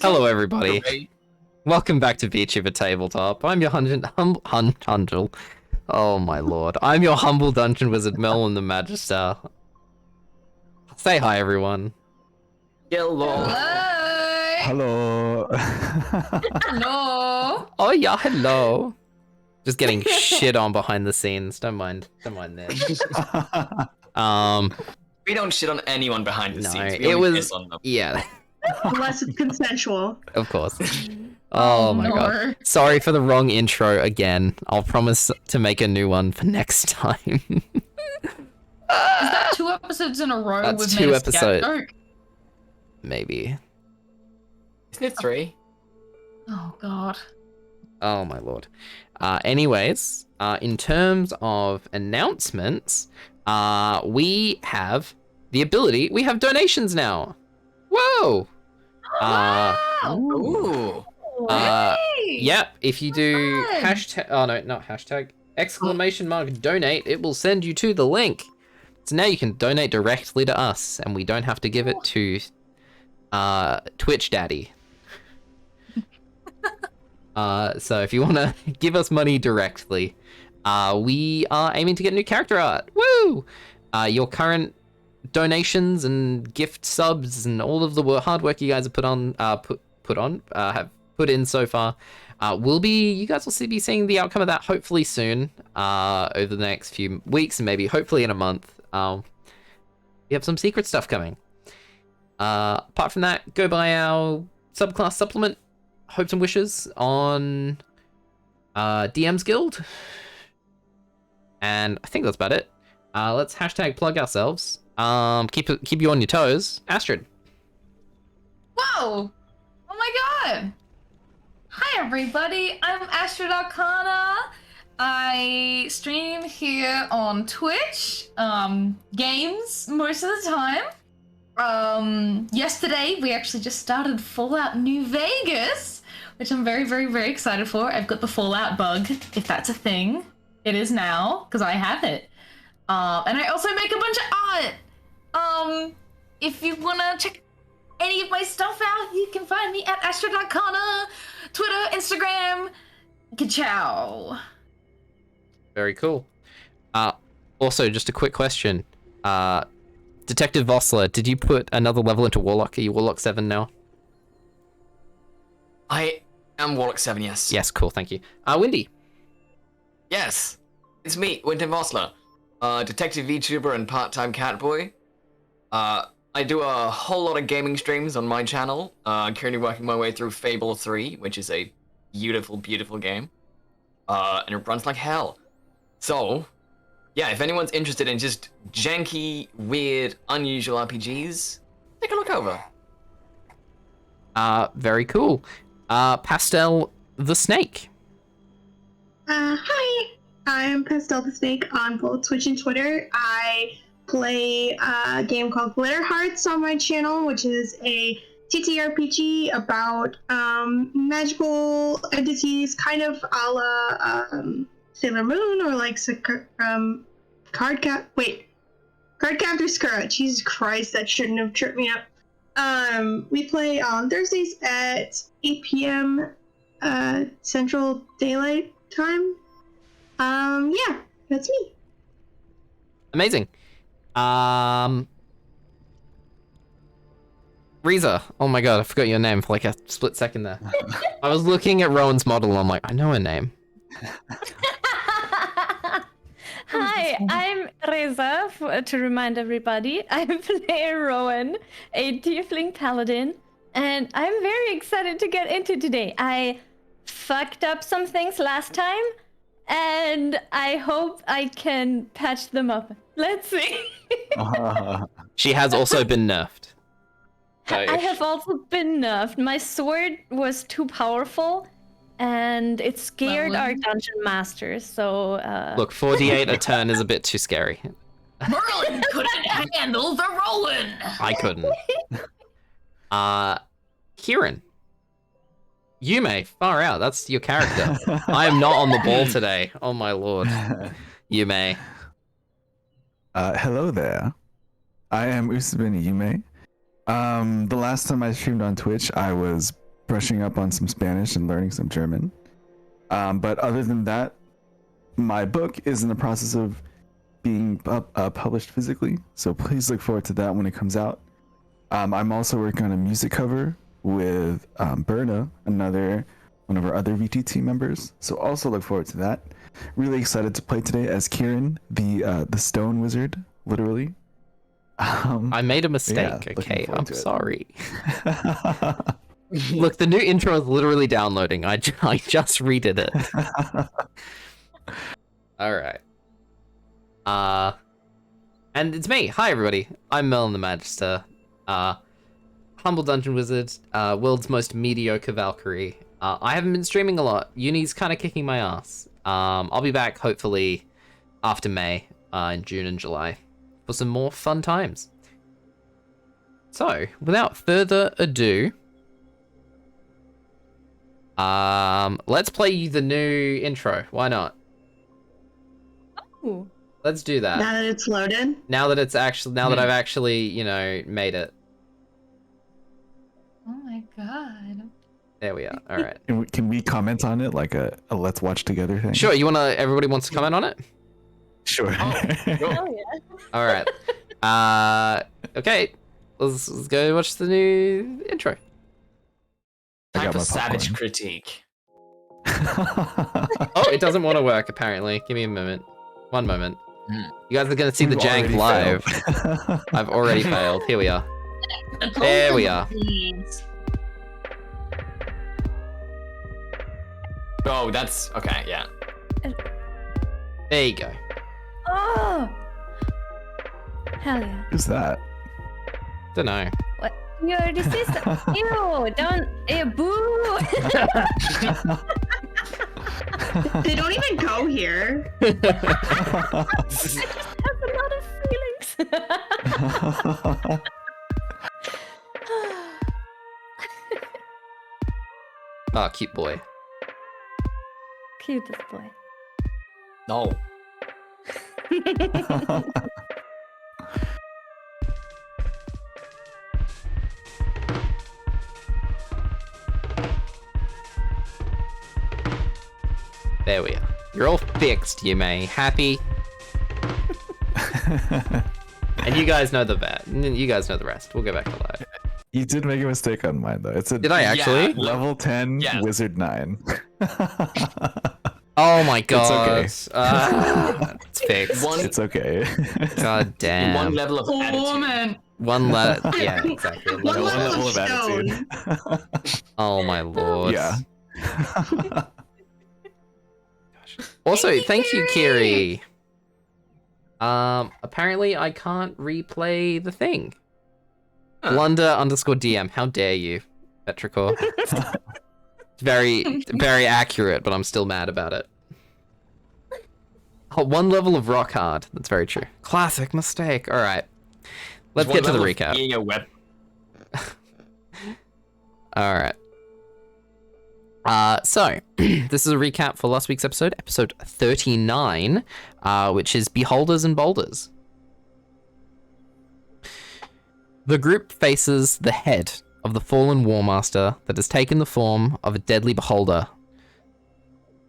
Hello, everybody. Welcome back to VTuber Tabletop. I'm your humble. Oh my lord! I'm your humble dungeon wizard, Merlin the Magister. Say hi, everyone. Hello. Hello. Hello. Oh yeah, hello. Just getting shit on behind the scenes. Don't mind this. We don't shit on anyone behind the scenes. We it only was piss on them. yeah. Unless it's consensual. Of course. Oh my god. Sorry for the wrong intro again. I'll promise to make a new one for next time. Is that 2 episodes in a row? That's we've 2 made a episodes. scapegoat? Maybe. Isn't it 3? Oh god. Oh my lord. Anyways, in terms of announcements, we have the ability. We have donations now. Whoa. Ooh. Yep. If you do hashtag, oh no, not hashtag, exclamation mark donate, it will send you to the link. So now you can donate directly to us, and we don't have to give it to Twitch Daddy. So if you want to give us money directly, we are aiming to get new character art. Woo! Your current donations and gift subs and all of the hard work you guys have have put in so far, you guys will be seeing the outcome of that hopefully soon, over the next few weeks and maybe hopefully in a month. We have some secret stuff coming. Apart from that, go buy our subclass supplement, Hopes and Wishes, on DM's Guild. And I think that's about it. Let's hashtag plug ourselves. Keep you on your toes. Astrid. Whoa! Oh my god! Hi everybody, I'm Astrid Arcana. I stream here on Twitch, games most of the time. Yesterday we actually just started Fallout New Vegas, which I'm very, very, very excited for. I've got the Fallout bug, if that's a thing. It is now, because I have it. And I also make a bunch of art. If you wanna check any of my stuff out, you can find me at Astrid Arcana, Twitter, Instagram, ka-chow. Very cool. Also, just a quick question. Detective Vossler, did you put another level into Warlock? Are you Warlock 7 now? I am Warlock 7, yes. Yes, cool, thank you. Windy. Yes. It's me, WyndhamVossler. Detective VTuber and part-time catboy. I do a whole lot of gaming streams on my channel. I'm currently working my way through Fable 3, which is a beautiful, beautiful game. And it runs like hell. So, yeah, if anyone's interested in just janky, weird, unusual RPGs, take a look over. Very cool. PastelTheSnake. Hi, I'm PastelTheSnake on both Twitch and Twitter. I play a game called Wildheart on my channel, which is a TTRPG about magical entities, kind of a la Sailor Moon or like Cardcaptor Skura. Jesus Christ, that shouldn't have tripped me up. We play on Thursdays at 8 p.m. Central Daylight Time. Yeah, that's me. Amazing. Reza. Oh my god, I forgot your name for like a split second there. I was looking at Rowen's model and I'm like, I know her name. Hi, I'm Reza, to remind everybody. I play Rowen, a Tiefling Paladin, and I'm very excited to get into today. I fucked up some things last time, and I hope I can patch them up. Let's see. She has also been nerfed. I have also been nerfed. My sword was too powerful, and it scared our dungeon masters, so... Look, 48 a turn is a bit too scary. Merlin couldn't handle the Rowen! I couldn't. Ciaran. Yume, far out, that's your character. I am not on the ball today. Oh my lord. Yume. Hello there. I am Usubeni Yume. The last time I streamed on Twitch, I was brushing up on some Spanish and learning some German. But other than that, my book is in the process of being published physically, so please look forward to that when it comes out. I'm also working on a music cover with Berna, one of our other VT team members, so also look forward to that. Really excited to play today as Ciaran, the stone wizard, literally. I made a mistake, yeah, okay? I'm sorry. Look, the new intro is literally downloading. I just redid it. Alright. And it's me. Hi, everybody. I'm Merlin the Magister. Humble Dungeon Wizard, world's most mediocre Valkyrie. I haven't been streaming a lot. Uni's kind of kicking my ass. I'll be back, hopefully, after May, in June and July, for some more fun times. So, without further ado, let's play you the new intro. Why not? Ooh. Let's do that. Now that it's loaded. Now that I've actually, you know, made it. Oh my god. There we are. All right. Can we comment on it like a let's watch together thing? Sure. Everybody wants to comment on it? Sure. Oh yeah. All right. Okay. Let's go watch the new intro. Time got for my savage popcorn. critique. Oh, it doesn't want to work, apparently. Give me a moment. One moment. Hmm. You guys are going to see the We've jank already live. failed. I've already failed. Here we are. There we are. Oh, that's okay. Yeah. There you go. Oh. Hell yeah. Who's that? Don't know. What? You're the sister. Ew! Don't. Ew, boo! They don't even go here. I just have a lot of feelings. Oh, cute boy. Cutest boy. No. There we are. You're all fixed, Yume. Happy? And you guys know the You guys know the rest. We'll go back to live. You did make a mistake on mine though. It's a Did I actually? Yeah. level 10 Yes. wizard 9. Oh my god. okay. It's fixed. It's okay. God damn. One level of attitude. Woman. One letter. Yeah, exactly. One One level level of of stone. attitude. Oh my lord. Yeah. Also, thank you, Kiri. Apparently I can't replay the thing. Blunder_DM. How dare you, Petrichor? It's very, very accurate, but I'm still mad about it. Oh, one level of rock hard. That's very true. Classic mistake. All right. Let's get to the recap. Being a web. All right. So, this is a recap for last week's episode 39, which is Beholders and Boulders. The group faces the head of the fallen War Master that has taken the form of a deadly beholder.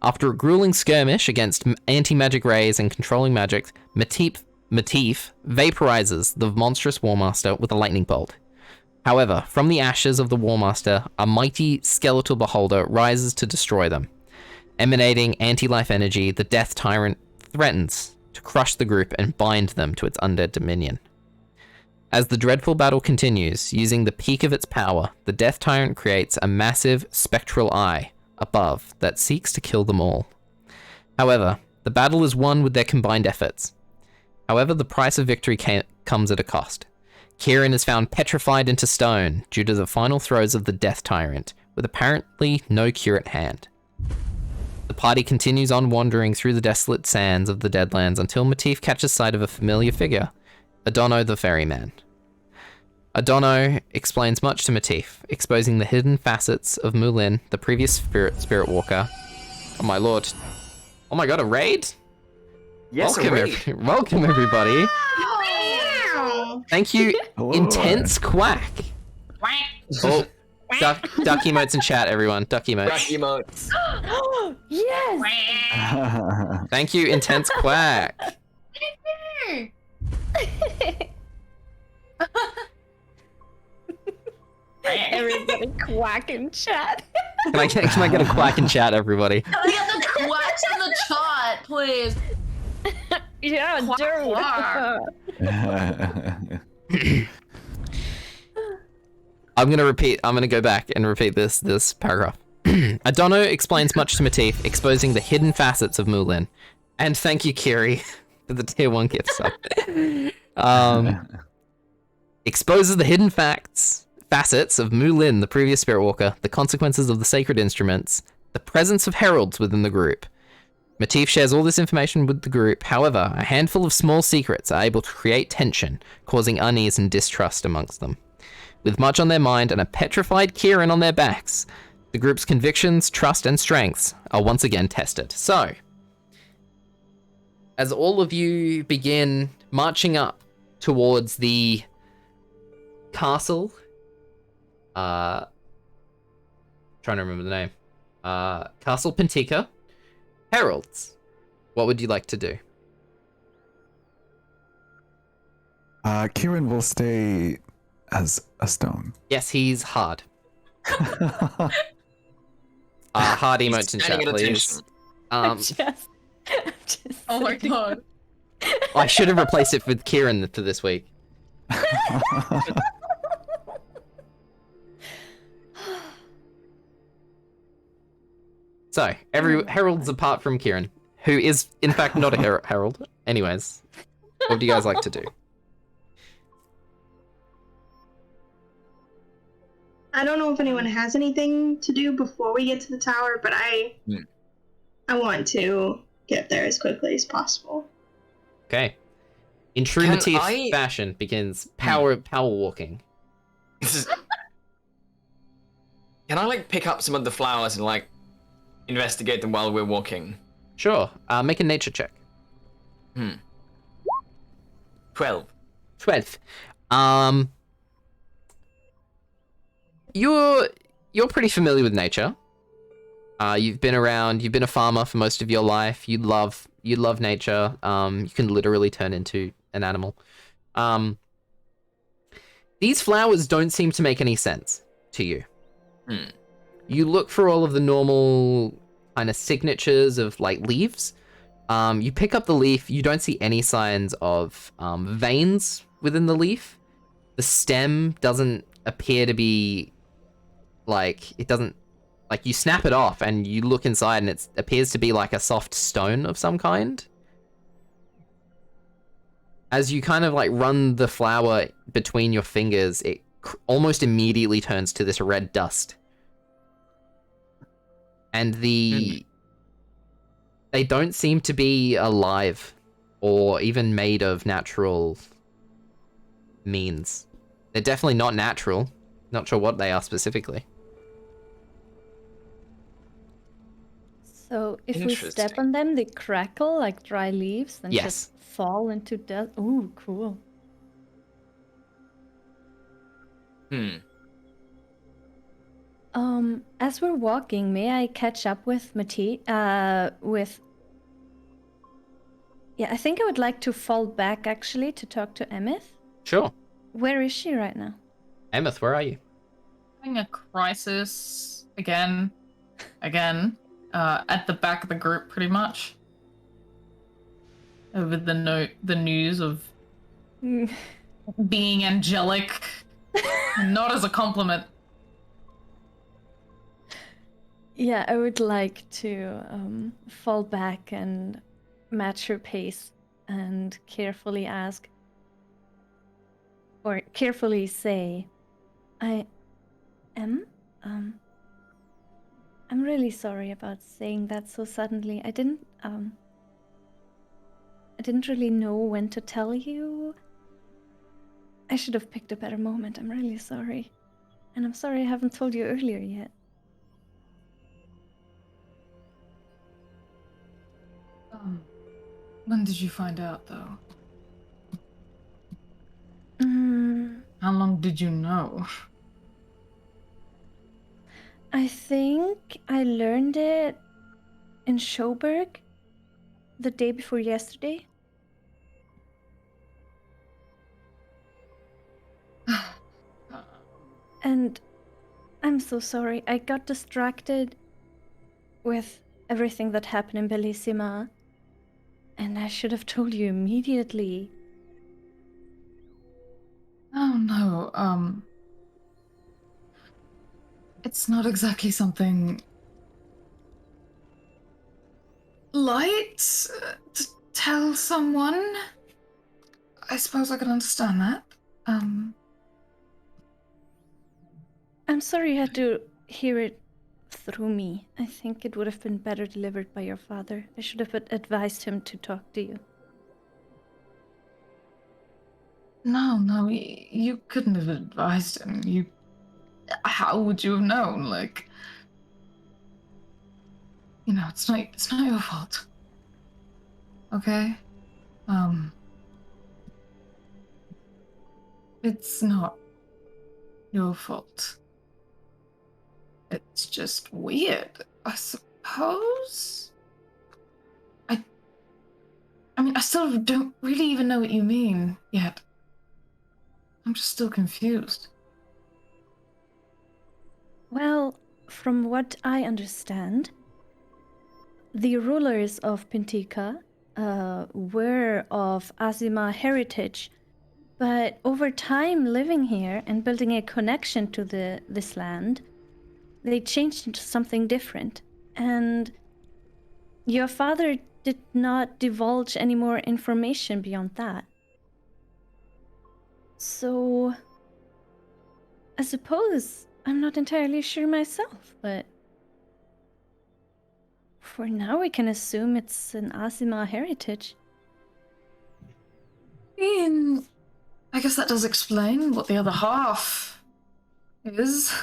After a grueling skirmish against anti-magic rays and controlling magic, Matif vaporizes the monstrous War Master with a lightning bolt. However, from the ashes of the War Master, a mighty skeletal beholder rises to destroy them. Emanating anti-life energy, the Death Tyrant threatens to crush the group and bind them to its undead dominion. As the dreadful battle continues, using the peak of its power, the Death Tyrant creates a massive spectral eye above that seeks to kill them all. However, the battle is won with their combined efforts. However, the price of victory comes at a cost. Ciaran is found petrified into stone due to the final throes of the Death Tyrant, with apparently no cure at hand. The party continues on wandering through the desolate sands of the Deadlands until Matif catches sight of a familiar figure, Adonno the Ferryman. Adonno explains much to Matif, exposing the hidden facets of Merlin, the previous spirit walker. Oh my lord. Oh my god, a raid? Yes, Welcome, welcome everybody. Wow. Thank you, Hello. Intense Quack. Oh, Duck emotes in chat, everyone. Duck emotes. Duck emotes. Yes! Thank you, Intense Quack. Everybody quack in chat. Can I get a quack in chat, everybody? Can I get the quacks in the chat, please? Yeah, Quack, I'm gonna go back and repeat this paragraph. Adorno explains much to Matif, exposing the hidden facets of Mullin. And thank you, Kiri, for the tier 1 gift sub. Exposes the hidden facets of Mullin, the previous Spirit Walker, the consequences of the sacred instruments, the presence of heralds within the group. Matif shares all this information with the group. However, a handful of small secrets are able to create tension, causing unease and distrust amongst them. With much on their mind and a petrified Ciaran on their backs, the group's convictions, trust, and strengths are once again tested. So, as all of you begin marching up towards the castle, trying to remember the name, Castle Pentica, Heralds, what would you like to do? Ciaran will stay as a stone. Yes, he's hard. Hard emotes in chat, Standing at please. I'm just Oh my sitting- god. I should have replaced it with Ciaran for this week. So, heralds apart from Ciaran, who is in fact not a herald. Anyways, what do you guys like to do? I don't know if anyone has anything to do before we get to the tower, but I want to get there as quickly as possible. Okay. In true Can Matif I- fashion, begins power walking. Can I like pick up some of the flowers and like investigate them while we're walking? Sure. Make a nature check. 12. 12. You're pretty familiar with nature. You've been a farmer for most of your life. You love nature. You can literally turn into an animal. These flowers don't seem to make any sense to you. You look for all of the normal kind of signatures of like leaves. You pick up the leaf. You don't see any signs of veins within the leaf. The stem doesn't appear to be you snap it off and you look inside and it appears to be like a soft stone of some kind. As you kind of like run the flower between your fingers, it almost immediately turns to this red dust. And they don't seem to be alive or even made of natural means. They're definitely not natural. Not sure what they are specifically. So if we step Interesting. on them, they crackle like dry leaves and Yes. just fall into dust. Ooh, cool. As we're walking, may I catch up with Matif? Yeah, I think I would like to fall back actually to talk to Emmyth. Sure. Where is she right now? Emmyth, where are you? Having a crisis again, at the back of the group, pretty much. Over the news of being angelic, not as a compliment. Yeah, I would like to fall back and match her pace and carefully ask, or carefully say, I'm really sorry about saying that so suddenly. I didn't really know when to tell you. I should have picked a better moment. I'm really sorry. And I'm sorry I haven't told you earlier yet. When did you find out, though? Mm, How long did you know? I think I learned it in Schoberg the day before yesterday. And I'm so sorry. I got distracted with everything that happened in Bellissima. And I should have told you immediately. Oh no, it's not exactly something light to tell someone. I suppose I can understand that. I'm sorry you had to hear it through me. I think it would have been better delivered by your father. I should have advised him to talk to you. No, you couldn't have advised him. How would you have known? Like, it's not your fault. Okay? It's not your fault. It's just weird, I suppose? I mean, I still don't really even know what you mean yet. I'm just still confused. Well, from what I understand, the rulers of Pintika were of Azima heritage, but over time living here and building a connection to this land, they changed into something different. And your father did not divulge any more information beyond that. So, I suppose I'm not entirely sure myself, but for now we can assume it's an Azima heritage. I guess that does explain what the other half is.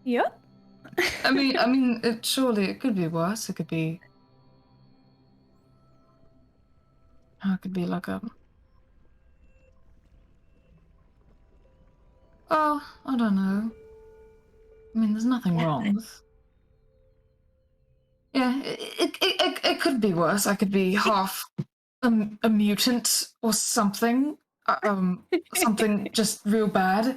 Yep. I mean, surely it could be worse. It could be like a... Oh, I don't know. I mean, there's nothing wrong with... Yeah, it could be worse. I could be half a mutant or something. Something just real bad.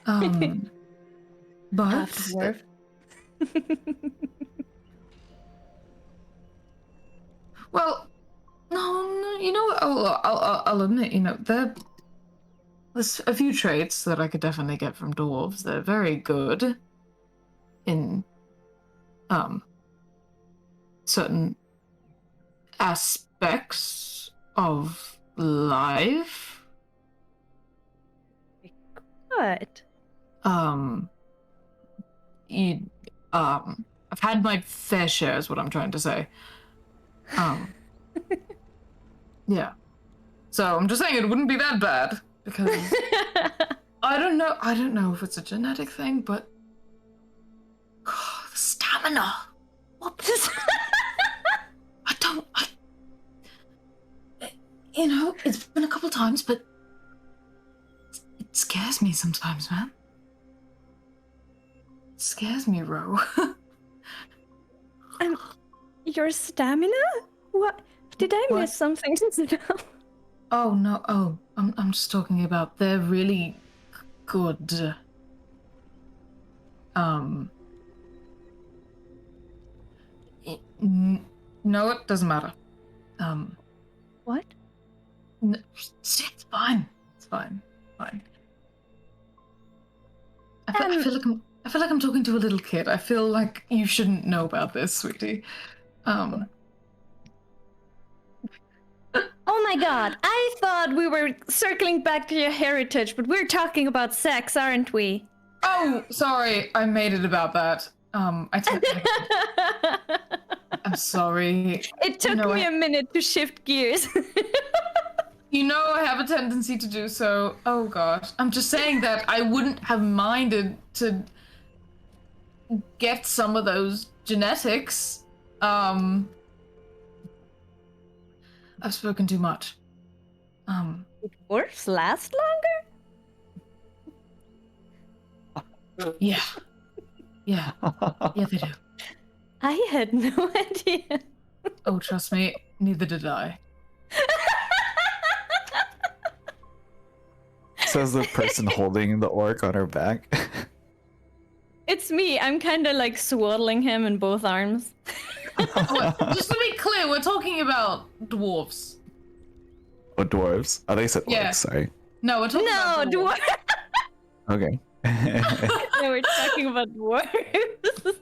But... Half dwarf. Well, no, you know what? I'll admit, there's a few traits that I could definitely get from dwarves. They're very good in certain aspects of life. What? I've had my fair share is what I'm trying to say. Yeah. So I'm just saying it wouldn't be that bad because I don't know if it's a genetic thing, but the stamina. What the it's been a couple times, but it scares me sometimes, man. It scares me, Ro. Your stamina? What? Did I miss something to know? Oh no! Oh, I'm just talking about they're really good. No, it doesn't matter. What? No, it's fine. It's fine. Fine. I feel like I'm talking to a little kid. I feel like you shouldn't know about this, sweetie. Oh my god, I thought we were circling back to your heritage, but we're talking about sex, aren't we? Oh, sorry, I made it about that. I'm sorry. It took me a minute to shift gears. I have a tendency to do so. Oh gosh. I'm just saying that I wouldn't have minded to get some of those genetics. I've spoken too much. Dwarfs last longer? Yeah. Yeah. Yeah, they do. I had no idea. Oh, trust me, neither did I. Says the person holding the orc on her back. It's me. I'm kind of like swaddling him in both arms. Just to be clear, we're talking about dwarves. Oh, dwarves. Oh, they said orcs, Yeah. sorry. No, we're talking No, about dwarves. dwarf. Okay. No, we're talking about dwarves.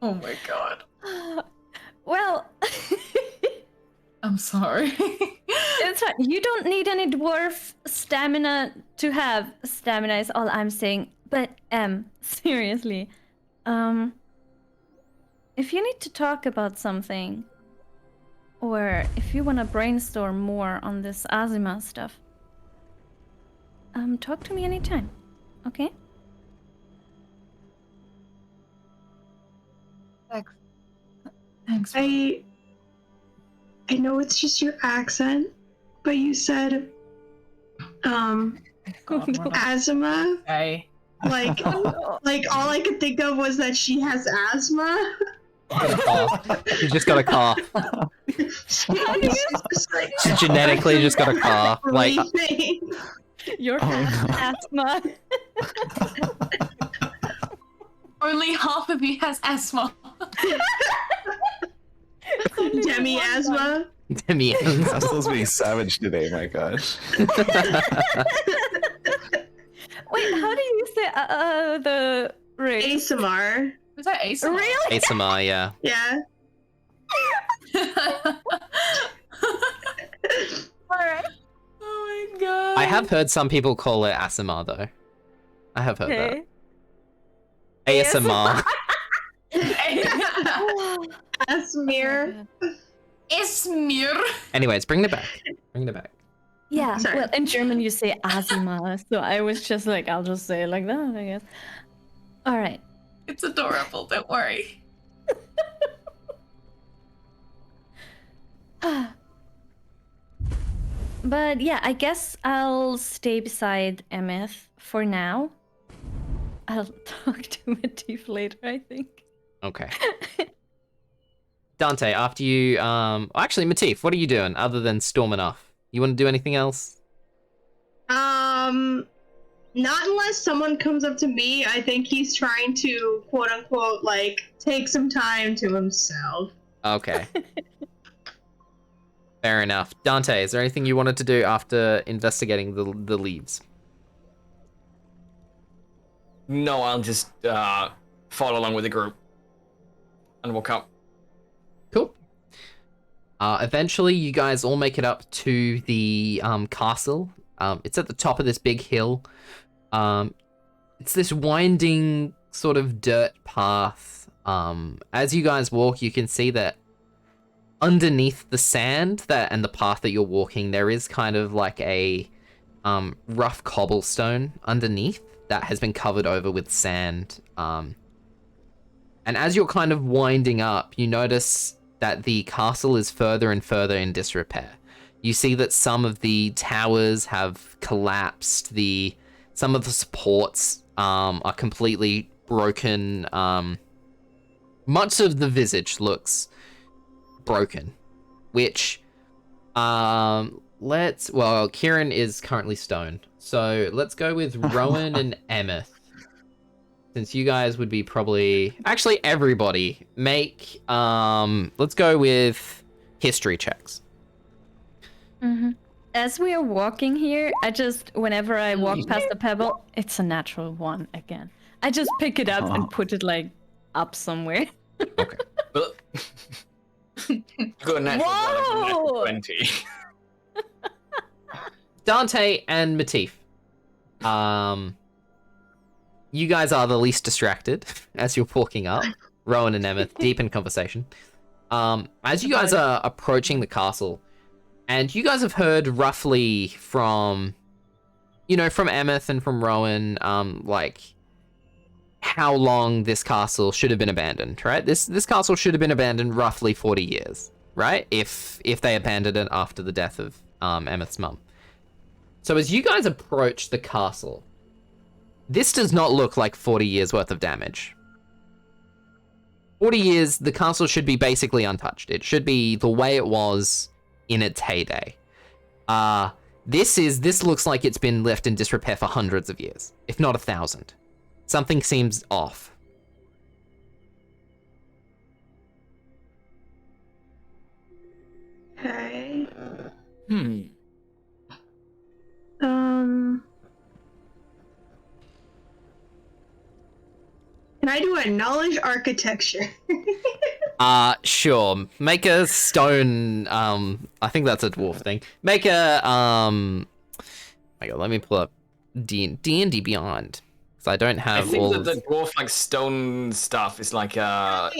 Oh my god. Well, I'm sorry. it's fine. You don't need any dwarf stamina to have stamina is all I'm saying. But seriously, if you need to talk about something, or if you want to brainstorm more on this Azima stuff, talk to me anytime. Okay? Thanks. I know it's just your accent, but you said asthma. Okay. Like all I could think of was that she has asthma. You just got a cough. She genetically just got a cough. Like, Your asthma. Only half of you has asthma. Demi asthma. Demi. Pastel's being savage today, my gosh. Wait, how do you say the race? ASMR. Is that ASMR? Really? ASMR, yeah. Yeah. Alright. Oh my god. I have heard some people call it ASMR, though. I have heard Okay. that. ASMR. Asmir. Esmir. Anyways, bring it back. Bring it back. Yeah, Sorry. well, in German you say Azima, so I was just like, I'll just say it like that, I guess. Alright. It's adorable, don't worry. But yeah, I guess I'll stay beside Emmyth for now. I'll talk to Matif later, I think. Okay. Dante, after you, actually, Matif, what are you doing other than storming off? You want to do anything else? Not unless someone comes up to me. I think he's trying to quote unquote like take some time to himself. Okay. Fair enough. Dante, is there anything you wanted to do after investigating the leaves? No, I'll just follow along with the group, and we'll come. Cool. Eventually, you guys all make it up to the castle. It's at the top of this big hill. It's this winding sort of dirt path. As you guys walk, you can see that underneath the sand and the path that you're walking, there is kind of like a rough cobblestone underneath that has been covered over with sand. And as you're kind of winding up, you notice that the castle is further and further in disrepair. You see that some of the towers have collapsed. Some of the supports are completely broken. Much of the visage looks broken, which Ciaran is currently stoned. So let's go with Rowen and Emmyth. Since you guys would be actually everybody make let's go with history checks. Mm-hmm. As we are walking here, whenever I walk past the pebble, it's a natural 1 again. I just pick it up and put it like up somewhere. Okay. Good natural Whoa! 20. Dante and Matif. You guys are the least distracted as you're walking up. Rowen and Emmyth, deep in conversation. As you guys are approaching the castle, and you guys have heard roughly from Emmyth and from Rowen, like how long this castle should have been abandoned, right? This castle should have been abandoned roughly 40 years, right? If they abandoned it after the death of Emmyth's mum. So as you guys approach the castle, This does not look like 40 years worth of damage. 40 years, the castle should be basically untouched. It should be the way it was in its heyday. This looks like it's been left in disrepair for hundreds of years, if not 1,000. Something seems off. Okay. Hmm. Can I do a knowledge architecture? Sure. Make a stone, I think that's a dwarf thing. Make a, my god, let me pull up D&D Beyond. Because I don't have I think all that of... the dwarf like stone stuff is like Can I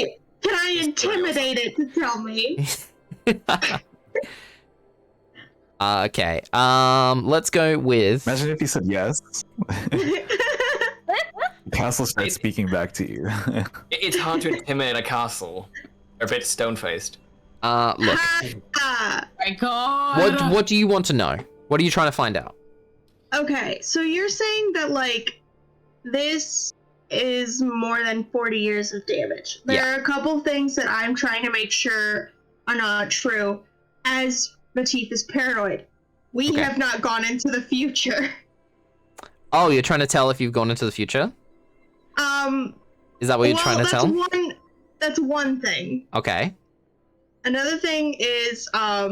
intimidate it to tell me? Okay, let's go with... Imagine if you said yes. The castle starts speaking back to you. It's hard to intimidate a castle. They're a bit stone-faced. Look. My god. What do you want to know? What are you trying to find out? Okay, so you're saying that, like, this is more than 40 years of damage. There are a couple things that I'm trying to make sure are not true. As Matif is paranoid, we have not gone into the future. Oh, you're trying to tell if you've gone into the future? Is that what you're trying to tell? That's one thing. Okay. Another thing is, I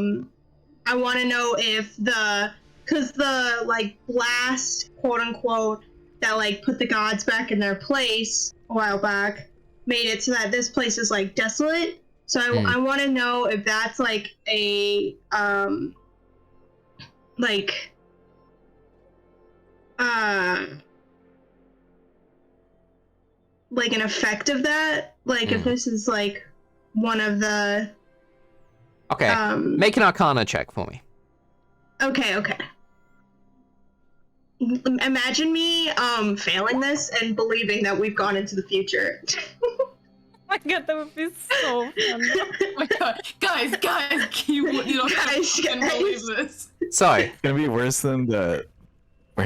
want to know if because the, like, blast, quote-unquote, that, like, put the gods back in their place a while back, made it so that this place is, like, desolate. So I want to know if that's, like, a, like an effect of that. Like, if this is, like, one of the... Okay, make an Arcana check for me. Okay. Imagine me failing this and believing that we've gone into the future. Oh my god, that would be so fun. Oh my god. Guys, you don't can believe this. So, It's gonna be worse than where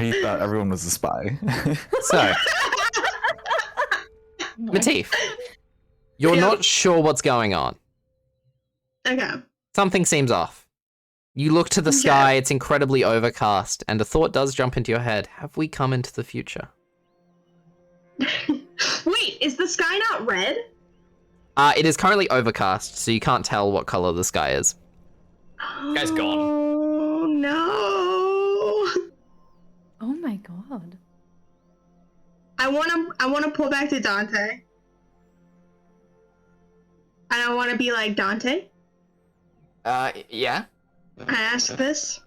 he thought everyone was a spy. Matif, you're not sure what's going on. Okay. Something seems off. You look to the sky, it's incredibly overcast, and a thought does jump into your head. Have we come into the future? Wait, is the sky not red? It is currently overcast, so you can't tell what color the sky is. Guy's gone. Oh no! Oh my god. I wanna pull back to Dante, and I wanna be like, Dante, Yeah? I ask this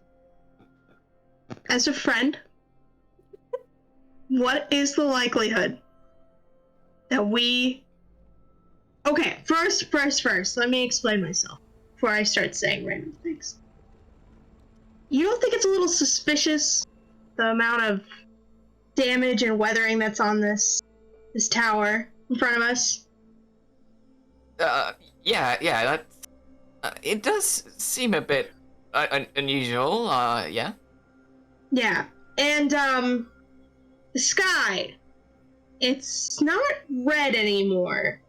as a friend. What is the likelihood that we... Okay, first, let me explain myself before I start saying random things. You don't think it's a little suspicious, the amount of damage and weathering that's on this tower in front of us? Yeah, that... it does seem a bit unusual, yeah? Yeah, and, the sky, it's not red anymore.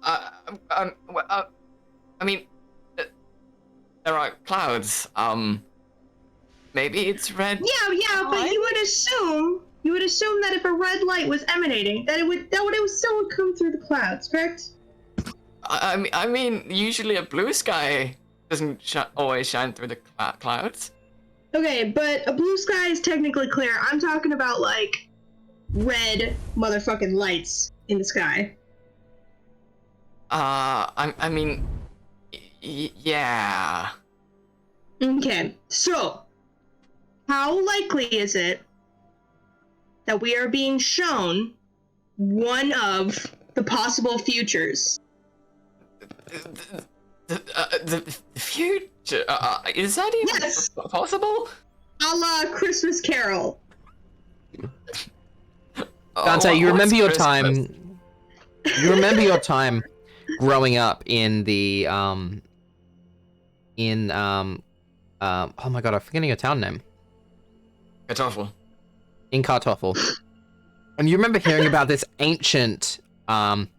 I mean, there are clouds, maybe it's red? Yeah, but you would assume that if a red light was emanating, that it still would come through the clouds, correct? I mean, usually a blue sky doesn't always shine through the clouds. Okay, but a blue sky is technically clear. I'm talking about, like, red motherfucking lights in the sky. I mean, yeah. Okay, so, how likely is it that we are being shown one of the possible futures? The future? Is that even possible? A la Christmas Carol. Dante, you remember your Christmas? time... You remember your time growing up in the, oh my god, I'm forgetting your town name. Kartoffel. In Kartoffel. And you remember hearing about this ancient, like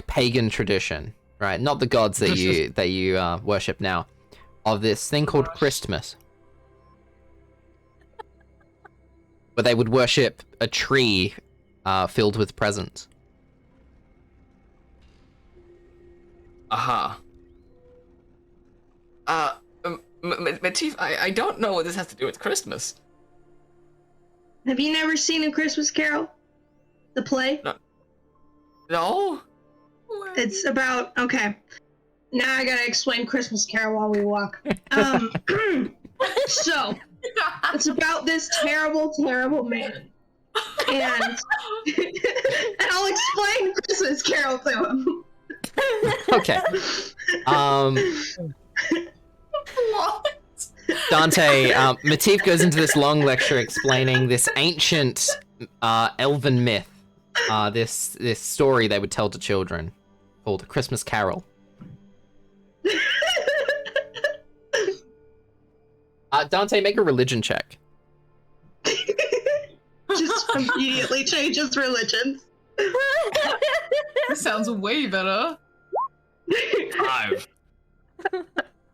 pagan tradition, right? Not the gods that you worship now, of this thing called Christmas, where they would worship a tree filled with presents. Aha. Matif, I don't know what this has to do with Christmas. Have you never seen A Christmas Carol? The play? No? It's about, okay. Now I gotta explain Christmas Carol while we walk. So, it's about this terrible, terrible man. And I'll explain Christmas Carol to him. Okay. What? Dante, Matif goes into this long lecture explaining this ancient elven myth, this story they would tell to children called A Christmas Carol. Dante, make a religion check. Just immediately changes religions. This sounds way better. 5.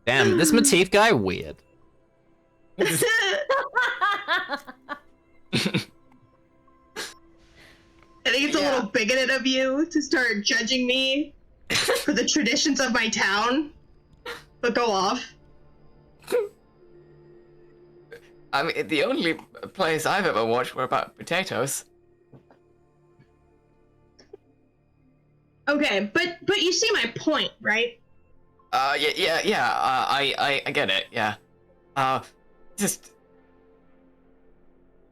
Damn, this Matif guy, weird. I think it's a little bigoted of you to start judging me for the traditions of my town. But go off. I mean, the only plays I've ever watched were about potatoes. Okay, but you see my point, right? I get it, yeah. Just...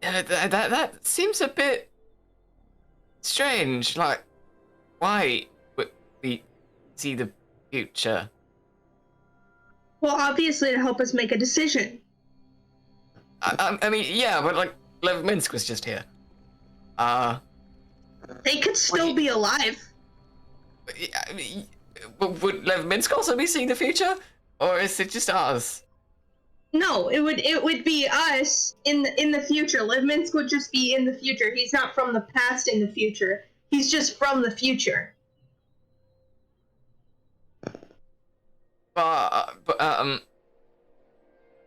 that seems a bit... strange, like... Why would we see the future? Well, obviously to help us make a decision. I mean, yeah, but like, Lev Minsk was just here. They could still be alive. I mean, would Lev Minsk also be seeing the future? Or is it just us? No, it would be us in the future. Lev Minsk would just be in the future. He's not from the past in the future. He's just from the future.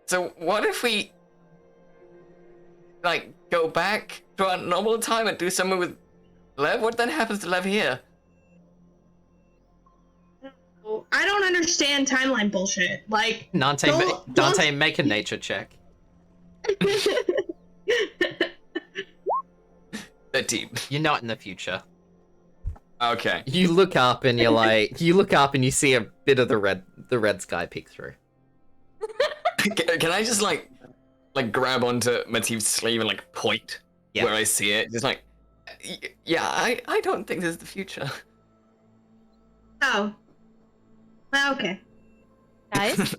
So what if we, like, go back to our normal time and do something with Lev? What then happens to Lev here? I don't understand timeline bullshit. Like, Dante, make a nature check. 13. You're not in the future. Okay. You look up and you're like, you see a bit of the red sky peek through. Can I just like grab onto Matif's sleeve and like point where I see it? Just like, yeah, I don't think this is the future. Oh. Okay. Guys,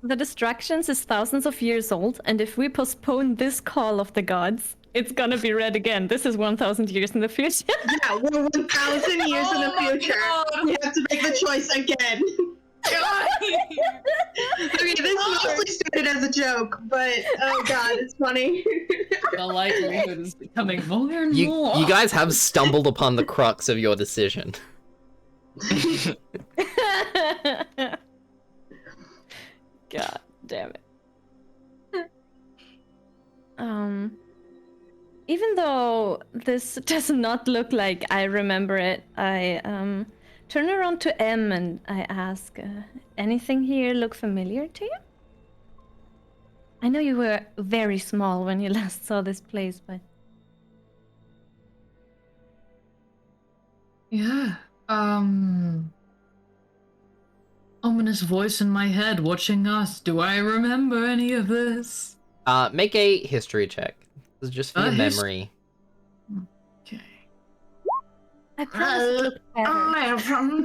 the distractions is thousands of years old, and if we postpone this call of the gods, it's gonna be read again. This is 1,000 years in the future. Yeah, we're 1,000 years in the future. We have to make the choice again. I mean, this mostly started as a joke, but oh god, it's funny. The likelihood is becoming more and more. You guys have stumbled upon the crux of your decision. God damn it. Even though this does not look like I remember it, I turn around to M and I ask, anything here look familiar to you? I know you were very small when you last saw this place, but... Yeah, ominous voice in my head watching us. Do I remember any of this? Make a history check. This is just for your memory. Okay. I promise it looked better.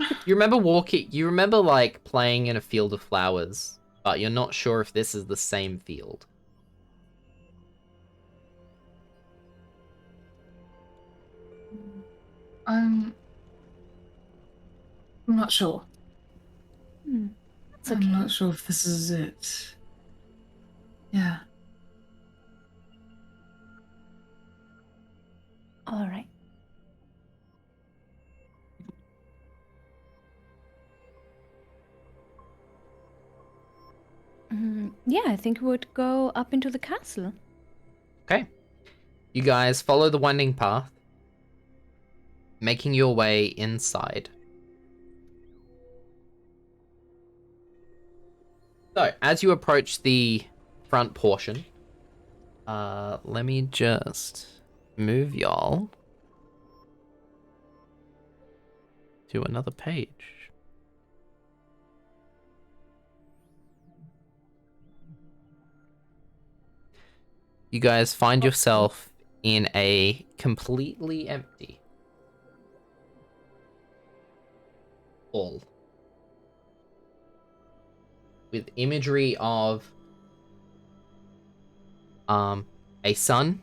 You remember like playing in a field of flowers, but you're not sure if this is the same field. I'm not sure. It's okay. I'm not sure if this is it. Yeah. All right. Yeah, I think we would go up into the castle. Okay. You guys follow the winding path, making your way inside. So, as you approach the front portion, let me just move y'all to another page. You guys find yourself in a completely empty hall with imagery of a sun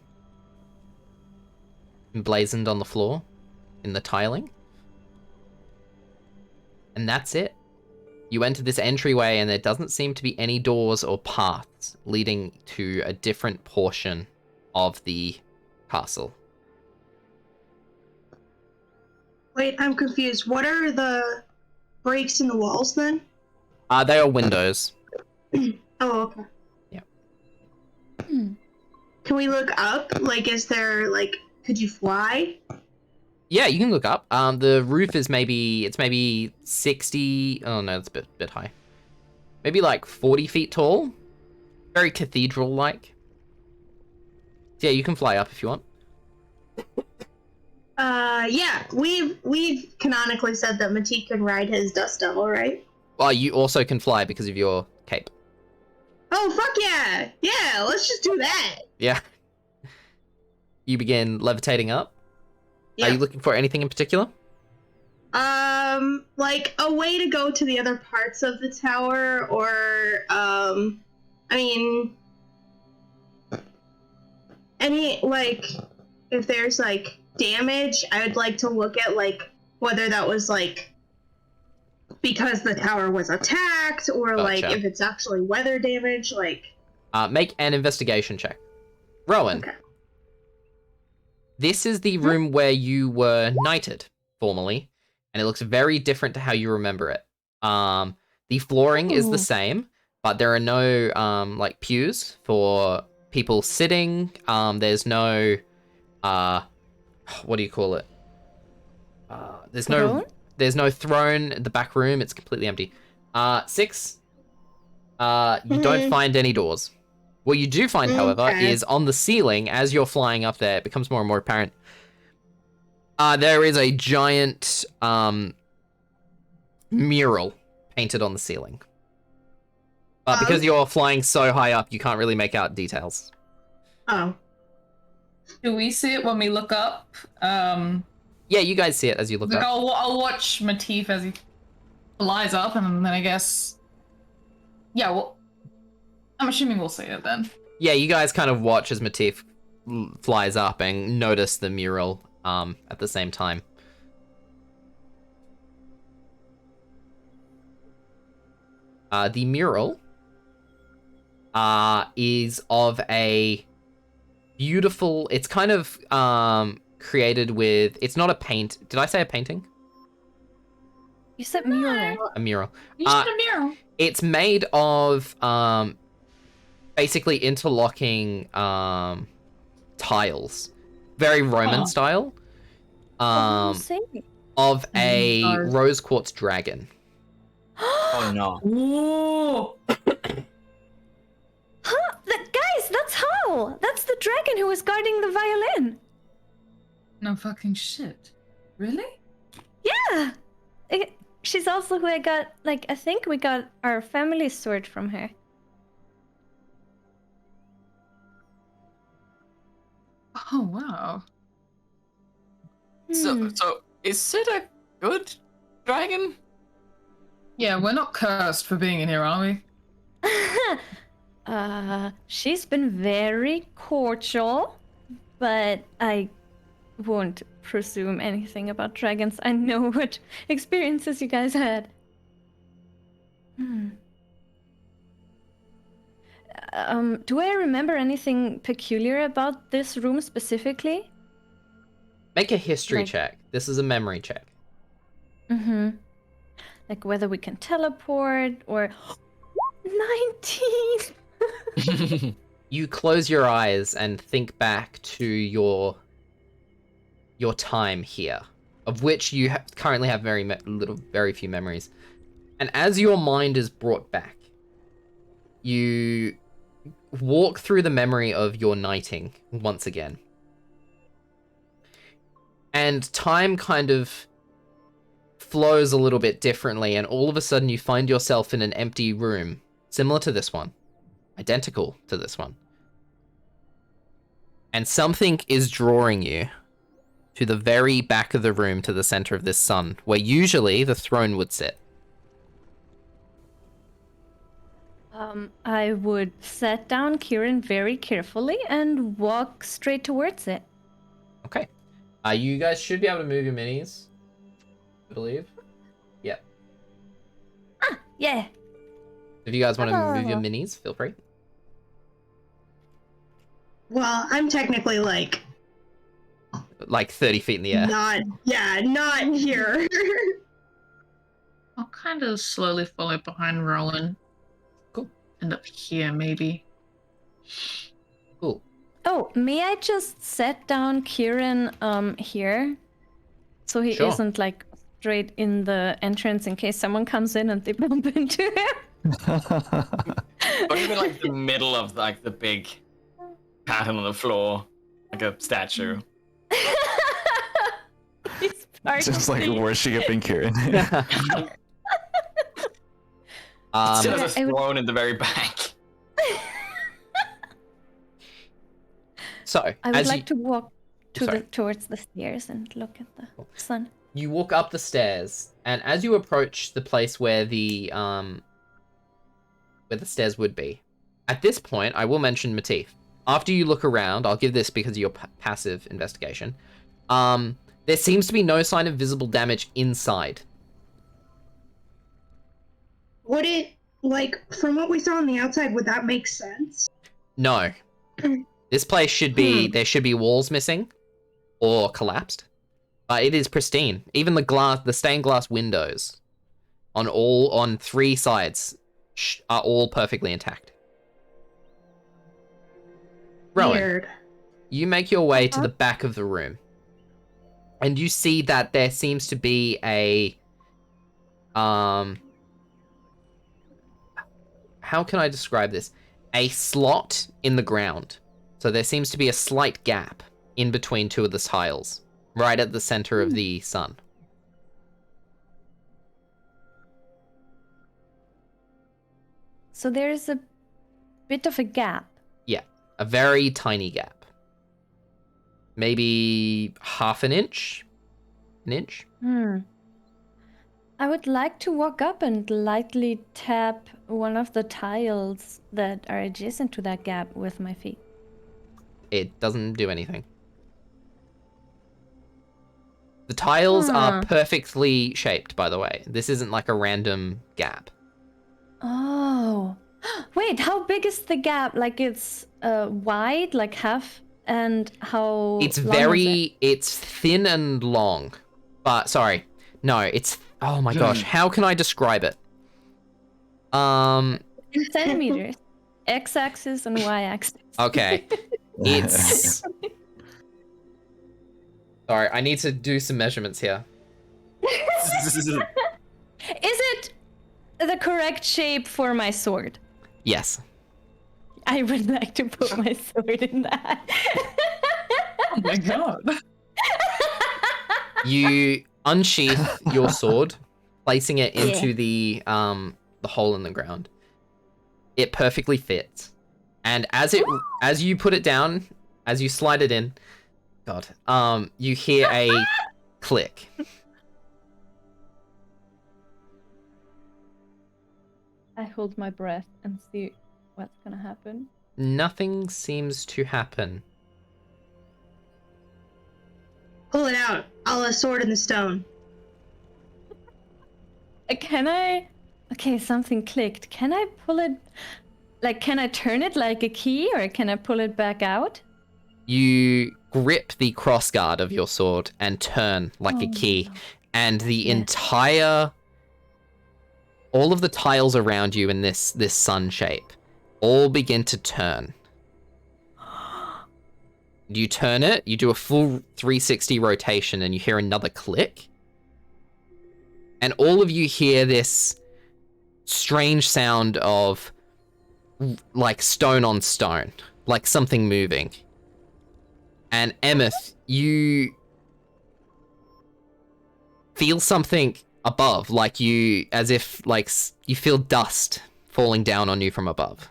emblazoned on the floor in the tiling. And that's it. You enter this entryway and there doesn't seem to be any doors or paths leading to a different portion of the castle. Wait, I'm confused. What are the breaks in the walls then? They are windows. Oh, okay. Yeah. Can we look up? Like, is there, like, could you fly? Yeah, you can look up. The roof is maybe 60. Oh no, that's a bit high. Maybe like 40 feet tall. Very cathedral-like. Yeah, you can fly up if you want. Yeah, we've canonically said that Matif can ride his dust devil, right? Well, you also can fly because of your cape. Oh, fuck yeah! Yeah, let's just do that! Yeah. You begin levitating up. Yeah. Are you looking for anything in particular? Like, a way to go to the other parts of the tower, or, I mean... any, like, if there's, like, damage, I would like to look at, like, whether that was, like, because the tower was attacked, or, like, Gotcha. if it's actually weather damage, like... Make an investigation check. Rowen. Okay. This is the room where you were knighted, formerly, and it looks very different to how you remember it. The flooring is the same, but there are no, like, pews for people sitting. There's no, what do you call it? There's no throne in the back room. It's completely empty. 6, you don't find any doors. What you do find, however, is on the ceiling, as you're flying up there, it becomes more and more apparent. There is a giant mural painted on the ceiling. But because you're flying so high up, you can't really make out details. Oh. Do we see it when we look up? Yeah, you guys see it as you look Like, up. I'll watch Matif as he flies up, and then I guess... Yeah, well... I'm assuming we'll see it then. Yeah, you guys kind of watch as Matif flies up and notice the mural at the same time. The mural is of a beautiful... It's kind of created with... It's not a paint... Did I say a painting? You said mural. A mural. You said a mural. It's made of basically interlocking tiles. Very Roman style. Of a rose quartz dragon. Oh no. Ooh. Huh? Guys, that's Hal! That's the dragon who was guarding the violin! No fucking shit. Really? Yeah! She's also who I got, like, I think we got our family sword from her. Oh, wow. So is it a good dragon? Yeah, we're not cursed for being in here, are we? She's been very cordial, but I won't presume anything about dragons. I know what experiences you guys had. do I remember anything peculiar about this room specifically? Make a history Like- check. This is a memory check. Mm-hmm. Like whether we can teleport or 19. You close your eyes and think back to your time here, of which you currently have very few memories. And as your mind is brought back, you walk through the memory of your knighting once again. And time kind of flows a little bit differently, and all of a sudden you find yourself in an empty room, similar to this one, identical to this one. And something is drawing you to the very back of the room, to the center of this sun, where usually the throne would sit. I would set down Ciaran very carefully and walk straight towards it. Okay. You guys should be able to move your minis, I believe. Yep. Yeah. If you guys want to move your minis, feel free. Well, I'm technically like Like 30 feet in the air. not here. I'll kind of slowly follow behind Rowen. Cool. End up here, maybe. Cool. Oh, may I just set down Ciaran here? So he Sure. isn't like straight in the entrance in case someone comes in and they bump into him. Or even like the middle of like the big pattern on the floor, like a statue. He's part Just of like the- worshiping Ciaran. Still has a I would- throne in the very back. So, I would as like to walk Sorry. towards the stairs and look at the sun. you walk up the stairs, and as you approach the place where the stairs would be, at this point, I will mention Matif. After you look around, I'll give this because of your passive investigation. There seems to be no sign of visible damage inside. Would it, like, from what we saw on the outside, would that make sense? No. This place should be, there should be walls missing or collapsed. But it is pristine. Even the stained glass windows on 3 sides are all perfectly intact. Rowen, Weird. you make your way to the back of the room. And you see that there seems to be a how can I describe this? A slot in the ground. So there seems to be a slight gap in between 2 of the tiles, right at the center of the sun. So there's a bit of a gap. Yeah, a very tiny gap. Maybe half an inch? An inch? I would like to walk up and lightly tap one of the tiles that are adjacent to that gap with my feet. It doesn't do anything. The tiles are perfectly shaped, by the way. This isn't like a random gap. Oh. Wait, how big is the gap? Like it's wide, like half, and how It's long is very, it's thin and long. But, sorry. No, it's, oh my gosh, how can I describe it? it? In centimeters. X-axis and Y-axis. Okay. It's... Sorry, I need to do some measurements here. Is it the correct shape for my sword? Yes. I would like to put my sword in that. Oh my god. You unsheath your sword, placing it into the hole in the ground. It perfectly fits. And as you put it down, as you slide it in, God, you hear a click. I hold my breath and see what's gonna happen. Nothing seems to happen. Pull it out. I'll a sword in the stone. Can I? Okay, something clicked. Can I pull it Like, can I turn it like a key, or can I pull it back out? You grip the crossguard of your sword and turn like a key, and the entire... all of the tiles around you in this sun shape all begin to turn. You turn it, you do a full 360 rotation, and you hear another click. And all of you hear this strange sound of, like, stone on stone, like something moving. And Emmyth, you feel something above, like you, as if, like, you feel dust falling down on you from above.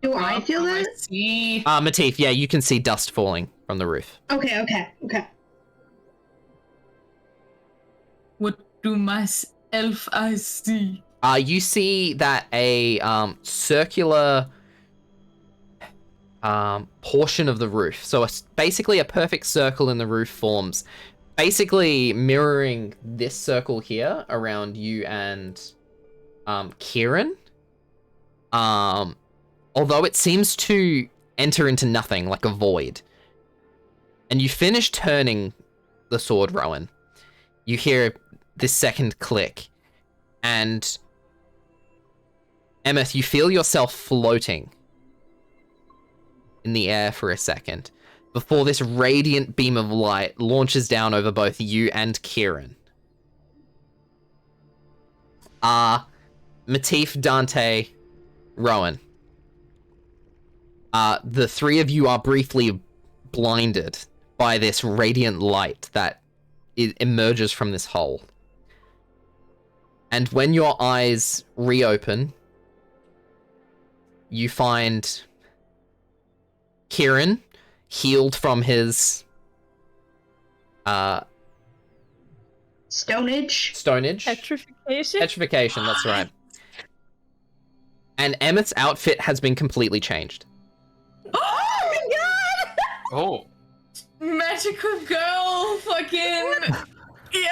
Do I feel that? See. Matif, yeah, you can see dust falling from the roof. Okay. What do my elf eyes see? You see that a circular portion of the roof, so basically a perfect circle in the roof forms, basically mirroring this circle here around you and Ciaran. Although it seems to enter into nothing, like a void. And you finish turning the sword, Rowen. You hear this second click, and Emmyth, you feel yourself floating in the air for a second before this radiant beam of light launches down over both you and Ciaran. Matif, Dante, Rowen. The three of you are briefly blinded by this radiant light that emerges from this hole. And when your eyes reopen, you find Ciaran healed from his stonage. Petrification, that's right. And Emmyth's outfit has been completely changed. Oh my god! Oh. Magical girl, fucking yeah!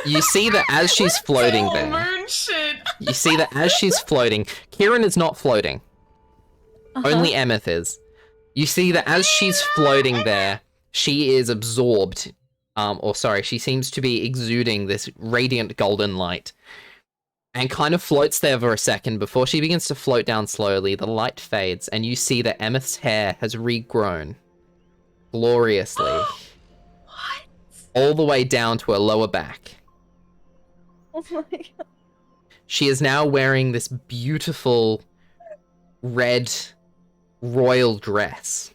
You see that as she's floating Full there. moon shit. You see that as she's floating, Ciaran is not floating. Only Emmyth is. You see that as she's floating there, she is absorbed. She seems to be exuding this radiant golden light. And kind of floats there for a second before she begins to float down slowly. The light fades, and you see that Emmyth's hair has regrown gloriously. What? All the way down to her lower back. Oh my god. She is now wearing this beautiful red royal dress.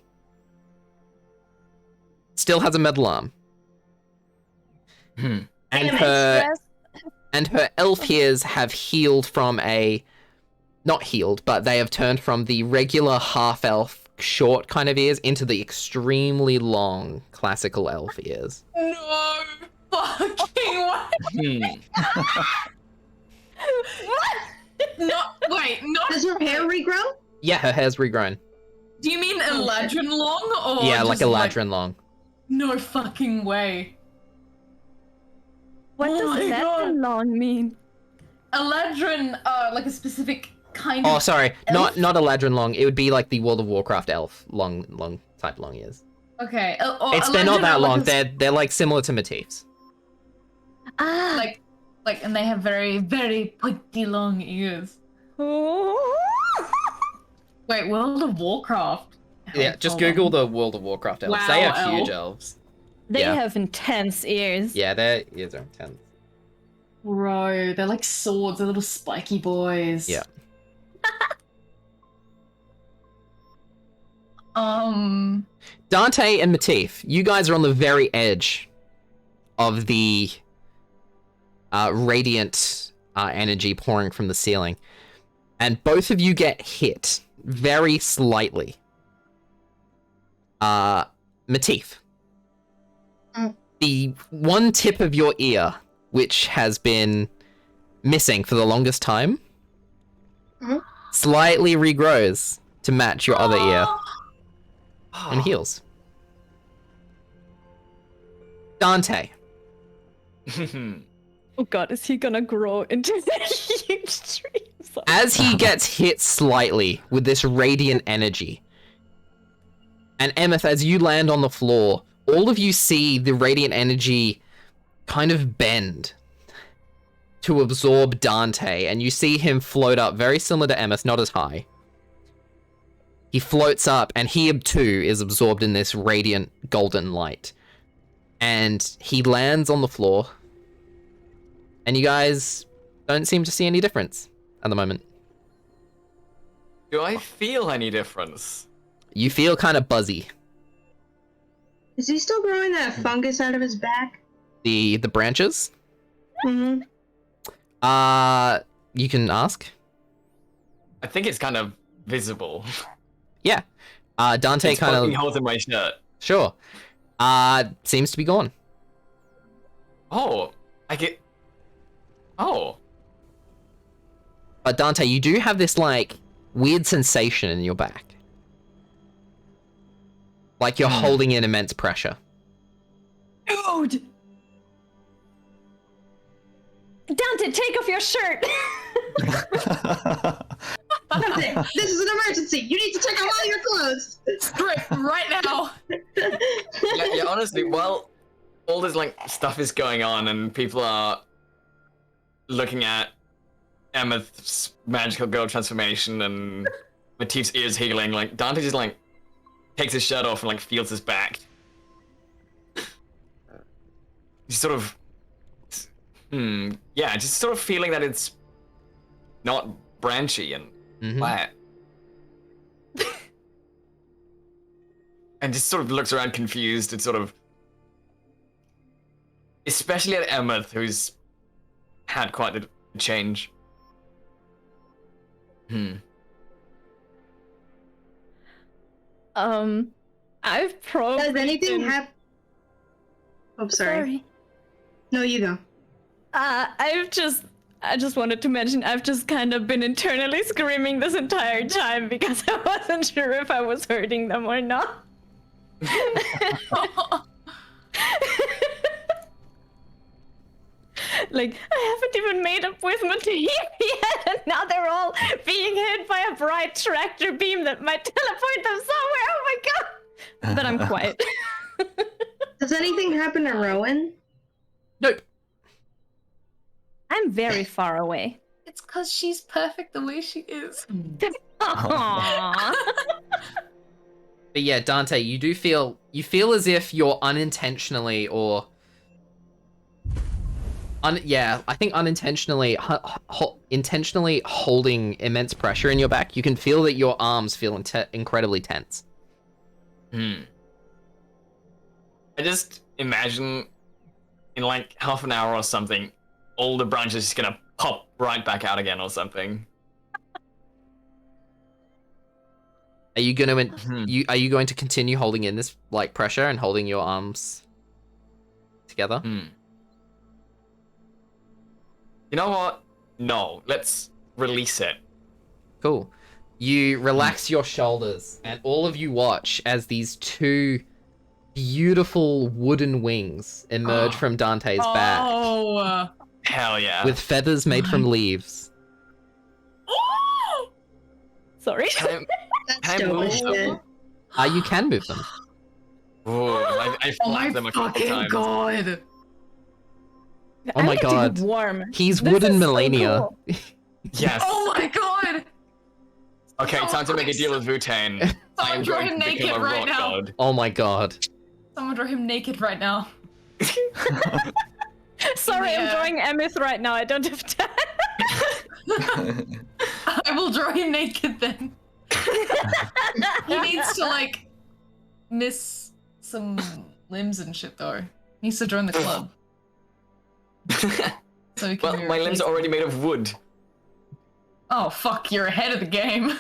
Still has a medal arm. And her elf ears have healed from not healed, but they have turned from the regular half-elf short kind of ears into the extremely long classical elf ears. No fucking way. What? Does her hair regrow? Yeah, her hair's regrown. Do you mean Eladrin long or Yeah, like just Eladrin long. No fucking way. What does Eladrin long mean? Eladrin, like a specific kind Oh, of sorry, elf? not Eladrin long. It would be like the World of Warcraft elf long type long ears. Okay. They're not that long. They're like similar to Matif's. Like, and they have very, very pointy long ears. Wait, World of Warcraft? Yeah, just Google the World of Warcraft elves. Wow, They have huge elf. elves. They Yeah. have intense ears. Yeah, their ears are intense. Bro, they're like swords, they're little spiky boys. Yeah. Dante and Matif, you guys are on the very edge of the radiant energy pouring from the ceiling. And both of you get hit very slightly. Matif. The one tip of your ear, which has been missing for the longest time, slightly regrows to match your other ear and heals. Dante. Oh god, is he gonna grow into huge trees? As he gets hit slightly with this radiant energy, and Emmyth, as you land on the floor, all of you see the radiant energy kind of bend to absorb Dante, and you see him float up, very similar to Emmyth, not as high. He floats up, and he too is absorbed in this radiant golden light. And he lands on the floor, and you guys don't seem to see any difference at the moment. Do I feel any difference? You feel kind of buzzy. Is he still growing that fungus out of his back? The branches? Mm-hmm. You can ask. I think it's kind of visible. Yeah. Dante It's kind poking of... holes in my shirt. Sure. Seems to be gone. Oh, I get... Oh. But Dante, you do have this, like, weird sensation in your back. Like you're holding in immense pressure. Dude! Dante, take off your shirt! Dante, this is an emergency. You need to take off all your clothes. Right now. Yeah, honestly, while all this, like, stuff is going on and people are looking at Emmyth's magical girl transformation and Matif's ears healing, like, Dante just, like, takes his shirt off and, like, feels his back. He's sort of... yeah, just sort of feeling that it's not branchy and flat. And just sort of looks around confused and sort of... Especially at Emmyth, who's had quite a change. I've probably Does anything been... happen? Oh, sorry. No, you go. I just wanted to mention I've just kind of been internally screaming this entire time because I wasn't sure if I was hurting them or not. Like, I haven't even made up with Matif yet, and now they're all being hit by a bright tractor beam that might teleport them somewhere. Oh my god! But I'm quiet. Does anything happen to Rowen? Nope. I'm very far away. It's because she's perfect the way she is. Aww. But yeah, Dante, you feel as if you're unintentionally or... I think unintentionally, intentionally holding immense pressure in your back. You can feel that your arms feel incredibly tense. I just imagine in like half an hour or something, all the branches just gonna pop right back out again or something. Are you going to continue holding in this like pressure and holding your arms together? You know what? No, let's release it. Cool. You relax your shoulders, and all of you watch as these two beautiful wooden wings emerge from Dante's back. Oh. Hell yeah. With feathers made from leaves. Sorry. Can That's I dope move as them? shit. You can move them. Ooh, I flapped them a couple times. God. Oh my god. Warm. He's This wooden is so millennia. cool. Yes. Oh my god. Okay, time to make a deal with Wu-Tang. I am draw going him to naked become a right rock now. god. Oh my god. Someone draw him naked right now. Sorry, I'm Yeah. drawing Emmyth right now. I don't have time. I will draw him naked then. He needs to like miss some limbs and shit though. He needs to join the club. So he can Well, be my limbs replaced. are already made of wood. Oh fuck, you're ahead of the game.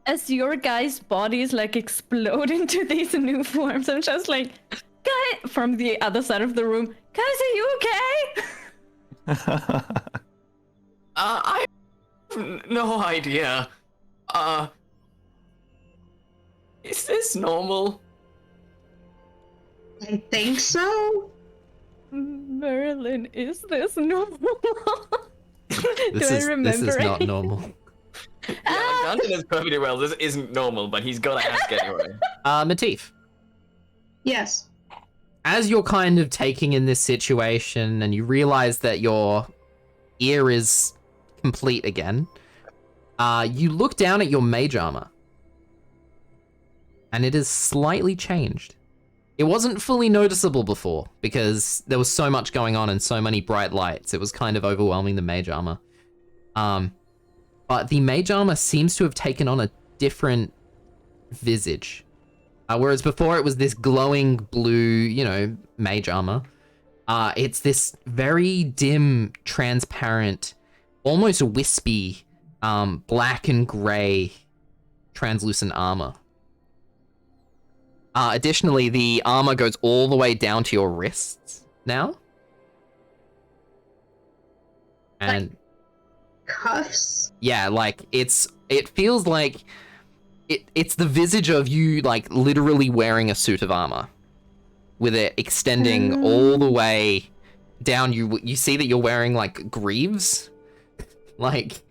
As your guys' bodies like explode into these new forms, I'm just like, guy from the other side of the room. Guys, are you okay? I have no idea. Is this normal? I think so. Merlin, is this normal? This Do I is remember not it? normal. Yeah, like Dante knows perfectly well this isn't normal, but he's gotta ask anyway. Matif, Yes. as you're kind of taking in this situation and you realize that your ear is complete again, you look down at your mage armor. And it is slightly changed. It wasn't fully noticeable before because there was so much going on and so many bright lights. It was kind of overwhelming the mage armor. But the mage armor seems to have taken on a different visage. Whereas before it was this glowing blue, mage armor. It's this very dim, transparent, almost wispy, black and gray, translucent armor. Additionally, the armor goes all the way down to your wrists now. And Cuffs. yeah, like it feels like it's the visage of you like literally wearing a suit of armor with it extending all the way down. You see that you're wearing like greaves, like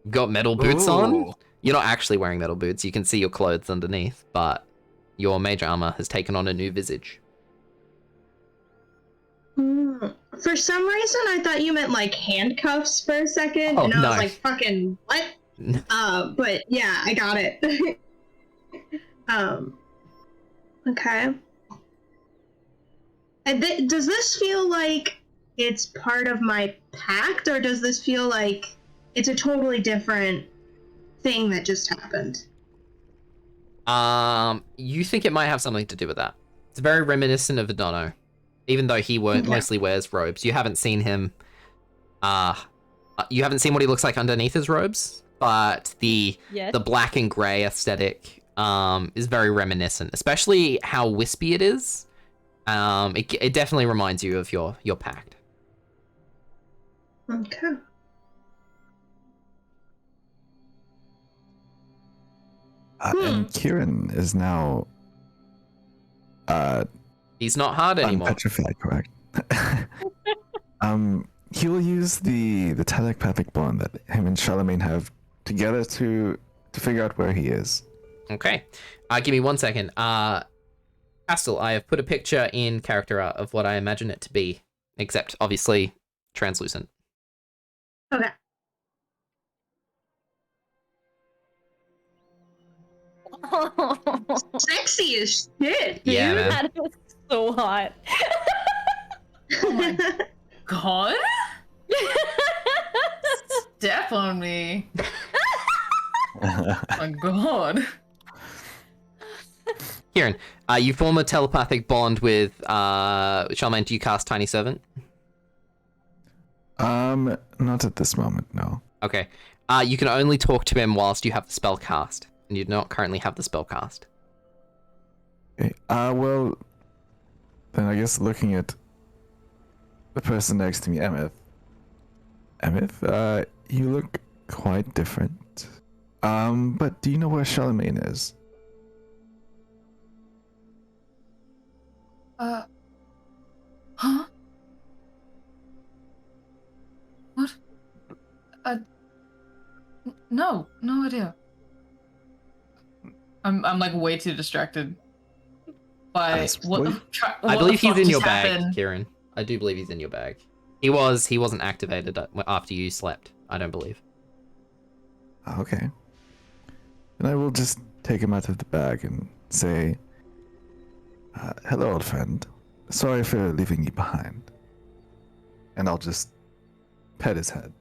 you've got metal boots on. Ooh. You're not actually wearing metal boots. You can see your clothes underneath, but your mage armor has taken on a new visage. For some reason, I thought you meant like handcuffs for a second, Oh, and I no. was like, "Fucking what?" But yeah, I got it. Okay. And does this feel like it's part of my pact, or does this feel like it's a totally different thing that just happened? You think it might have something to do with that. It's very reminiscent of Adono, even though he mostly wears robes. You haven't seen him, you haven't seen what he looks like underneath his robes, but the black and gray aesthetic, is very reminiscent, especially how wispy it is. It definitely reminds you of your pact. Okay. And Ciaran is now He's not hard anymore. unpetrified, correct? He will use the telepathic bond that him and Charlemagne have together to figure out where he is. Okay. Give me 1 second. Pastel, I have put a picture in character art of what I imagine it to be, except obviously translucent. Okay. Sexy as shit, dude. Yeah, man. That is so hot. Oh my god? Step on me. Oh my god. Ciaran, you form a telepathic bond with Charlemagne. Do you cast Tiny Servant? Not at this moment, no. Okay. You can only talk to him whilst you have the spell cast, and you do not currently have the spell cast. Okay. Well, then I guess looking at the person next to me, Emmyth. Emmyth, you look quite different. But do you know where Charlemagne is? Huh? What? No idea. I'm like way too distracted by what the I believe he's fuck in your just bag, happened. Ciaran. I do believe he's in your bag. He wasn't activated after you slept, I don't believe. Okay. And I will just take him out of the bag and say, hello, old friend. Sorry for leaving you behind. And I'll just pet his head.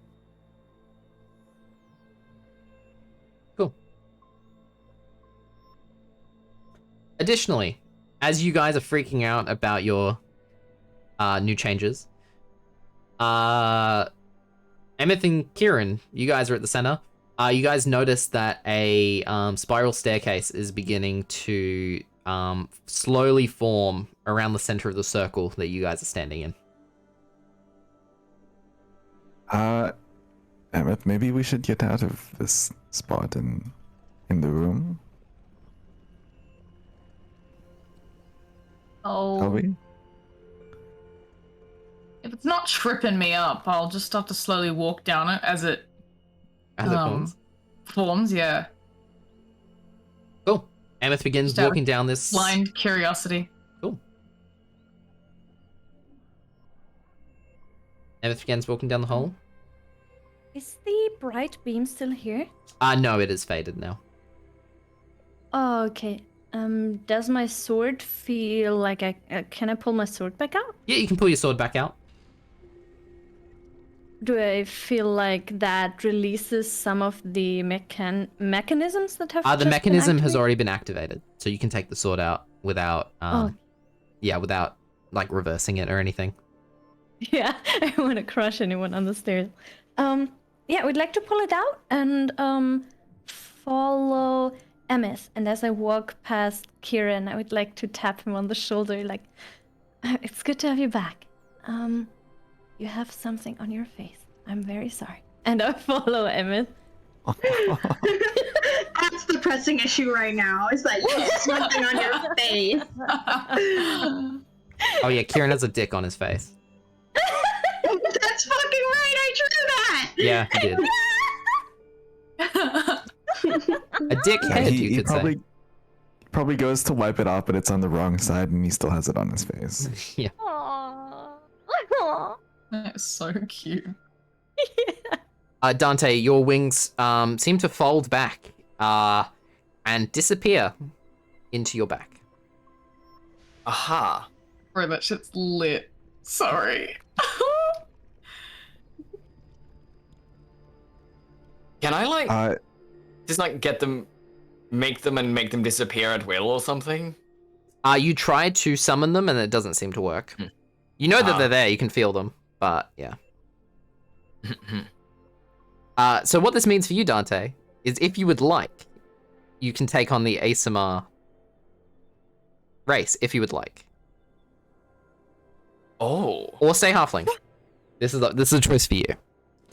Cool. Additionally, as you guys are freaking out about your new changes, Emmyth and Ciaran, you guys are at the center. You guys notice that a spiral staircase is beginning to slowly form around the center of the circle that you guys are standing in. Emmyth, maybe we should get out of this spot in the room. Shall Oh, we? yeah, but it's not tripping me up, I'll just start to slowly walk down it as it forms. Forms, yeah. Cool. Emmyth begins Just out of walking down this. Blind curiosity. Cool. Emmyth begins walking down the hole. Is the bright beam still here? No, it is faded now. Oh, okay. Does my sword feel like can I pull my sword back out? Yeah, you can pull your sword back out. Do I feel like that releases some of the mechanisms that have The just been mechanism has activated? already been activated, so you can take the sword out without, without like reversing it or anything. Yeah, I don't want to crush anyone on the stairs. Yeah, we'd like to pull it out and follow Emmyth. And as I walk past Ciaran, I would like to tap him on the shoulder, like, it's good to have you back. You have something on your face. I'm very sorry. And I follow Emmyth. That's the pressing issue right now. It's like, something on your face. Oh yeah, Ciaran has a dick on his face. That's fucking right. I drew that. Yeah, he did. A dickhead, you he could say. probably goes to wipe it off, but it's on the wrong side, and he still has it on his face. Yeah. Aww. That's so cute. Dante, your wings seem to fold back and disappear into your back. Aha. Bro, that shit's lit. Sorry. Can I like Just make them disappear at will or something? You tried to summon them and it doesn't seem to work. You know that they're there, you can feel them, but yeah. So what this means for you, Dante, is if you would like, you can take on the ASMR race, if you would like. Oh. Or stay halfling. This is a choice for you.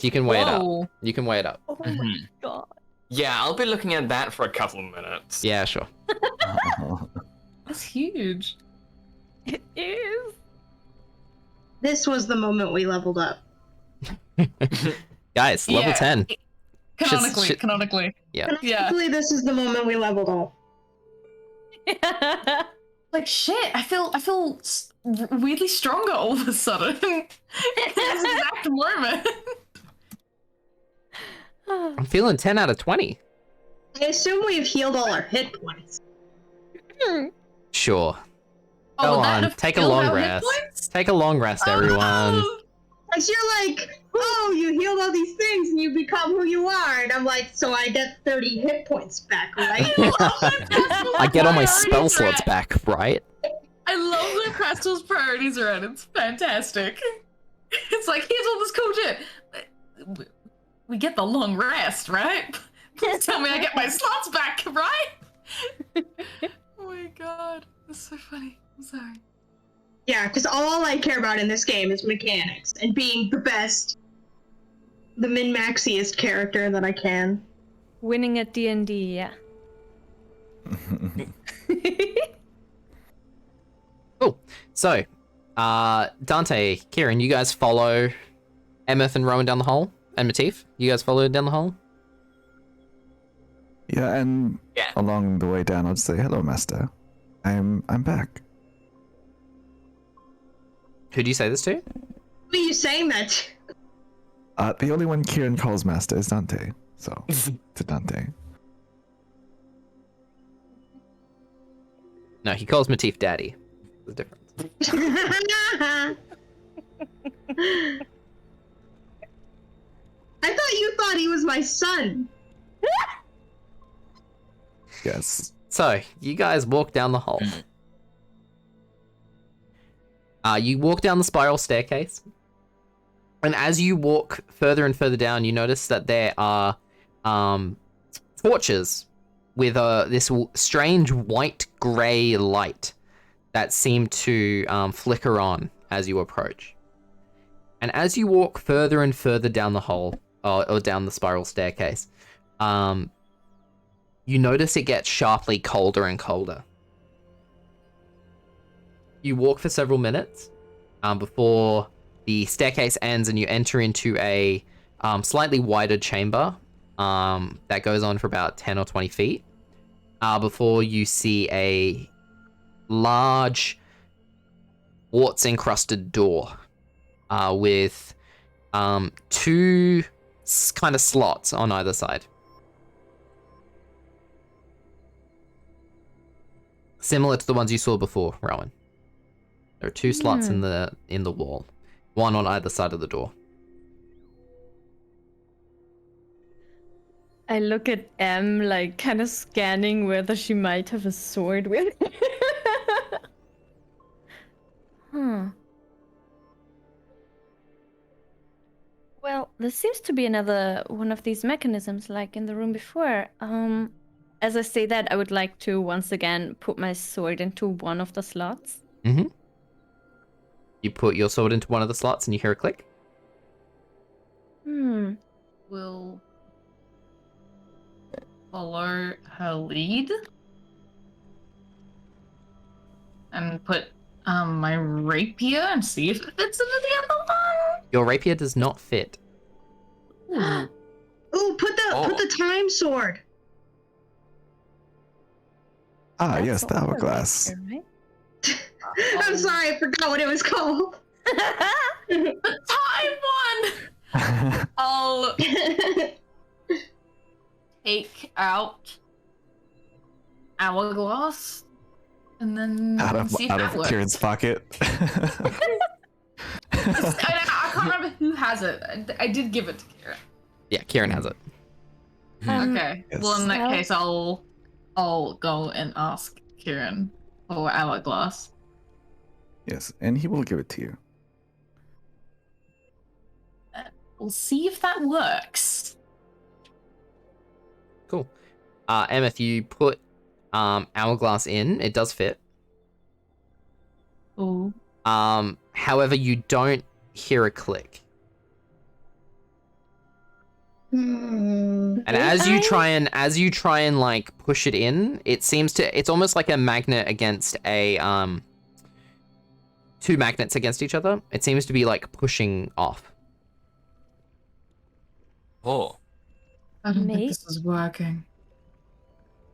You can weigh it up. Whoa. You can weigh it up. Oh my god. Yeah, I'll be looking at that for a couple of minutes. Yeah, sure. That's huge. It is. This was the moment we leveled up. Guys, level Yeah. 10. Canonically. Yeah. Hopefully, this is the moment we leveled up. Like shit, I feel weirdly stronger all of a sudden. This exact moment. I'm feeling 10 out of 20. I assume we've healed all our hit points. Sure. Oh, Go would that on, have take a killed long our hit rest. points? Take a long rest, everyone. no! Because you're like, oh, you healed all these things and you become who you are. And I'm like, so I get 30 hit points back, right? I get all my spell slots back, right? I love that Crystal's priorities are at. It's fantastic. It's like, here's all this cool shit. We get the long rest, right? Please tell me I get my slots back, right? Oh my god. That's so funny. I'm sorry. Yeah, because all I care about in this game is mechanics and being the best, the min-maxiest character that I can. Winning at D&D, yeah. Cool. So, Dante, Ciaran, you guys follow Emmyth and Rowen down the hole? And Matif, you guys follow down the hole? Yeah, and Yeah. along the way down, I'll just say, "Hello, Master. I'm back." Who do you say this to? Who are you saying that? The only one Ciaran calls Master is Dante, so to Dante. No, he calls Matif Daddy. There's a difference. I thought you thought he was my son. Yes. So, you guys walk down the hole. You walk down the spiral staircase. And as you walk further and further down, you notice that there are torches with this strange white-grey light that seem to flicker on as you approach. And as you walk further and further down the hole, or down the spiral staircase, you notice it gets sharply colder and colder. You walk for several minutes before the staircase ends and you enter into a slightly wider chamber that goes on for about 10 or 20 feet before you see a large quartz encrusted door with two kind of slots on either side. Similar to the ones you saw before, Rowen. There are two slots in the wall, one on either side of the door. I look at Em, like, kind of scanning whether she might have a sword with her. Huh. Well, there seems to be another one of these mechanisms, like in the room before. As I say that, I would like to once again put my sword into one of the slots. Mm-hmm. You put your sword into one of the slots and you hear a click. Will follow her lead and put my rapier and see if it fits into the other one. Your rapier does not fit. Ooh, put the time sword. Ah, yes, That's the also hourglass. rapier, right? I'm sorry, I forgot what it was called. The time one! I'll take out hourglass and then see if out that of works. Ciaran's pocket. I can't remember who has it. I did give it to Ciaran. Yeah, Ciaran has it. Okay. Yes. Well, in that Well- case, I'll go and ask Ciaran for hourglass. Yes, and he will give it to you. We'll see if that works. Cool. Emmyth, you put hourglass in. It does fit. Oh. However, you don't hear a click. And as you try and like push it in, it's almost like a magnet against a two magnets against each other. It seems to be like pushing off. Oh. I don't May- think this is working.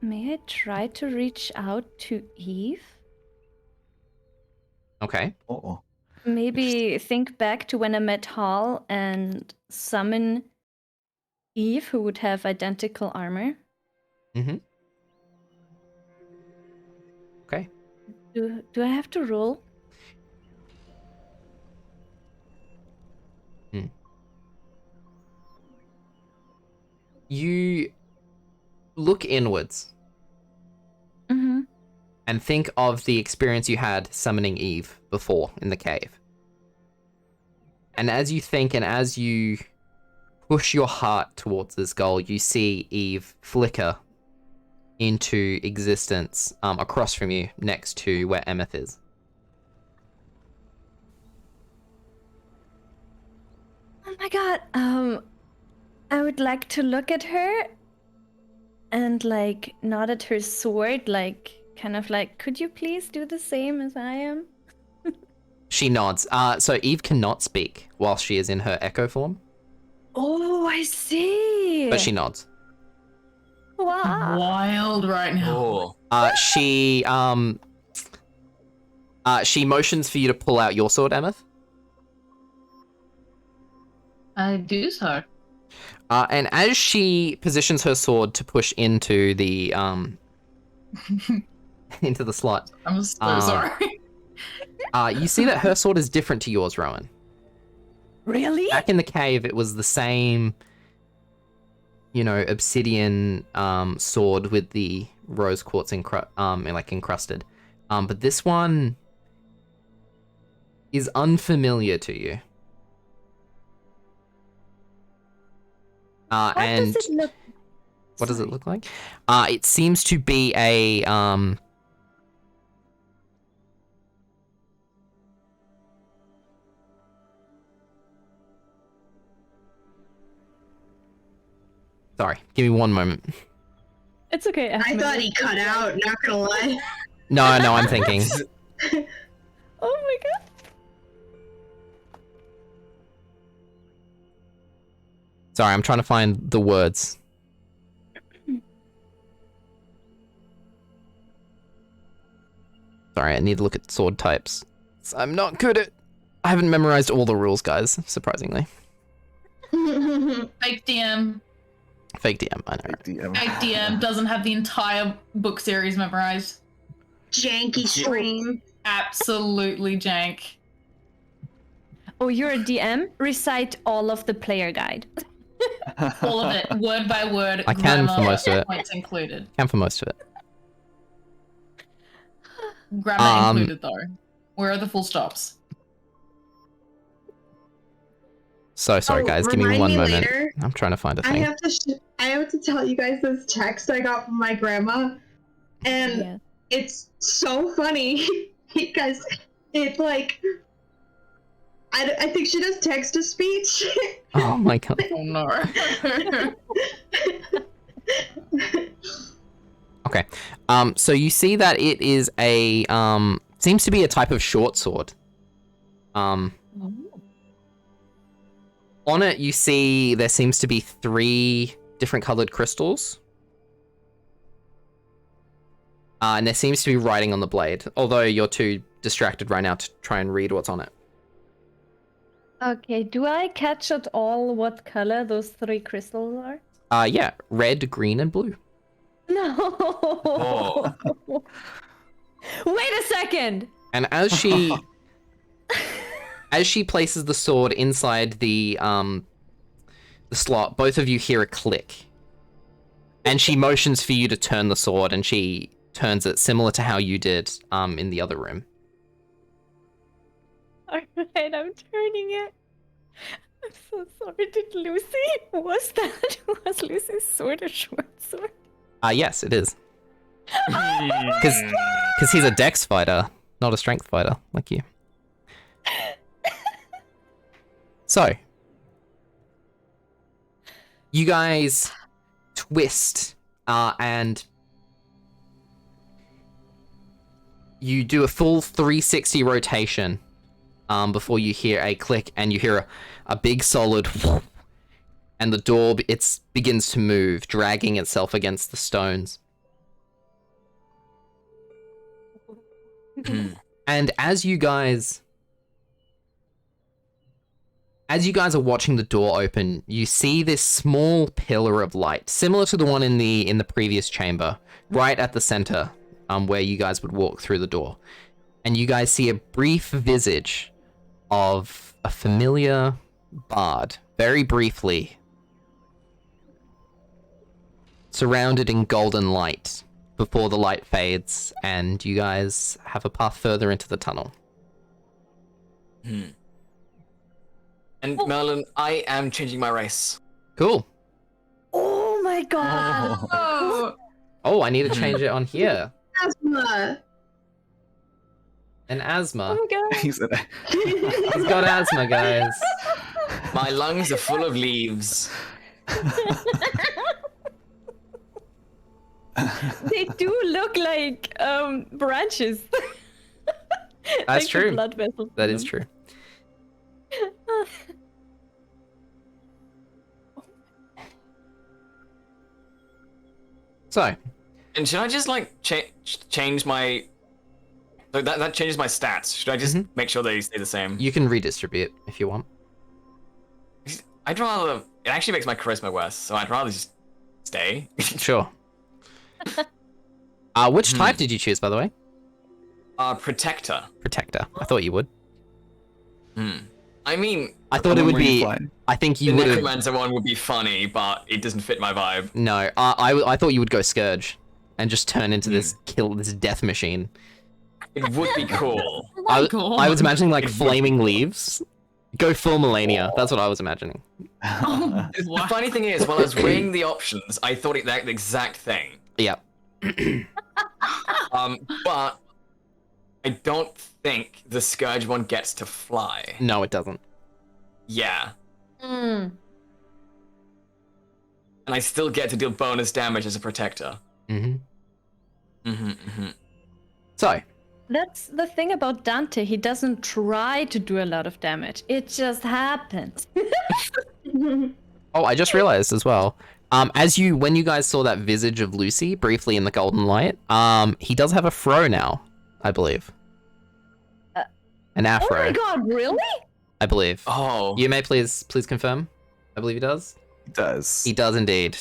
May I try to reach out to Eve? Okay. Oh. Maybe think back to when I met Hall and summon Eve, who would have identical armor. Mm-hmm. Okay. Do I have to roll? You look inwards Mm-hmm. and think of the experience you had summoning Eve before in the cave. And as you think and as you push your heart towards this goal, you see Eve flicker into existence across from you, next to where Emmyth is. Oh my god. I would like to look at her and like nod at her sword, like kind of like, could you please do the same as I am? She nods. So Eve cannot speak while she is in her echo form, Oh, I see. but she nods. Wow. Wild right now. Oh. She motions for you to pull out your sword, Emmyth. I do so. And as she positions her sword to push into the into the slot, I'm so sorry. you see that her sword is different to yours, Rowen. Really? Back in the cave, it was the same, obsidian sword with the rose quartz encrusted. But this one is unfamiliar to you. What And does it look? what does it look like? It seems to be a Sorry, give me one moment. It's okay. I thought he cut out, not gonna lie. No, I'm thinking. Oh my god. Sorry, I'm trying to find the words. Sorry, I need to look at sword types. I'm not good at... I haven't memorized all the rules, guys, surprisingly. Fake DM. Fake DM, I know. Fake DM doesn't have the entire book series memorized. Janky stream. Absolutely jank. Oh, you're a DM? Recite all of the player guide. All of it, word by word. I can for grammar, most of it. Points included. Can for most of it. Grammar included, though. Where are the full stops? So sorry, guys. Give me remind one me moment. later. I'm trying to find a I thing. have to tell you guys this text I got from my grandma, and it's so funny because it's like I think she does text to speech. Oh my god. Oh no. Okay. So you see that it is a seems to be a type of short sword. On it you see there seems to be 3 different colored crystals. And there seems to be writing on the blade, although you're too distracted right now to try and read what's on it. Okay, do I catch at all what color those 3 crystals are? Yeah, red, green, and blue. No. Oh. Wait a second. And as she as she places the sword inside the slot, both of you hear a click. And she motions for you to turn the sword, and she turns it similar to how you did in the other room. Alright, I'm turning it. I'm so sorry. Did Lucy? Was Lucy's sword a short sword? Yes, it is. Because he's a dex fighter, not a strength fighter, like you. So, you guys twist, and you do a full 360 rotation before you hear a click, and you hear a big solid whoop, and the door begins to move, dragging itself against the stones. And as you guys are watching the door open, you see this small pillar of light, similar to the one in the previous chamber, right at the center, where you guys would walk through the door. And you guys see a brief visage of a familiar bard, very briefly, surrounded in golden light, before the light fades, and you guys have a path further into the tunnel. And Merlin, I am changing my race. Cool. Oh my god. Oh. Oh, I need to change it on here. Asthma. An asthma. Oh my god. He said, He's got asthma, guys. My lungs are full of leaves. They do look like branches. That's Like the true. blood vessels. That is true. So, And should I just like change my? So that changes my stats. Should I just make sure they stay the same? you can redistribute if you want. I'd rather. It actually makes my charisma worse, so I'd rather just stay. Sure. Which type did you choose, by the way? Protector. Protector. I thought you would. I mean, I thought it would Where you be... fly. I think the you would have... Necromancer one would be funny, but it doesn't fit my vibe. No, I thought you would go Scourge and just turn into this death machine. It would be cool. I God. was imagining like flaming leaves. Go full Melania. That's what I was imagining. The funny thing is, while I was weighing the options, I thought it that the exact thing. Yeah. But I don't think the Scourge one gets to fly. No, it doesn't. Yeah. Mm. And I still get to deal bonus damage as a protector. So, That's the thing about Dante. He doesn't try to do a lot of damage. It just happens. Oh, I just realized as well. When you guys saw that visage of Lucy briefly in the golden light, he does have a fro now, I believe. An afro. Oh my god, really? I believe. Oh. You may please confirm. I believe he does. He does. He does indeed.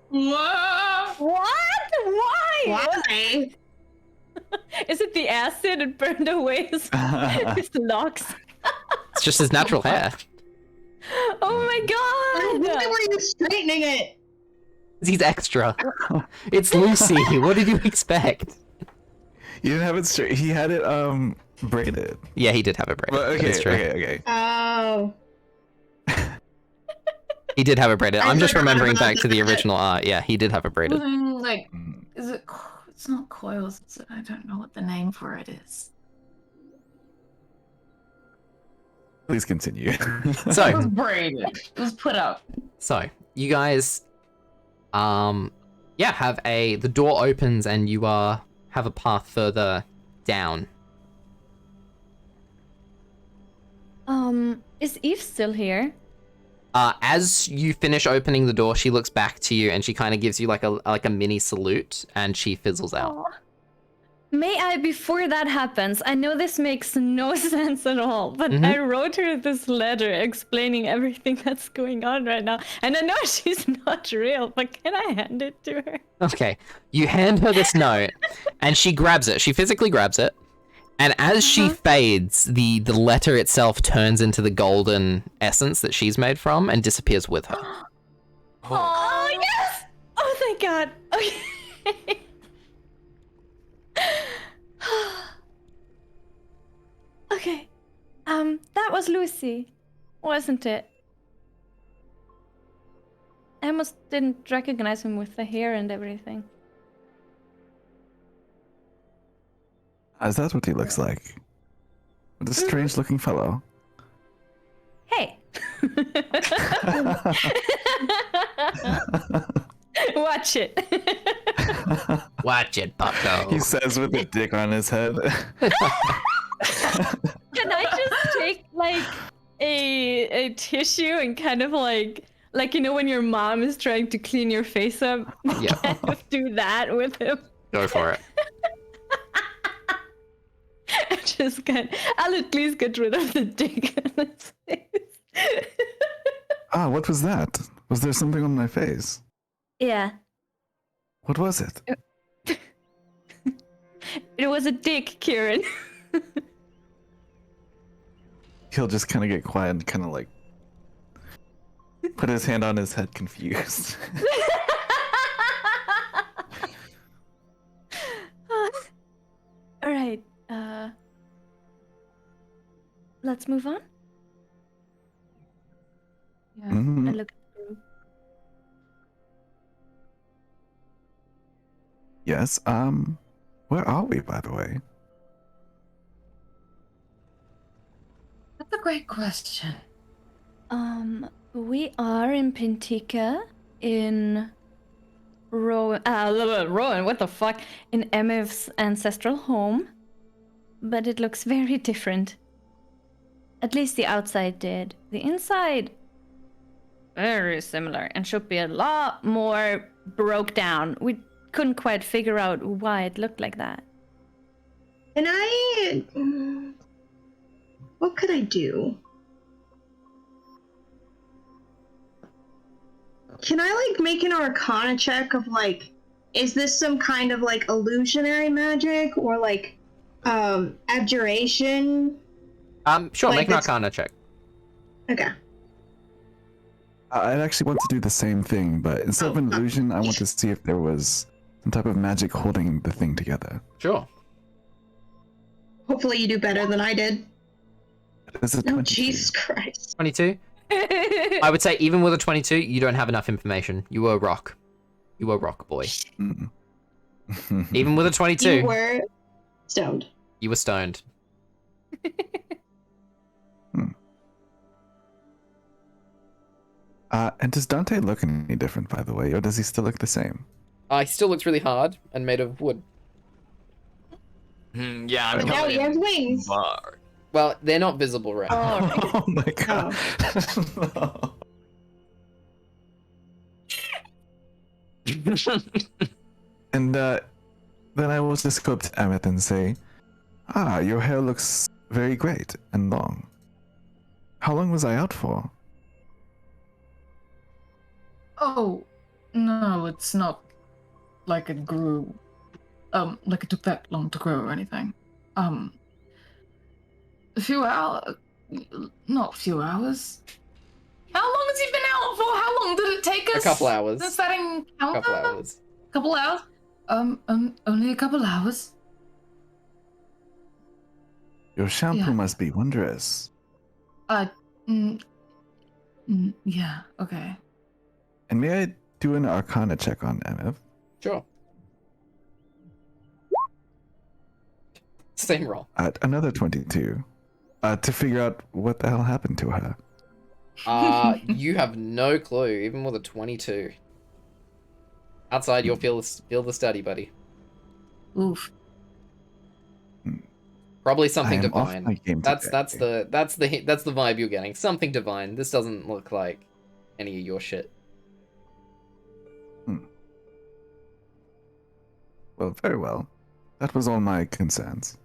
What? What? Why? Why? Is it the acid that burned away his locks? It's just his natural hair. Oh my god! Why were you straightening it? He's extra. It's Lucy. What did you expect? You didn't have it straight. He had it braided. Yeah, he did have it braided. But okay, That's true. okay. Oh. He did have it braided. I I'm just forgot remembering about back to the that. original art. Yeah, he did have it braided. Like, is it? It's not coils. Is it? I don't know what the name for it is. Please continue. It was So, braided. It was put up. you guys, have the door opens and you have a path further down. Is Eve still here? As you finish opening the door, she looks back to you and she kind of gives you like a mini salute and she fizzles out. Aw. May I, before that happens, I know this makes no sense at all, but I wrote her this letter explaining everything that's going on right now. And I know she's not real, but can I hand it to her? Okay, you hand her this note and she grabs it. She physically grabs it. And as she fades, the letter itself turns into the golden essence that she's made from and disappears with her. Oh, yes! Oh, thank God. Okay. Okay. That was Lucy, wasn't it? I almost didn't recognize him with the hair and everything. Is that what he looks like? What a strange looking fellow. Hey. Watch it. Watch it, bucko. He says with a dick on his head. Can I just take like a tissue and kind of like you know when your mom is trying to clean your face up? Yeah. Kind of do that with him. Go for it. I'll at least get rid of the dick on his face. Ah, what was that? Was there something on my face? Yeah. What was it? It was a dick, Ciaran. He'll just kind of get quiet and kind of like put his hand on his head, confused. All right. Let's move on. Yeah. Mhm. I look through. Yes. Where are we, by the way? That's a great question. We are in Pentica, in Rowen. Rowen, what the fuck? In Emmyth's ancestral home, but it looks very different. At least the outside did. The inside, very similar, and should be a lot more broke down. We couldn't quite figure out why it looked like that. Can I... What could I do? Can I, like, make an Arcana check of, like, is this some kind of, like, illusionary magic or, like, abjuration? Sure, Like make an it's- Arcana check. Okay. I'd actually want to do the same thing, but instead of an illusion, I want to see if there was some type of magic holding the thing together. Sure. Hopefully you do better than I did. Is it Oh, 22? Jesus Christ. 22? I would say even with a 22, you don't have enough information. You were a rock. You were a rock boy. Mm. Even with a 22, You were stoned. you were stoned. And does Dante look any different, by the way, or does he still look the same? He still looks really hard and made of wood. Yeah, I'm But now he has coming wings. bar. Well, they're not visible right now. Oh my god. And then I will just go up to Emmyth and say, "Ah, your hair looks very great and long. How long was I out for?" Oh, no, it's not like it grew, like it took that long to grow or anything. A few hours, not a few hours. How long has he been out for? How long did it take us? A couple hours. Does that encounter? Couple hours. Couple hours? Only a couple hours. Your shampoo Yeah. must be wondrous. Yeah, okay. And may I do an Arcana check on Emmyth? Sure. Same roll. At another 22. To figure out what the hell happened to her. You have no clue, even with a 22. Outside, you'll feel the study, buddy. Oof. Probably something I am off divine. my game That's today. the vibe you're getting. Something divine. This doesn't look like any of your shit. Well, very well. That was all my concerns.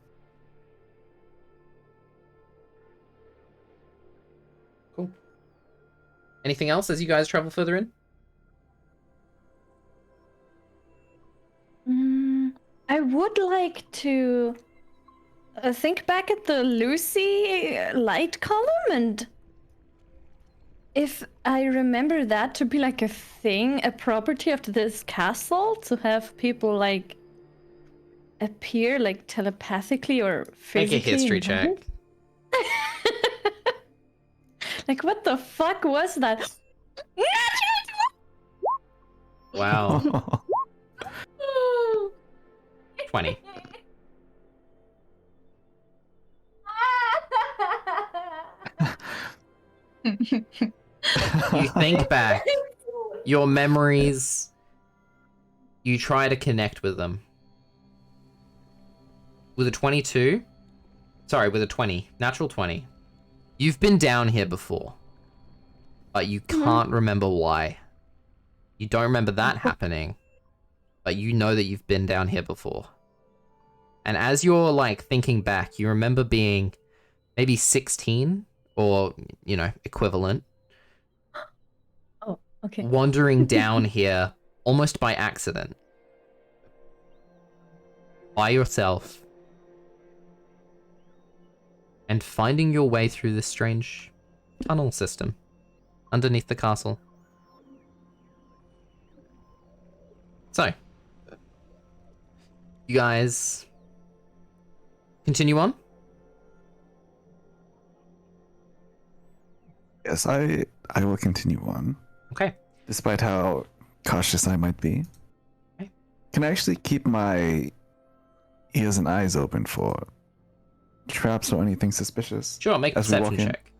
Cool. Anything else as you guys travel further in? I would like to think back at the Lucy light column, and if I remember that to be like a thing, a property of this castle, to have people like appear like telepathically or physically. Make a history in check. heaven. Like, what the fuck was that? Wow. 20. You think back. Your memories. You try to connect with them. With a 22. Sorry, with a 20. Natural 20. You've been down here before. But you can't remember why. You don't remember that happening. But you know that you've been down here before. And as you're, like, thinking back, you remember being maybe 16 or, you know, equivalent. Oh, okay. Wandering down here almost by accident. By yourself. And finding your way through this strange tunnel system underneath the castle. So, you guys continue on? Yes, I will continue on. Okay. Despite how cautious I might be. Okay. Can I actually keep my ears and eyes open for traps or anything suspicious? Sure, make a as we walk perception in? check.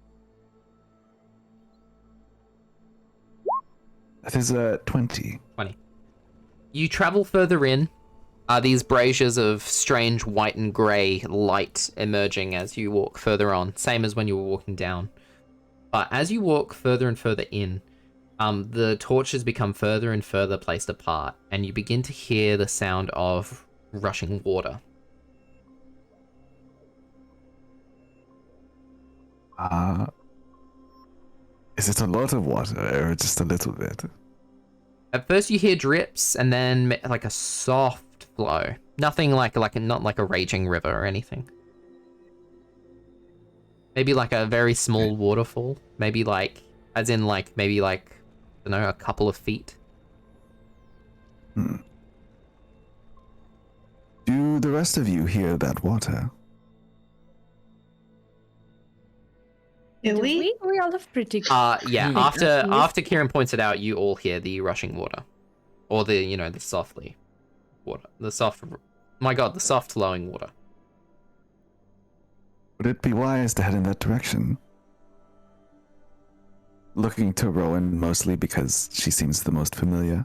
That is a 20. 20. You travel further in. These braziers of strange white and grey light emerging as you walk further on. Same as when you were walking down. But as you walk further and further in, the torches become further and further placed apart, and you begin to hear the sound of rushing water. Is it a lot of water or just a little bit? At first you hear drips, and then like a soft flow. Nothing like not like a raging river or anything. Maybe like a very small waterfall. Maybe like, as in like, maybe like, I don't know, a couple of feet. Do the rest of you hear that water? Do we? We all have pretty good. Yeah, after Ciaran points it out, you all hear the rushing water. Or the, you know, the softly water. The soft, my god, the soft flowing water. Would it be wise to head in that direction? Looking to Rowen mostly because she seems the most familiar.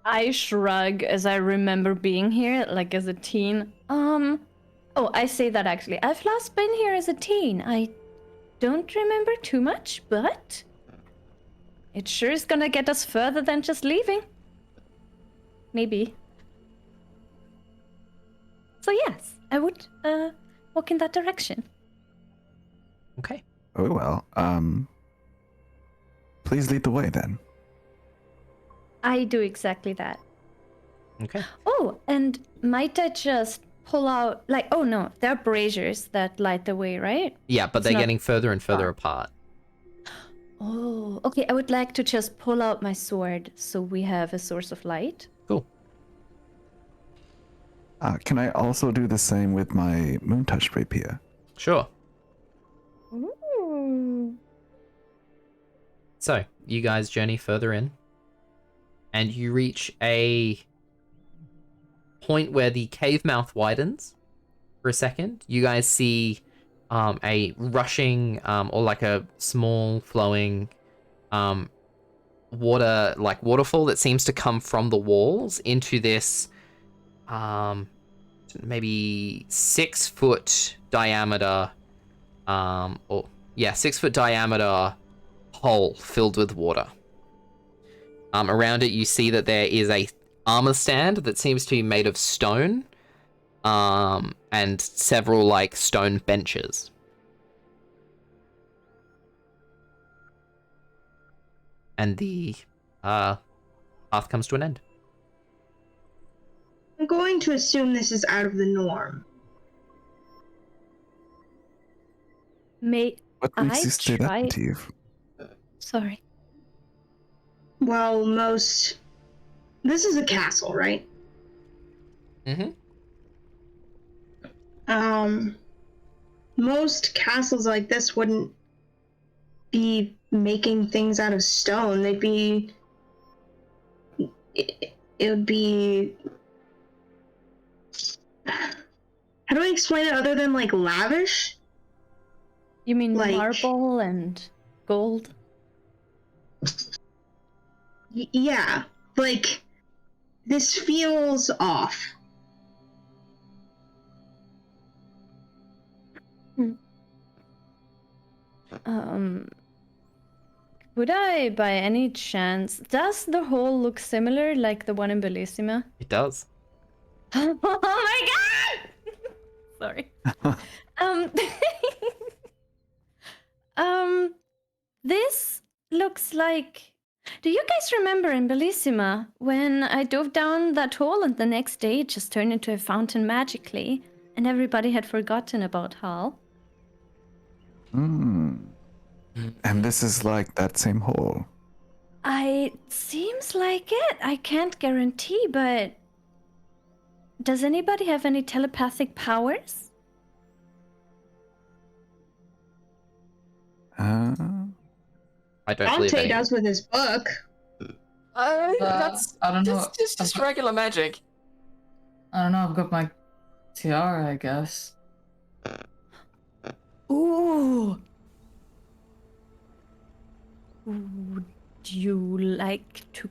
I shrug as I remember being here, like as a teen. Oh, I say that actually. I've last been here as a teen. I don't remember too much, but it sure is gonna get us further than just leaving. maybe. So yes, I would walk in that direction. Okay. Oh well. Please lead the way then. I do exactly that. Okay. Oh, and might I just pull out, like, oh no, there are braziers that light the way, right? Yeah, but It's they're not getting further and further far. apart. Oh, okay. I would like to just pull out my sword so we have a source of light. Cool. Can I also do the same with my moon touch rapier? Sure. Ooh. So, you guys journey further in, and you reach a point where the cave mouth widens for a second. You guys see a rushing or like a small flowing waterfall that seems to come from the walls into this maybe 6 foot diameter 6 foot diameter hole filled with water. Around it you see that there is a armor stand that seems to be made of stone, and several like stone benches. And the path comes to an end. I'm going to assume this is out of the norm. May What makes I you say try? that, Matif? Sorry. Well, this is a castle, right? Mm-hmm. Most castles like this wouldn't be making things out of stone. It would be... How do I explain it other than, like, lavish? You mean Like- marble and gold? Yeah, like, this feels off. Would I, by any chance, does the hole look similar like the one in Bellissima? It does. Oh my god! Sorry. This looks like... Do you guys remember in Bellissima when I dove down that hole and the next day it just turned into a fountain magically and everybody had forgotten about Hal? And this is like that same hole. Seems like it. I can't guarantee, but... Does anybody have any telepathic powers? I don't believe Dante any. does with his book. That's I don't know. just regular magic. I don't know. I've got my tiara, I guess. Ooh. Would you like to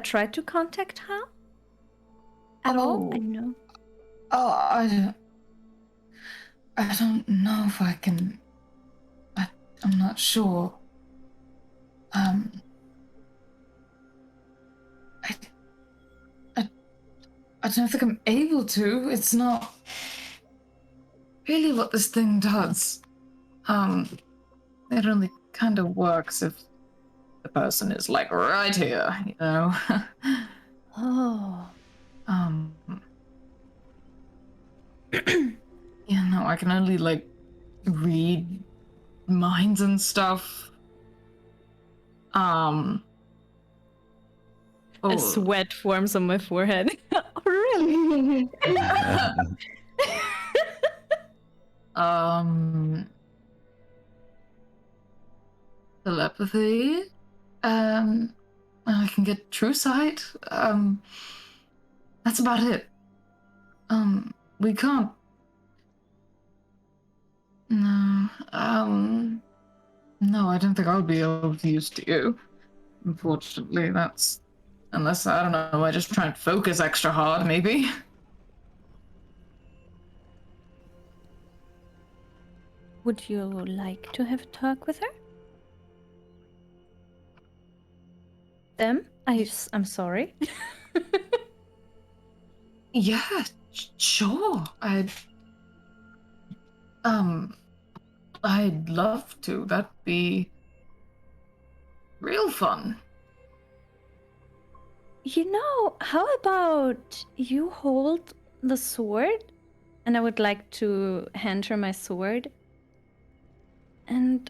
try to contact her? At all? I know. Oh, I don't know if I can. I'm not sure. I don't think I'm able to. It's not really what this thing does. It only kind of works if the person is like right here, you know. Oh. You know, I can only like read minds and stuff. A sweat forms on my forehead. Really? Telepathy. I can get true sight. That's about it. We can't. No. No, I don't think I'll be able to use to you. Unfortunately, that's unless I don't know. I just try and focus extra hard, maybe. Would you like to have a talk with her? Them? I'm sorry. Yeah, sure. I'd love to. That'd be real fun. You know, how about you hold the sword? And I would like to hand her my sword. And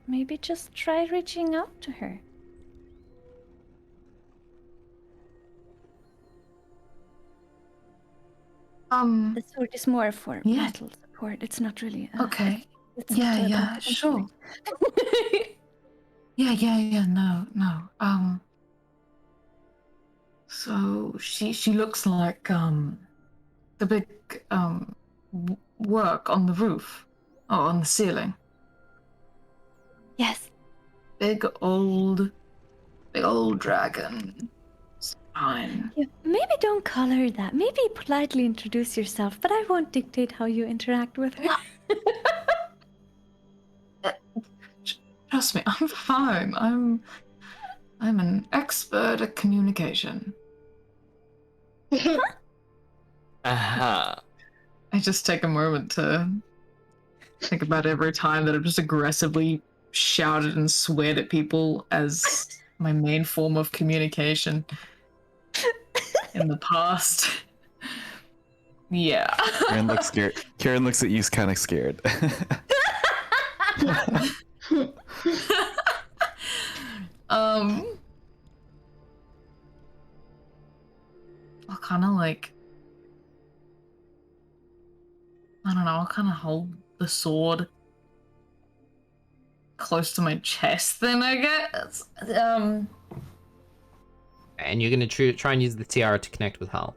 maybe just try reaching out to her. The sword is more for battle support. It's not really. Okay. It's Yeah, sure. Yeah. No. So she looks like the big work on the roof, on the ceiling. Yes. Big old dragon. It's fine. Yeah, maybe don't call her that. Maybe politely introduce yourself, but I won't dictate how you interact with her. Trust me, I'm fine. I'm an expert at communication. Uh-huh. I just take a moment to think about every time that I've just aggressively shouted and sweared at people as my main form of communication in the past. Yeah. Karen looks scared. Karen looks at you kind of scared. I'll kind of like, I don't know, I'll kind of hold the sword close to my chest then, I guess. And you're gonna try and use the tiara to connect with Hal.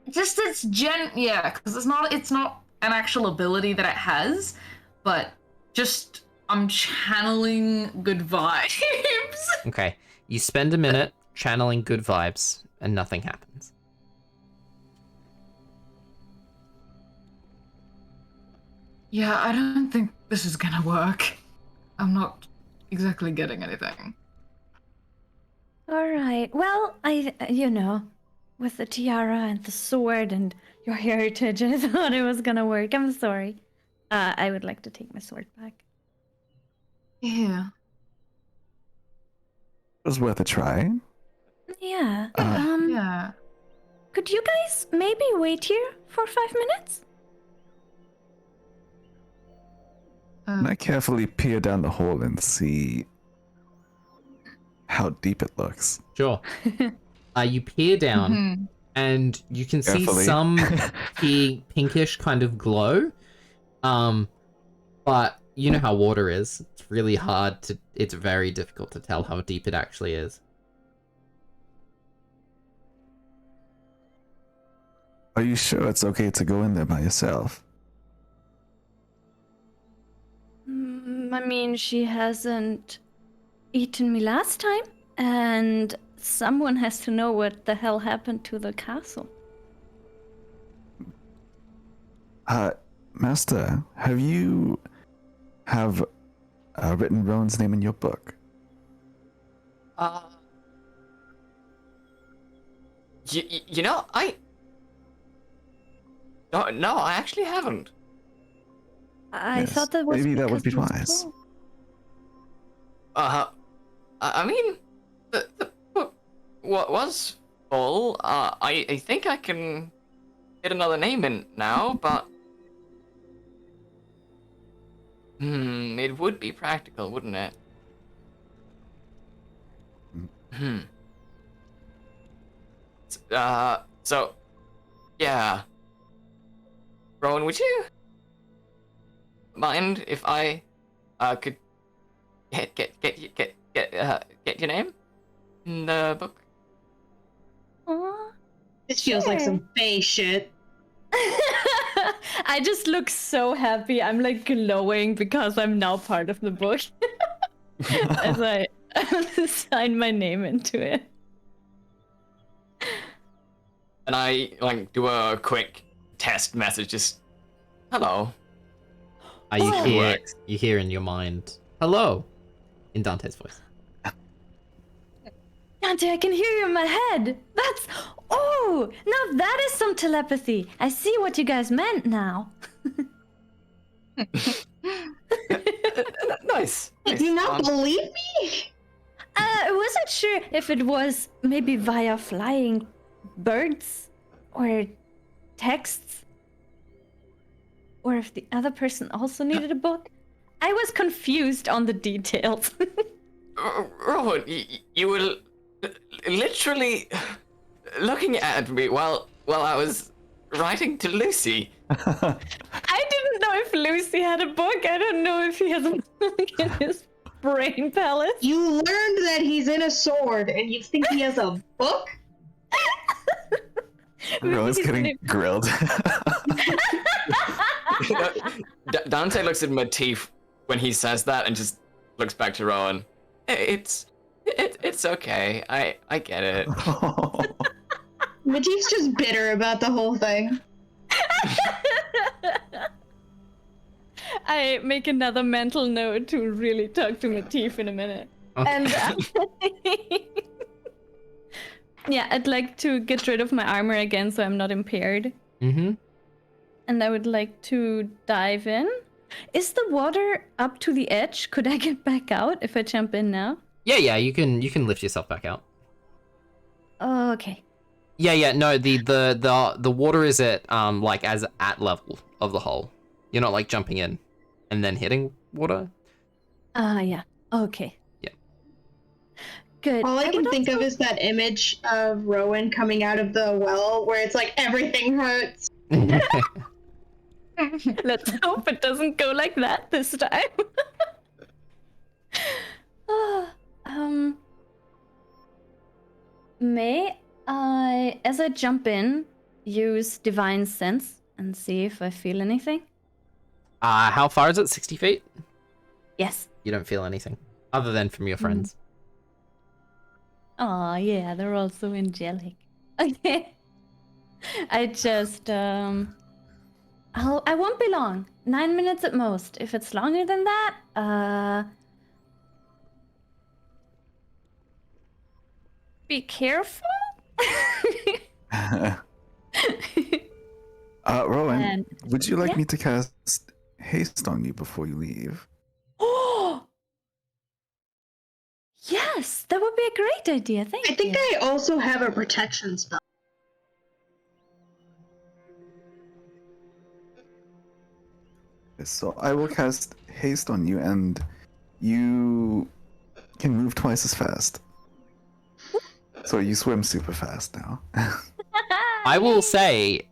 Just because it's not an actual ability that it has, but just I'm channeling good vibes. Okay, you spend a minute channeling good vibes, and nothing happens. Yeah, I don't think this is gonna work. I'm not exactly getting anything. All right. Well, with the tiara and the sword and your heritage, I thought it was gonna work. I'm sorry. I would like to take my sword back. Yeah. It was worth a try. Yeah. Yeah. Could you guys maybe wait here for 5 minutes? Can I carefully peer down the hole and see how deep it looks? Sure. You peer down, and you can Carefully. see some pinkish kind of glow. But you know how water is. It's really hard to. It's very difficult to tell how deep it actually is. Are you sure it's okay to go in there by yourself? I mean, she hasn't eaten me last time, and someone has to know what the hell happened to the castle. Master, have you written Rowan's name in your book? You know, No, I actually haven't. I Yes, thought that was maybe that would be because it was wise. full. I mean, the book was full. I think I can get another name in now, but it would be practical, wouldn't it? So, yeah. Rowen, would you mind if I could get your name in the book? Aw, This feels like sure. some Fae shit. I just look so happy. I'm like glowing because I'm now part of the book. As I sign my name into it. And I like do a quick test message, just hello. You hear in your mind, hello, in Dante's voice. Dante, I can hear you in my head. That's... Oh, now that is some telepathy. I see what you guys meant now. Nice. Did you not believe me? I wasn't sure if it was maybe via flying birds or texts, or if the other person also needed a book. I was confused on the details. Rowen, you were literally looking at me while I was writing to Lucy. I didn't know if Lucy had a book. I don't know if he has a book in his brain palace. You learned that he's in a sword, and you think he has a book? Rowan's getting grilled. Dante looks at Matif when he says that and just looks back to Rowen. It's okay. I get it. Matif's just bitter about the whole thing. I make another mental note to really talk to Matif in a minute. Okay. And yeah, I'd like to get rid of my armor again so I'm not impaired. Mm-hmm. And I would like to dive in. Is the water up to the edge? Could I get back out if I jump in now? Yeah, you can lift yourself back out. Oh, okay. Yeah, no, the water is at like as at level of the hole. You're not like jumping in and then hitting water. Yeah. Okay. Yeah. Good. All I can would think of also- is that image of Rowen coming out of the well where it's like everything hurts. Let's hope it doesn't go like that this time. May I, as I jump in, use Divine Sense and see if I feel anything? How far is it? 60 feet? Yes. You don't feel anything other than from your friends. Oh yeah, they're all so angelic. Okay. I just I won't be long. 9 minutes at most. If it's longer than that, be careful. Rowan, And- would you like yeah? me to cast haste on you before you leave? Oh! Yes, that would be a great idea. Thank you. I think I also have a protection spell. So I will cast haste on you, and you can move twice as fast. So you swim super fast now. I will say,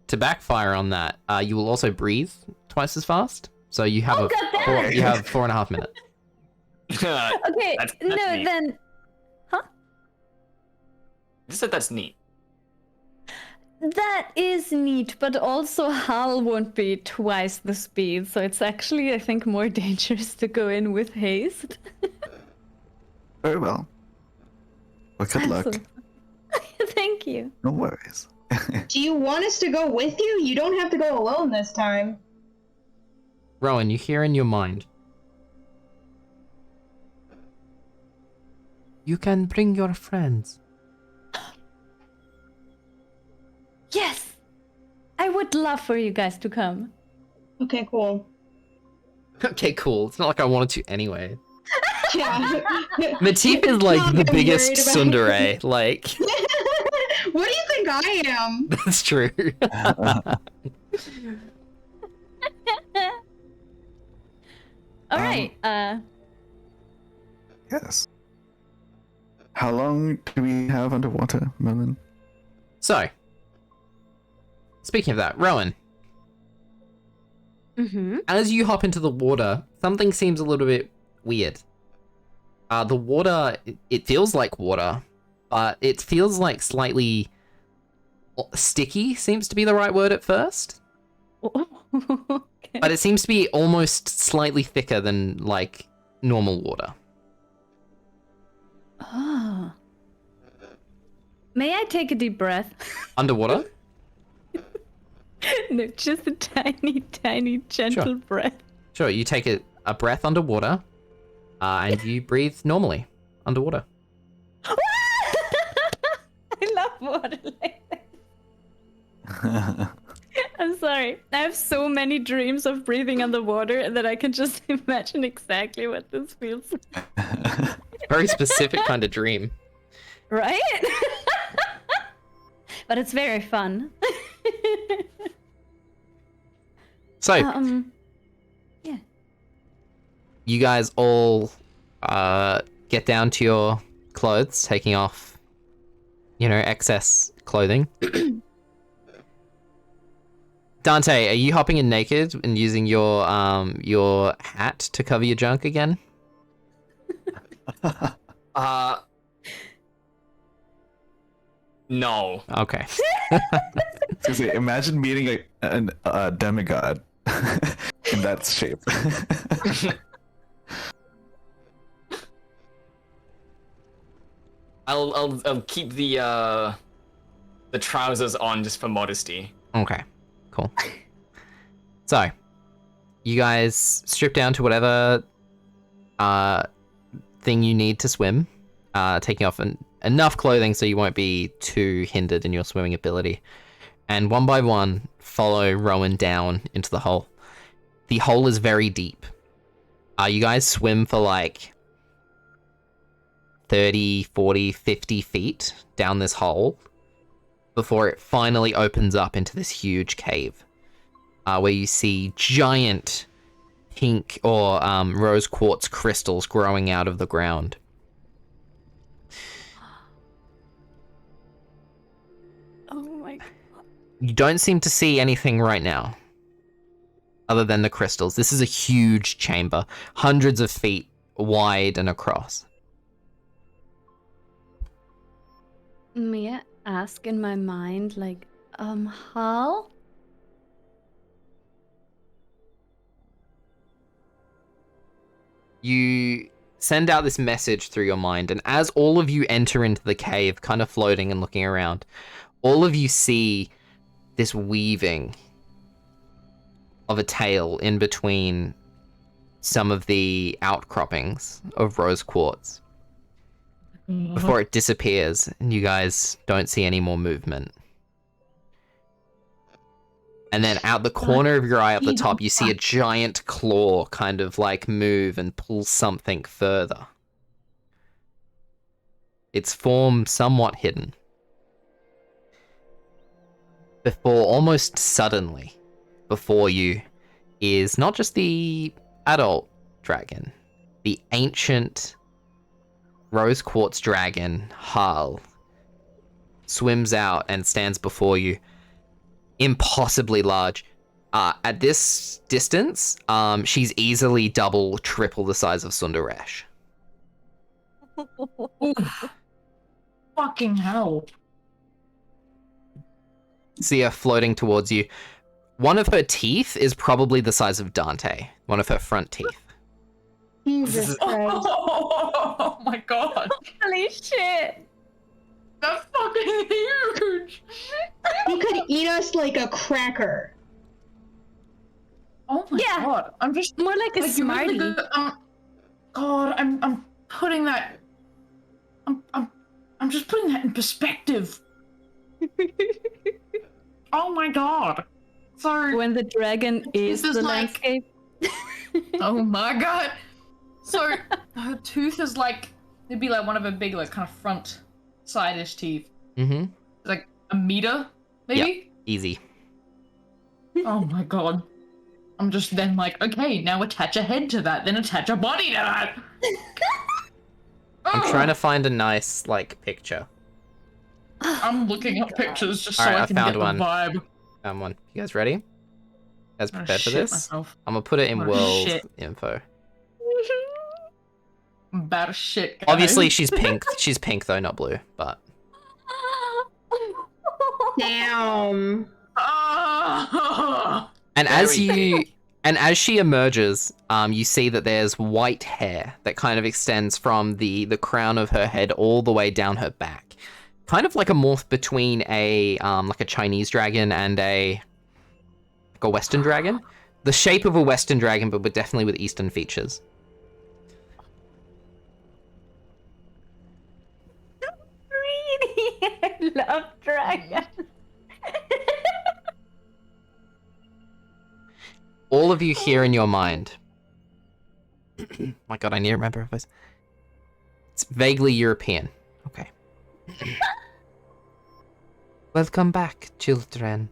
to backfire on that, you will also breathe twice as fast. So you have Oh, God damn it. you have 4.5 minutes. Okay, That's no, neat. then Just said that's neat. that is neat, but also Hal won't be twice the speed, so it's actually, I think, more dangerous to go in with haste. Very well. Well, good luck. So- Thank you. No worries. Do you want us to go with you? You don't have to go alone this time. Rowan, you hear in your mind. You can bring your friends. Yes! I would love for you guys to come. Okay, cool. Okay, cool. It's not like I wanted to anyway. Yeah. Matif is like Not the that I'm biggest worried about tsundere. Like, What do you think I am? that's true. All right. Yes. How long do we have underwater, Merlin? So, speaking of that, Rowan, Mm-hmm. as you hop into the water, something seems a little bit weird. The water, it feels like water, but it feels like slightly sticky, seems to be the right word at first. Okay. But it seems to be almost slightly thicker than, like, normal water. Oh. May I take a deep breath? Underwater? No, just a tiny, tiny, gentle Sure. breath. Sure, you take a breath underwater, and you breathe normally underwater. water like that. I'm sorry. I have so many dreams of breathing underwater that I can just imagine exactly what this feels like. Very specific kind of dream. Right? But it's very fun. So, yeah. you guys all get down to your clothes, taking off, excess clothing. Dante, are you hopping in naked and using your hat to cover your junk again? No. Okay. Seriously, imagine meeting a demigod in that shape. I'll keep the trousers on just for modesty. Okay. Cool. So, you guys strip down to whatever thing you need to swim, taking off enough clothing so you won't be too hindered in your swimming ability. And one by one, follow Rowen down into the hole. The hole is very deep. You guys swim for like 30, 40, 50 feet down this hole before it finally opens up into this huge cave, where you see giant pink or rose quartz crystals growing out of the ground. Oh my god. You don't seem to see anything right now, other than the crystals. This is a huge chamber, hundreds of feet wide and across. May I ask in my mind, like, how? You send out this message through your mind, and as all of you enter into the cave, kind of floating and looking around, all of you see this weaving of a tail in between some of the outcroppings of rose quartz before it disappears and you guys don't see any more movement. And then out the corner of your eye up the top, you see a giant claw kind of like move and pull something further. Its form somewhat hidden. Before, almost suddenly, before you is not just the adult dragon, the ancient rose quartz dragon, Harl, swims out and stands before you. Impossibly large. At this distance, she's easily double, triple the size of Sundaresh. Fucking hell. See her floating towards you. One of her teeth is probably the size of Dante. One of her front teeth. Jesus Christ. Oh my god. Holy shit! That's fucking huge. He could eat us like a cracker. Oh my Yeah. god. I'm just More like a like, you really smartie. good- God, I'm putting that. I'm just putting that in perspective. Oh my god. So When the dragon is This is the like- landscape. oh my god. So her tooth is like it'd be like one of her big like kind of front side-ish teeth. Mm-hmm. Like a meter, maybe? Easy. Oh my god. I'm just then like, okay, now attach a head to that, then attach a body to that. I'm trying to find a nice, like, picture. I'm looking up pictures just so Alright, I I can found get one. the vibe. One. You guys ready? You guys I'm gonna prepared for shit this? myself. I'm gonna put it in I'm gonna world shit. info. I'm about to shit, guys. Obviously, she's pink. She's pink though, not blue. But Damn. Ah! and Very as she emerges, you see that there's white hair that kind of extends from the crown of her head all the way down her back, kind of like a morph between a like a Chinese dragon and a Western dragon. The shape of a Western dragon, but definitely with Eastern features. Really? I love all of you hear in your mind. My god, I need to remember if it's vaguely European. Okay. Welcome back, children.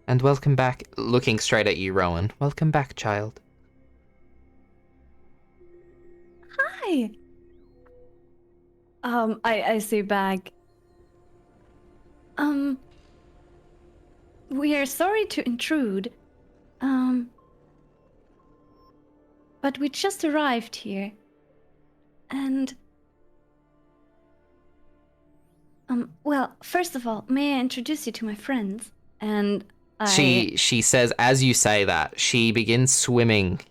And welcome back, looking straight at you, Rowen. Welcome back, child. Hi. I say back. We are sorry to intrude. But we just arrived here. And well, first of all, may I introduce you to my friends? And She says, as you say that, she begins swimming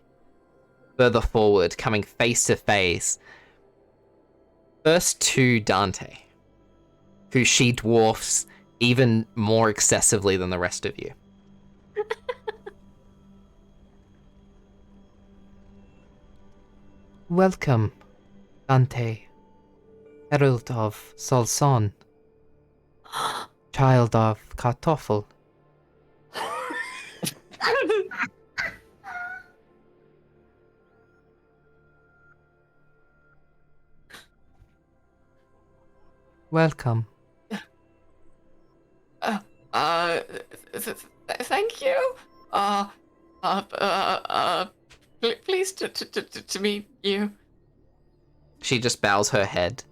further forward, coming face to face. First to Dante, who she dwarfs even more excessively than the rest of you. Welcome, Dante, herald of Solson, child of Kartoffel. Welcome. Thank you. Pleased to meet you. She just bows her head,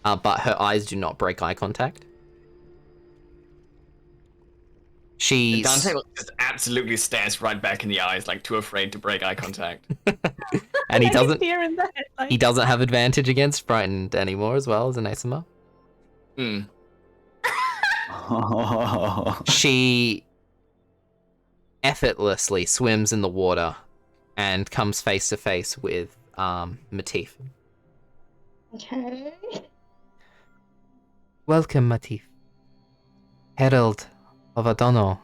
but her eyes do not break eye contact. She Dante just absolutely stares right back in the eyes, like too afraid to break eye contact. and he doesn't. Fear in that, like... He doesn't have advantage against frightened anymore, as well as an ASMR. Hmm. She effortlessly swims in the water and comes face to face with Matif. Okay. Welcome, Matif. Herald of Adono,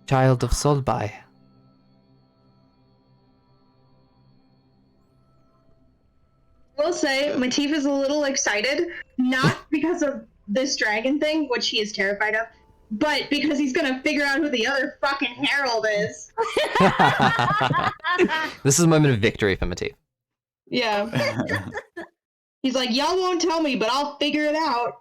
child of Solbai. I will say, Matif is a little excited, not because of this dragon thing, which he is terrified of, but because he's gonna figure out who the other fucking Herald is. This is a moment of victory for Matif. Yeah. He's like, y'all won't tell me, but I'll figure it out.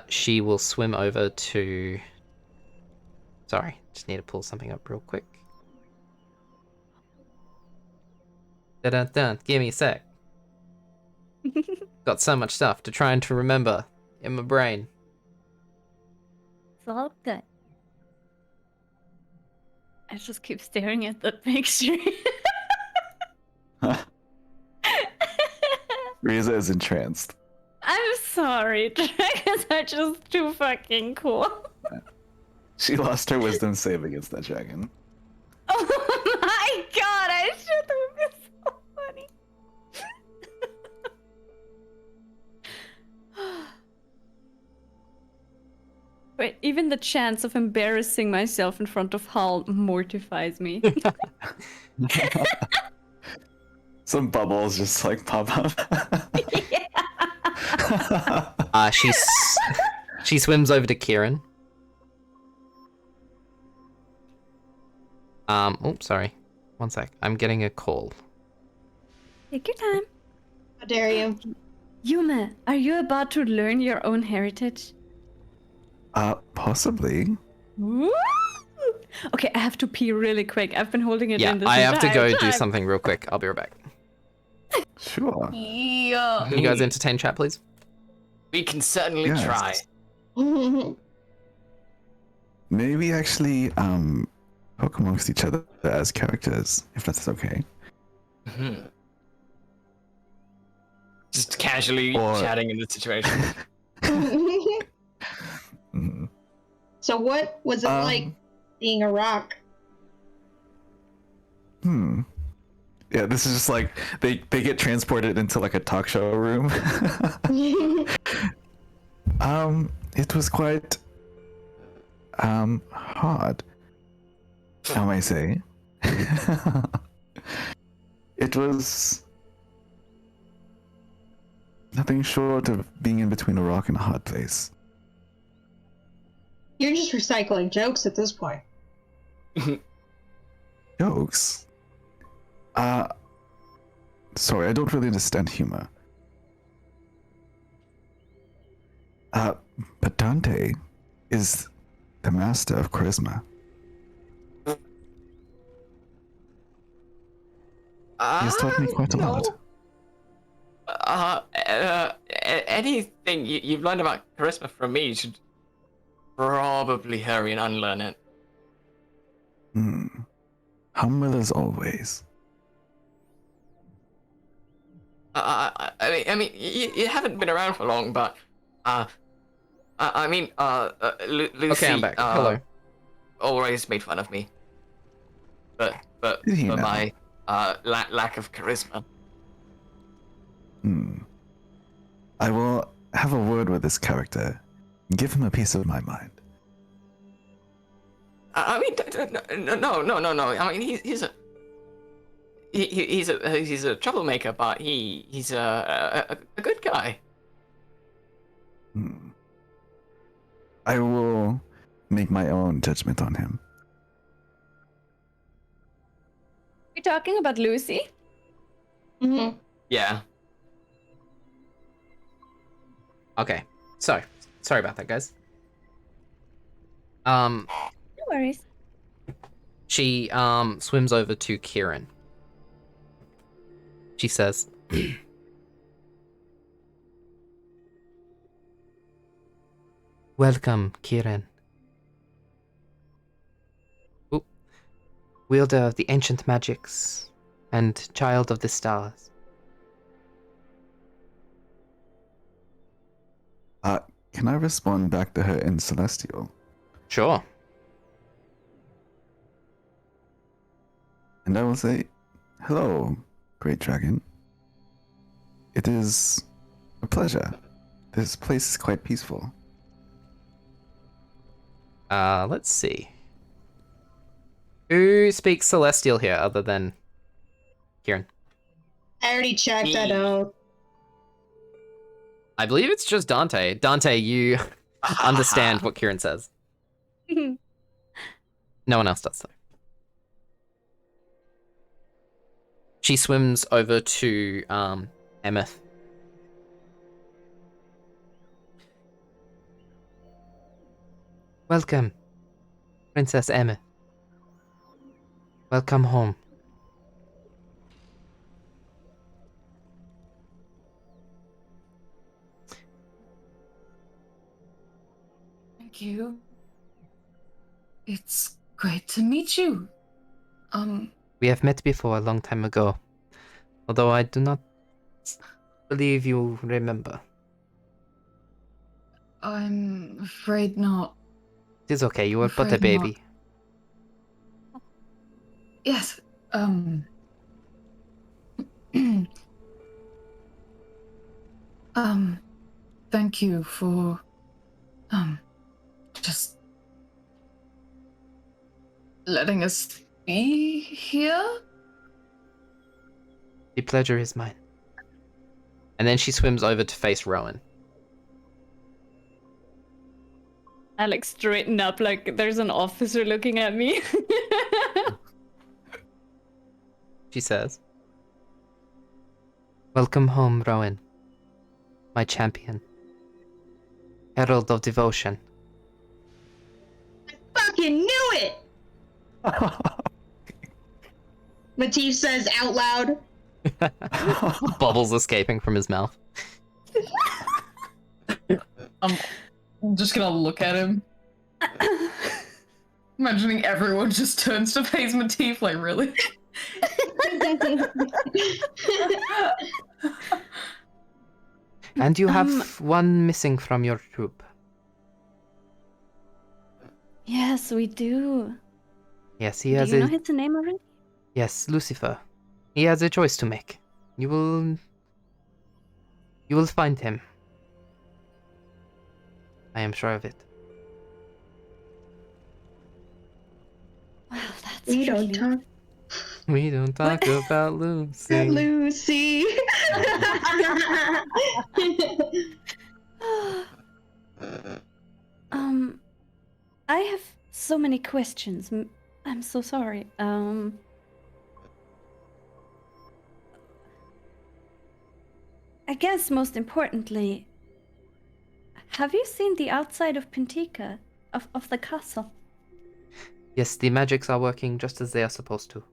She will swim over to... Sorry, just need to pull something up real quick. Dun-dun-dun, give me a sec. Got so much stuff to try and to remember in my brain. It's all good. I just keep staring at that picture. Ryza is entranced. I'm sorry, dragons are just too fucking cool. She lost her wisdom save against that dragon. Oh my god, I should have been so funny. Wait, even the chance of embarrassing myself in front of Hal mortifies me. Some bubbles just like pop up. Yeah. She swims over to Ciaran. Oh, sorry. One sec. I'm getting a call. Take your time. How dare you? Yume, are you about to learn your own heritage? Possibly. Woo! Okay, I have to pee really quick. I've been holding it Yeah, in this I have to entire go do time. something real quick. I'll be right back. Sure. Yeah. Can you guys entertain chat, please? We can certainly Yes. try. Maybe actually poke amongst each other as characters, if that's okay. Just casually Or- chatting in the situation. Mhm. So what was it like being a rock? Yeah, this is just like they get transported into like a talk show room. It was quite hard, I might say. It was Nothing short of being in between a rock and a hard place. You're just recycling jokes at this point. Jokes? Sorry, I don't really understand humor. But Dante is the master of charisma. He has taught me quite a lot. Anything you've learned about charisma from me, you should probably hurry and unlearn it. Humble as always. I mean, you haven't been around for long, but Lucy. Okay, I'm back. Hello. Always made fun of me, but for my lack of charisma. I will have a word with this character. Give him a piece of my mind. I mean, no. I mean, he's a troublemaker, but he's a good guy. I will make my own judgment on him. You're talking about Lucy? Mm-hmm. Yeah. Okay. So, sorry about that, guys. No worries. She swims over to Ciaran. She says, "Welcome, Ciaran. Wielder of the ancient magics and child of the stars." Can I respond back to her in Celestial? Sure. And I will say, hello, great dragon. It is a pleasure. This place is quite peaceful. Let's see. Who speaks Celestial here other than Ciaran? I already checked that out. I believe it's just Dante. Dante, you understand what Ciaran says. No one else does, though. She swims over to Emmyth. Welcome, Princess Emmyth. Welcome home. Thank you. It's great to meet you. We have met before a long time ago, although I do not believe you remember. I'm afraid not. It is okay, you were but a Afraid baby. Yes, thank you for, just letting us be here? The pleasure is mine. And then she swims over to face Rowen. I like straighten up like there's an officer looking at me. She says, "Welcome home, Rowen, my champion, herald of devotion." I fucking knew it! Matif says out loud. Bubbles escaping from his mouth. I'm just gonna look at him. Imagining everyone just turns to face Matif, like, really? And you have one missing from your troop. Yes, we do. Yes, he has Do you know his name already? Yes, Lucifer. He has a choice to make. You will find him. I am sure of it. Well, that's We don't really... talk. We don't talk about Lucy. Lucy. I have so many questions. I'm so sorry. I guess most importantly, have you seen the outside of Pentika, of the castle? Yes, the magics are working just as they are supposed to.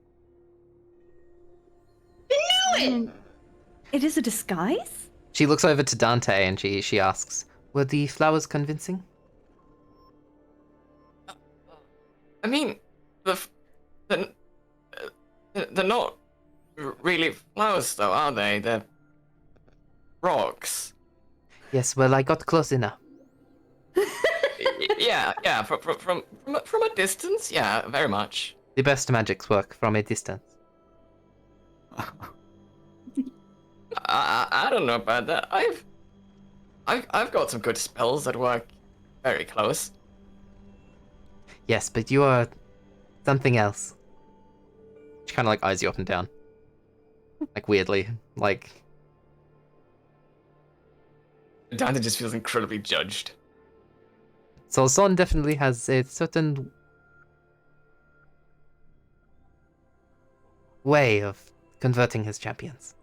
It is a disguise? She looks over to Dante and she asks, "Were the flowers convincing?" I mean, they're not really flowers, though, are they? They're rocks. Yes, well, I got close enough. Yeah. From a distance, yeah, very much. The best magics work from a distance. I don't know about that. I've got some good spells that work very close. Yes, but you are something else. She kind of like eyes you up and down. Like weirdly. Like... Dante just feels incredibly judged. So Son definitely has a certain way of converting his champions.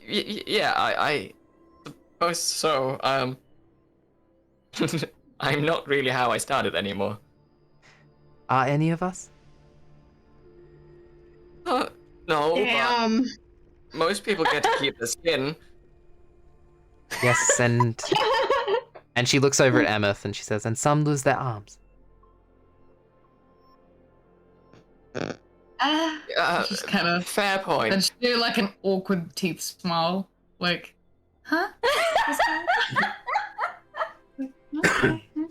Yeah, I suppose so. I'm not really how I started anymore. Are any of us? No, Damn. but most people get to keep the skin. Yes, and she looks over at Emmyth and she says, "And some lose their arms." Just kind of Fair point. and she do like an awkward teeth smile, like, huh?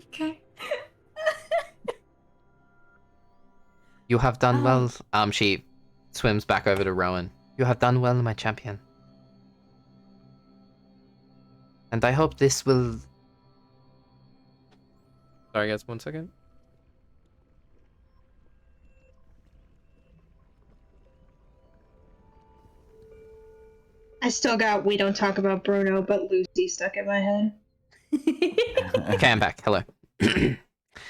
Okay. You have done well. She swims back over to Rowen. You have done well, my champion. And I hope this will... Sorry guys, 1 second. I still got "We Don't Talk About Bruno, but Lucy" stuck in my head. Okay, I'm back. Hello.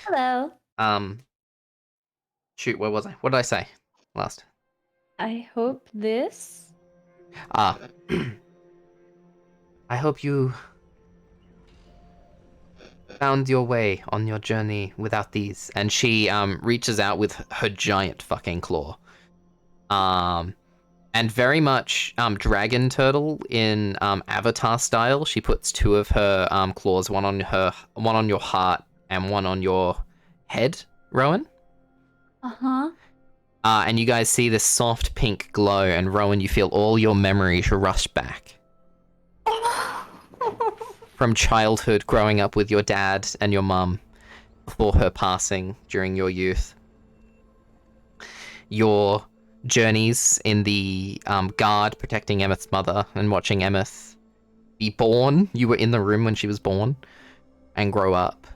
Hello. Shoot, where was I? What did I say last? I hope this... I hope you found your way on your journey without these. And she reaches out with her giant fucking claw. And very much dragon turtle in Avatar style. She puts 2 of her claws, one on your heart and one on your head, Rowen. Uh-huh. And you guys see this soft pink glow, and Rowen, you feel all your memories rush back. From childhood, growing up with your dad and your mum, before her passing during your youth. Your journeys in the guard protecting Emmyth's mother and watching Emmyth be born. You were in the room when she was born and grow up.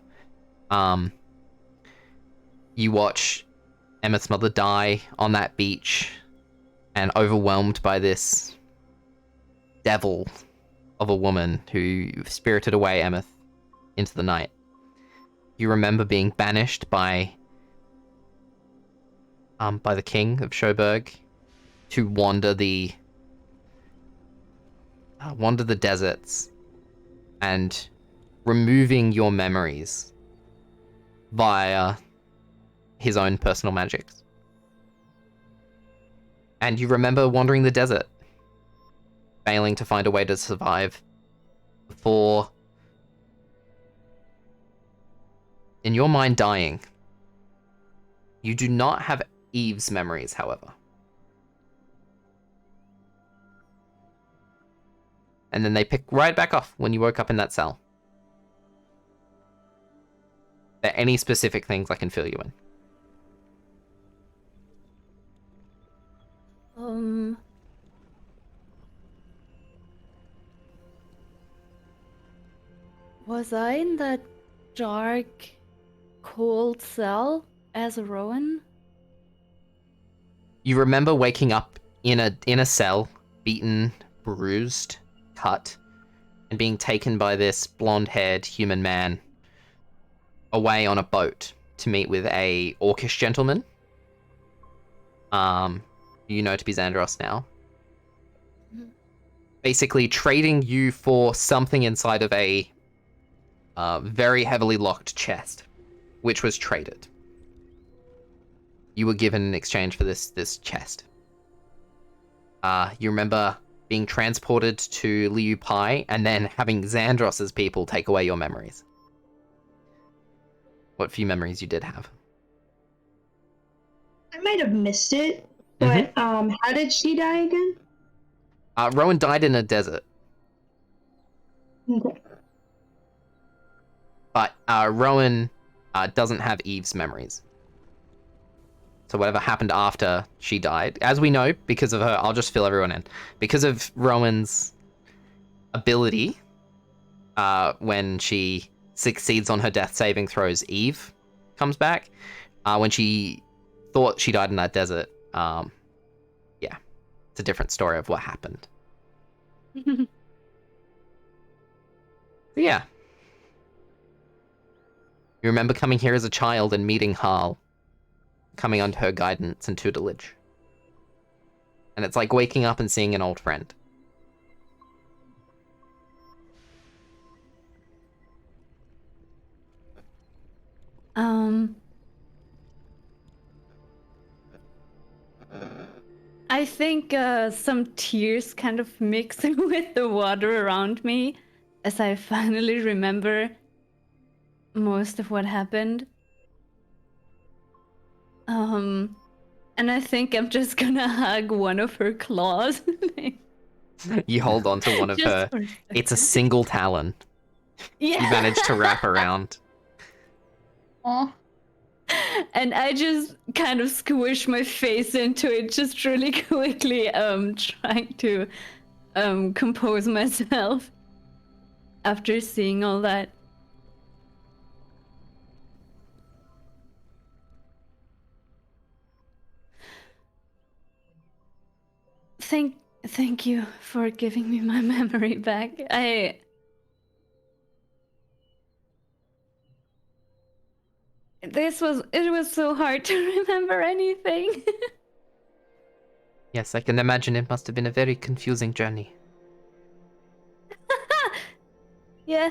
You watch Emmyth's mother die on that beach and overwhelmed by this devil of a woman who spirited away Emmyth into the night. You remember being banished by the king of Schoberg to wander the deserts and removing your memories via his own personal magics. And you remember wandering the desert, failing to find a way to survive before, in your mind, dying. You do not have Eve's memories, however. And then they pick right back off when you woke up in that cell. Are there any specific things I can fill you in? Was I in that dark, cold cell as a Rowen You remember waking up in a cell, beaten, bruised, cut, and being taken by this blonde-haired human man away on a boat to meet with a orcish gentleman. You know to be Xandros now. Basically trading you for something inside of a very heavily locked chest, which was traded. You were given in exchange for this chest. You remember being transported to Liu Pai and then having Xandros's people take away your memories. What few memories you did have. I might have missed it, but how did she die again? Rowen died in a desert. Okay. But Rowen doesn't have Eve's memories. So whatever happened after she died, as we know, because of her, I'll just fill everyone in. Because of Rowen's ability, when she succeeds on her death saving throws, Eve comes back. When she thought she died in that desert, yeah, it's a different story of what happened. Yeah. You remember coming here as a child and meeting Harl, coming under her guidance and tutelage. And it's like waking up and seeing an old friend. I think some tears kind of mix with the water around me as I finally remember most of what happened. And I think I'm just gonna hug one of her claws. You hold on to one of her. It's a single talon. Yeah. You manage to wrap around. Aw. And I just kind of squish my face into it just really quickly, trying to compose myself after seeing all that. Thank you for giving me my memory back. It was so hard to remember anything. Yes, I can imagine it must have been a very confusing journey. Yeah.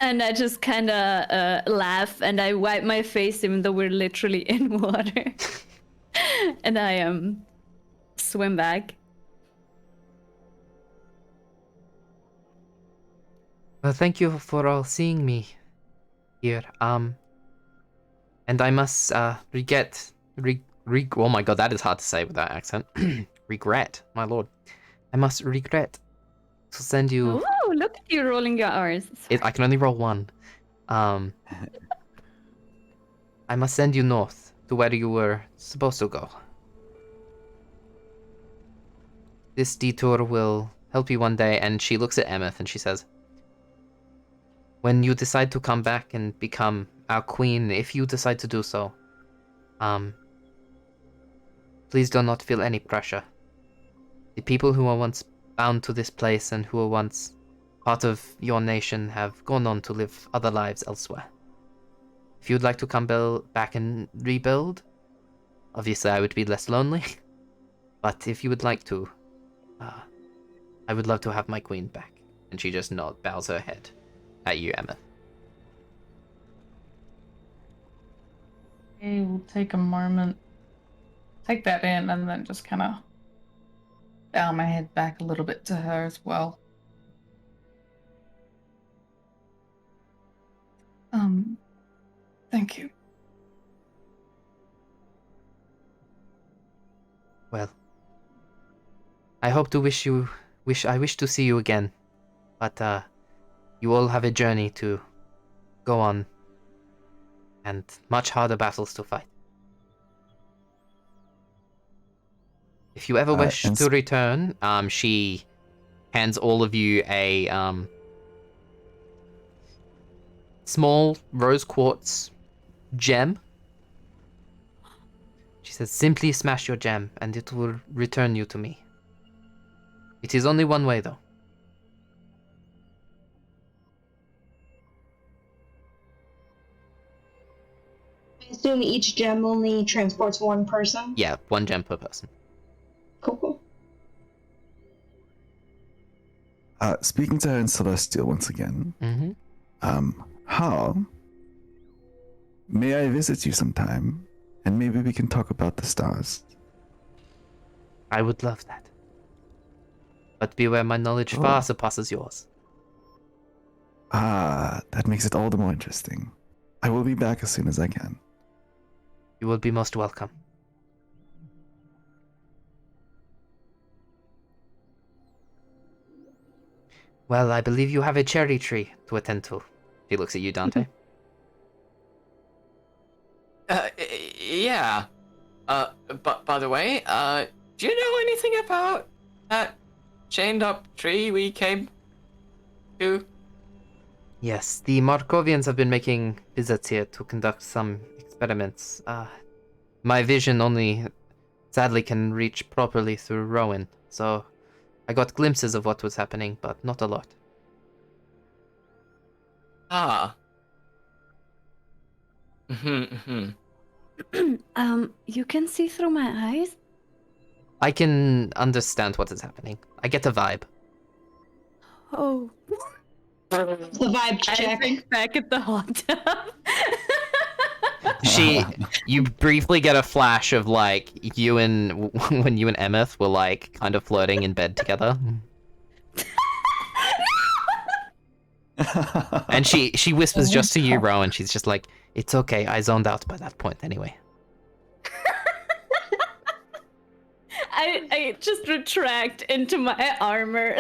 And I just kind of laugh and I wipe my face even though we're literally in water. And I swim back. Well, thank you for all seeing me here. And I must oh my god, that is hard to say with that accent. Regret, my lord. I must regret to send you. Oh, look at you rolling your R's. I can only roll one. I must send you north to where you were supposed to go. This detour will help you one day. And she looks at Emmyth and she says, when you decide to come back and become our queen, if you decide to do so, please do not feel any pressure. The people who were once bound to this place and who were once part of your nation have gone on to live other lives elsewhere. If you'd like to come back and rebuild, obviously I would be less lonely. But if you would like to, I would love to have my queen back. And she just bows her head at you, Emmyth. I will take a moment, take that in, and then just kind of bow my head back a little bit to her as well. Thank you. Well, I hope to I wish to see you again, but you all have a journey to go on, and much harder battles to fight. If you ever wish to return, she hands all of you a small rose quartz gem. She says, simply smash your gem, and it will return you to me. It is only one way, though. I assume each gem only transports one person. Yeah, 1 gem per person. Cool. Speaking to her in Celestial once again. Mm-hmm. How? May I visit you sometime, and maybe we can talk about the stars. I would love that. But beware, my knowledge far surpasses yours. That makes it all the more interesting. I will be back as soon as I can. You will be most welcome. Well, I believe you have a cherry tree to attend to. He looks at you, Dante. Yeah. But by the way, do you know anything about that chained up tree we came to? Yes, the Markovians have been making visits here to conduct some experiments. My vision only, sadly, can reach properly through Rowen, so I got glimpses of what was happening, but not a lot. You can see through my eyes? I can understand what is happening. I get a vibe. Oh. The vibe I check. think back at the hot tub. You briefly get a flash of like when you and Emmyth were like kind of flirting in bed together. And she whispers just to you, Rowen. She's just like, "It's okay. I zoned out by that point anyway." I just retract into my armor.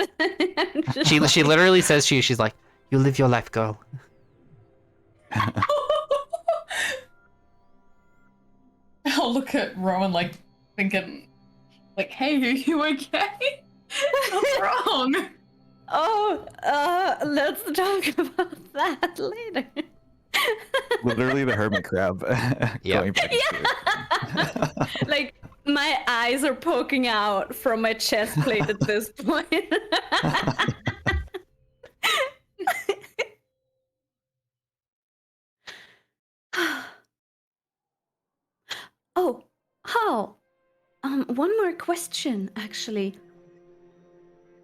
She literally says to you, she's like, "You live your life, girl." I'll look at Rowan like thinking, like, "Hey, are you okay? What's wrong?" Oh, let's talk about that later. Literally the hermit crab. Going back to it. Like, my eyes are poking out from my chest plate at this point. Oh, how? One more question, actually.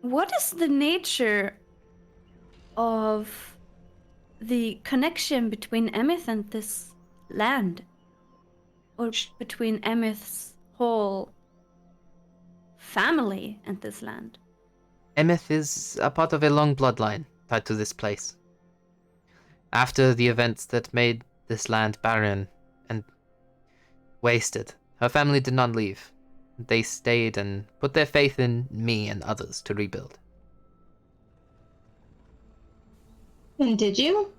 What is the nature of the connection between Emmyth and this land? Or between Emmyth's whole family and this land? Emmyth is a part of a long bloodline tied to this place. After the events that made this land barren and wasted, her family did not leave. They stayed and put their faith in me and others to rebuild. And did you?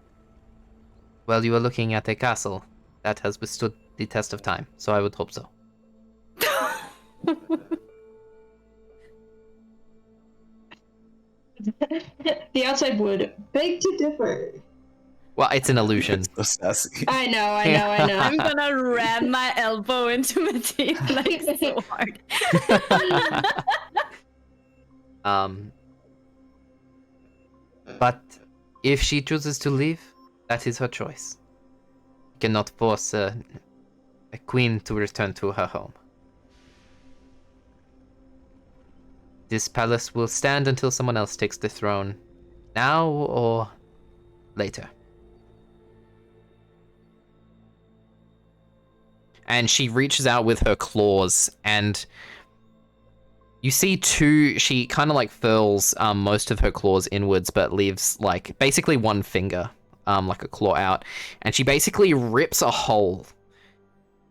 Well, you are looking at a castle that has withstood the test of time, so I would hope so. The outside would beg to differ. Well, it's an illusion. It's so sassy. I know. I'm gonna ram my elbow into my teeth like so hard. But if she chooses to leave, that is her choice. You cannot force a queen to return to her home. This palace will stand until someone else takes the throne, now or later. And she reaches out with her claws, and you see she kind of like furls most of her claws inwards, but leaves like basically one finger, like a claw out, and she basically rips a hole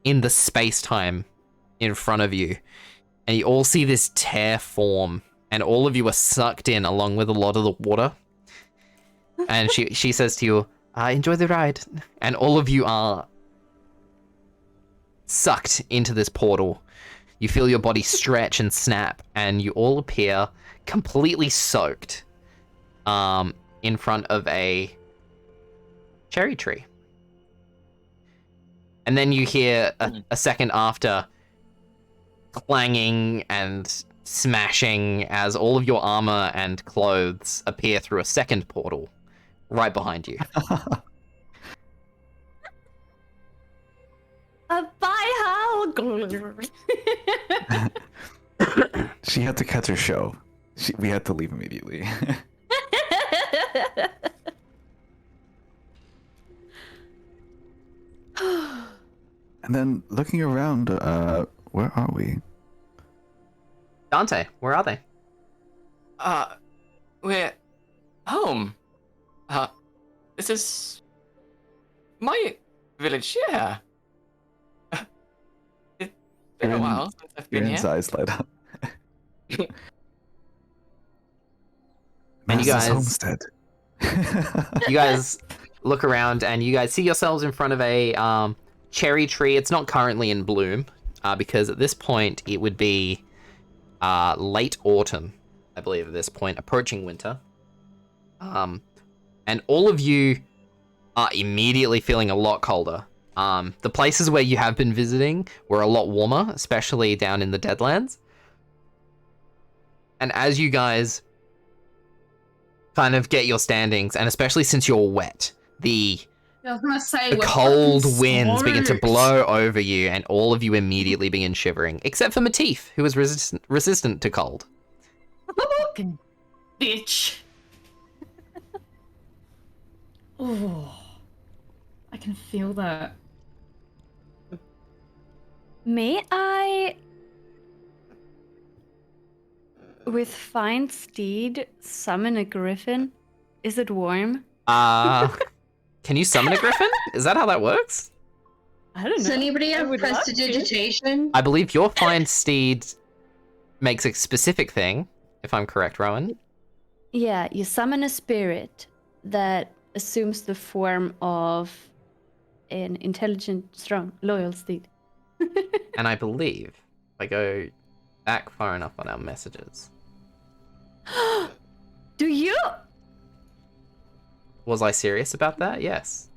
in the space-time in front of you, and you all see this tear form, and all of you are sucked in along with a lot of the water. And she says to you, enjoy the ride, and all of you are sucked into this portal. You feel your body stretch and snap, and you all appear completely soaked in front of a cherry tree. And then you hear a second after, clanging and smashing as all of your armor and clothes appear through a second portal right behind you. Bye, Hal. She had to cut her show. We had to leave immediately. And then looking around, where are we? Dante, where are they? We're home. This is my village, yeah. It's been a while since I've been Ciaran's here. eyes light up. And you Master's guys- homestead. You guys look around and you guys see yourselves in front of a cherry tree. It's not currently in bloom because at this point it would be late autumn, I believe, at this point, approaching winter. And all of you are immediately feeling a lot colder. The places where you have been visiting were a lot warmer, especially down in the Deadlands. And as you guys kind of get your standings, and especially since you're wet, the I was gonna say, the we're cold fucking winds begin to soaked. blow over you, and all of you immediately begin shivering, except for Matif, who is resistant to cold. Fucking bitch. Oh, I can feel that. May I, with Find Steed, summon a griffin? Is it warm? Can you summon a griffin? Is that how that works? I don't know. Does anybody I have would love to. prestidigitation? I believe your Find Steed makes a specific thing, if I'm correct, Rowen. Yeah, you summon a spirit that assumes the form of an intelligent, strong, loyal steed. And I believe, if I go back far enough on our messages, Do you? was I serious about that? Yes.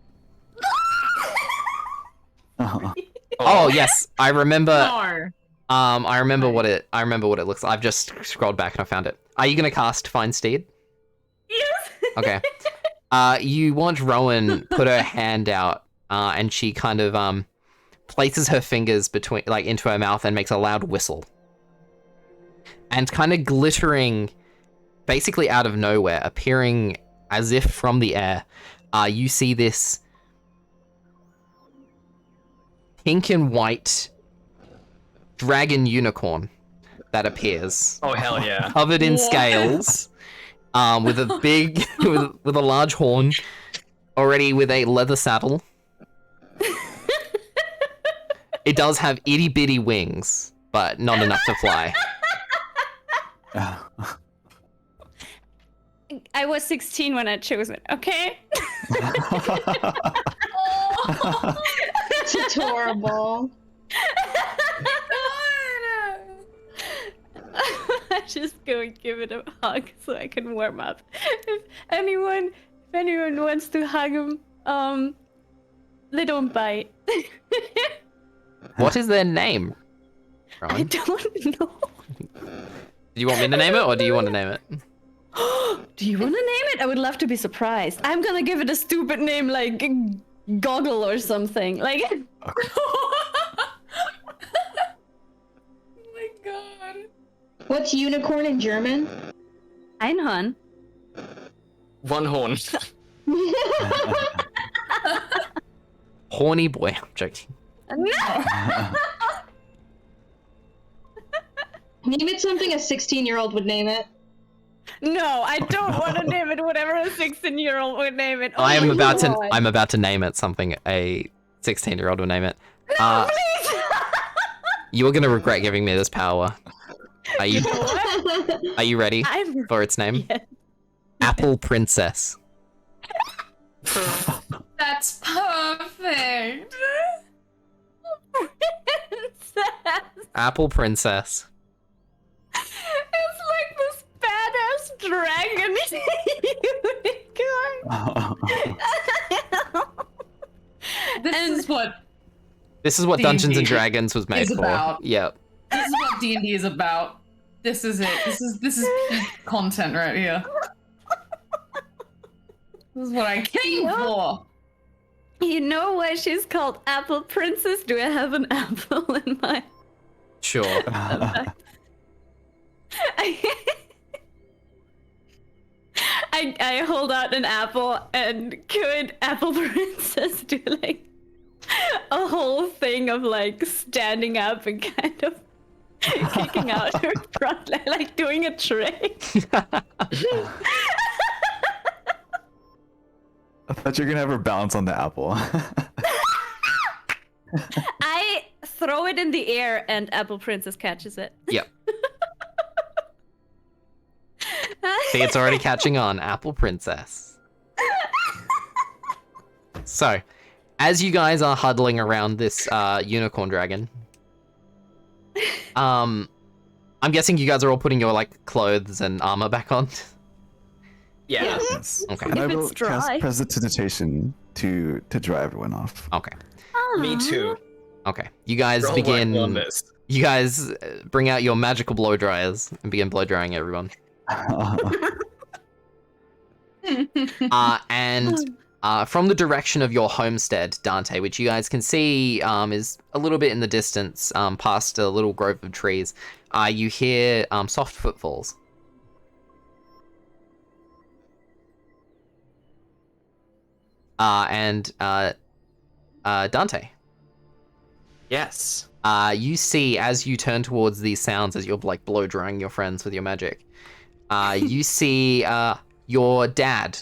Oh, Oh, yes, I remember. No. I remember what it looks like. I've just scrolled back and I found it. Are you gonna cast Find Steed? Yes. Okay. You watch Rowen put her hand out, and she kind of places her fingers between, like, into her mouth and makes a loud whistle. And kind of glittering, basically out of nowhere, appearing as if from the air, you see this pink and white dragon unicorn that appears, Oh hell yeah! covered in What? scales, with a big, with a large horn, already with a leather saddle. It does have itty bitty wings, but not enough to fly. I was 16 when I chose it, okay? It's adorable. I just go and give it a hug so I can warm up. If anyone wants to hug him, they don't bite. What is their name? I Rowan? don't know. Do you want me to name it, or do you want to name it? Do you want to name it? I would love to be surprised. I'm gonna give it a stupid name like Goggle or something. Like. Oh my god. What's unicorn in German? Einhorn. One horn. Horny boy. I'm joking. No. Name it something a 16-year-old would name it. No, I don't want to name it whatever a 16-year-old would name it. Oh I am my about to. God. I'm about to name it something a 16-year-old would name it. No, please. You are gonna regret giving me this power. Are you? You know what? Are you ready I'm. for its name? Yes. Apple Princess. That's perfect. Princess. Apple Princess. It's like this badass dragon unicorn. This And- is what This is what Dungeons and D&D Dragons was made is for. about. Yep. this is what D&D is about. This is it. This is peak content right here. This is what I came for. You know why she's called Apple Princess? Do I have an apple in my... Sure. I hold out an apple, and could Apple Princess do like a whole thing of like standing up and kind of kicking out her front, like doing a trick? I thought you were gonna have her bounce on the apple. I throw it in the air, and Apple Princess catches it. Yep. See, it's already catching on. Apple Princess. So, as you guys are huddling around this unicorn dragon, I'm guessing you guys are all putting your like clothes and armor back on. Yeah. Yes. Okay. And I If will it's dry. cast Prestidigitation to dry everyone off. Okay. Me too. Okay. You guys Roll begin. on this. You guys bring out your magical blow dryers and begin blow drying everyone. And from the direction of your homestead, Dante, which you guys can see is a little bit in the distance, past a little grove of trees, you hear soft footfalls. And Dante, Yes. you see as you turn towards these sounds, as you're like blow drying your friends with your magic, you see your dad,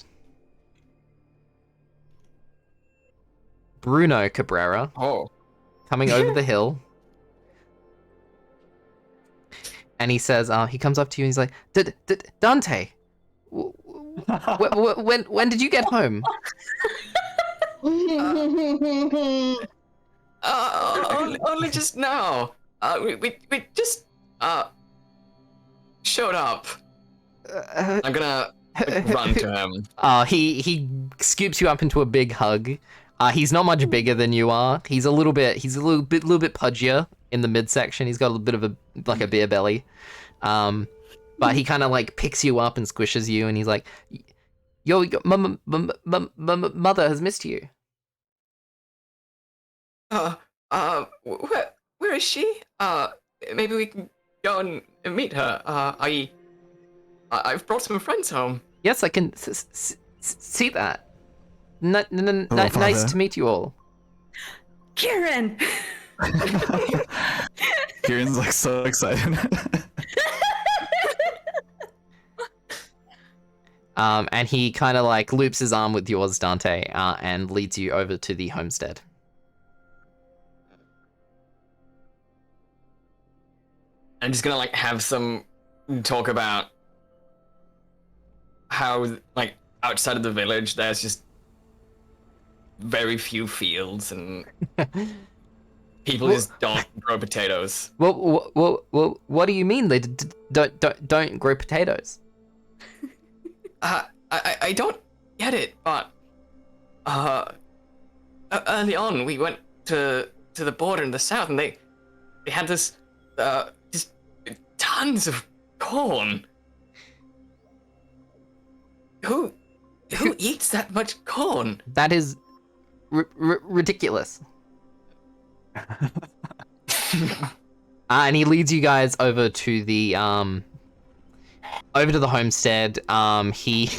Bruno Cabrera, Oh. coming over the hill. And he says, he comes up to you and he's like, Dante, when did you get home? Only just now. We just showed up. I'm gonna run to him. He scoops you up into a big hug. He's not much bigger than you are. He's a little bit pudgier in the midsection. He's got a bit of a beer belly. But he kind of like picks you up and squishes you, and he's like, "Yo, mother has missed you." Where is she? Maybe we can go and meet her. I've brought some friends home. Yes, I can see that. Nice Father. to meet you all. Ciaran! Kieran's like so excited. And he kind of like loops his arm with yours, Dante, and leads you over to the homestead. I'm just gonna like have some talk about how like outside of the village there's just very few fields and people just don't grow potatoes. Well, what do you mean they don't grow potatoes? I don't get it, but early on we went to the border in the south and they had this just tons of corn. Who eats that much corn? That is ridiculous. And he leads you guys over to the homestead. He,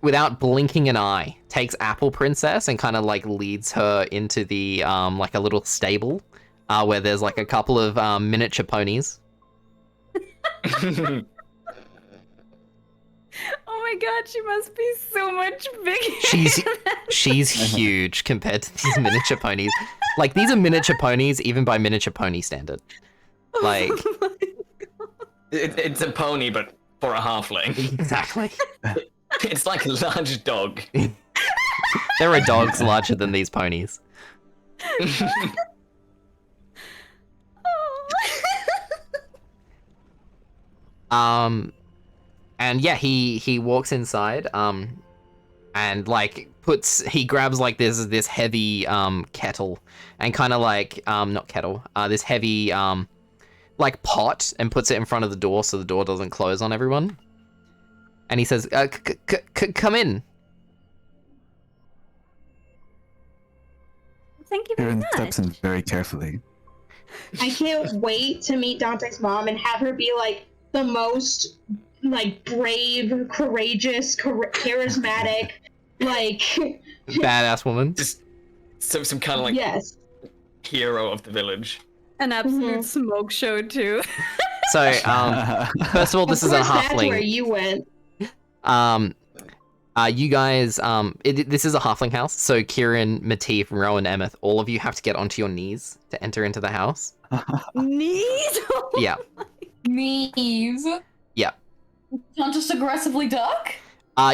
without blinking an eye, takes Apple Princess and kind of like leads her into the like a little stable where there's like a couple of miniature ponies. Oh my god, she must be so much bigger. She's huge compared to these miniature ponies. Like, these are miniature ponies even by miniature pony standard. Like, It's a pony, but for a halfling. exactly. It's like a large dog. There are dogs larger than these ponies. And yeah, he walks inside, and like he grabs like this heavy kettle and kind of like not kettle, this heavy like pot and puts it in front of the door so the door doesn't close on everyone. And he says, "Come in." Thank you very Ciaran much. steps in very carefully. I can't wait to meet Dante's mom and have her be like the most like brave, courageous, charismatic, like Badass woman. Just some kind of like yes. hero of the village. An absolute Mhm. smoke show too. So, first of all, this Of is a course, that's where halfling. you went. You guys, this is a halfling house. So Ciaran, Matif, Rowen, Emmyth, all of you have to get onto your knees to enter into the house. Knees. Yeah. Knees. Yeah. Can't just aggressively duck?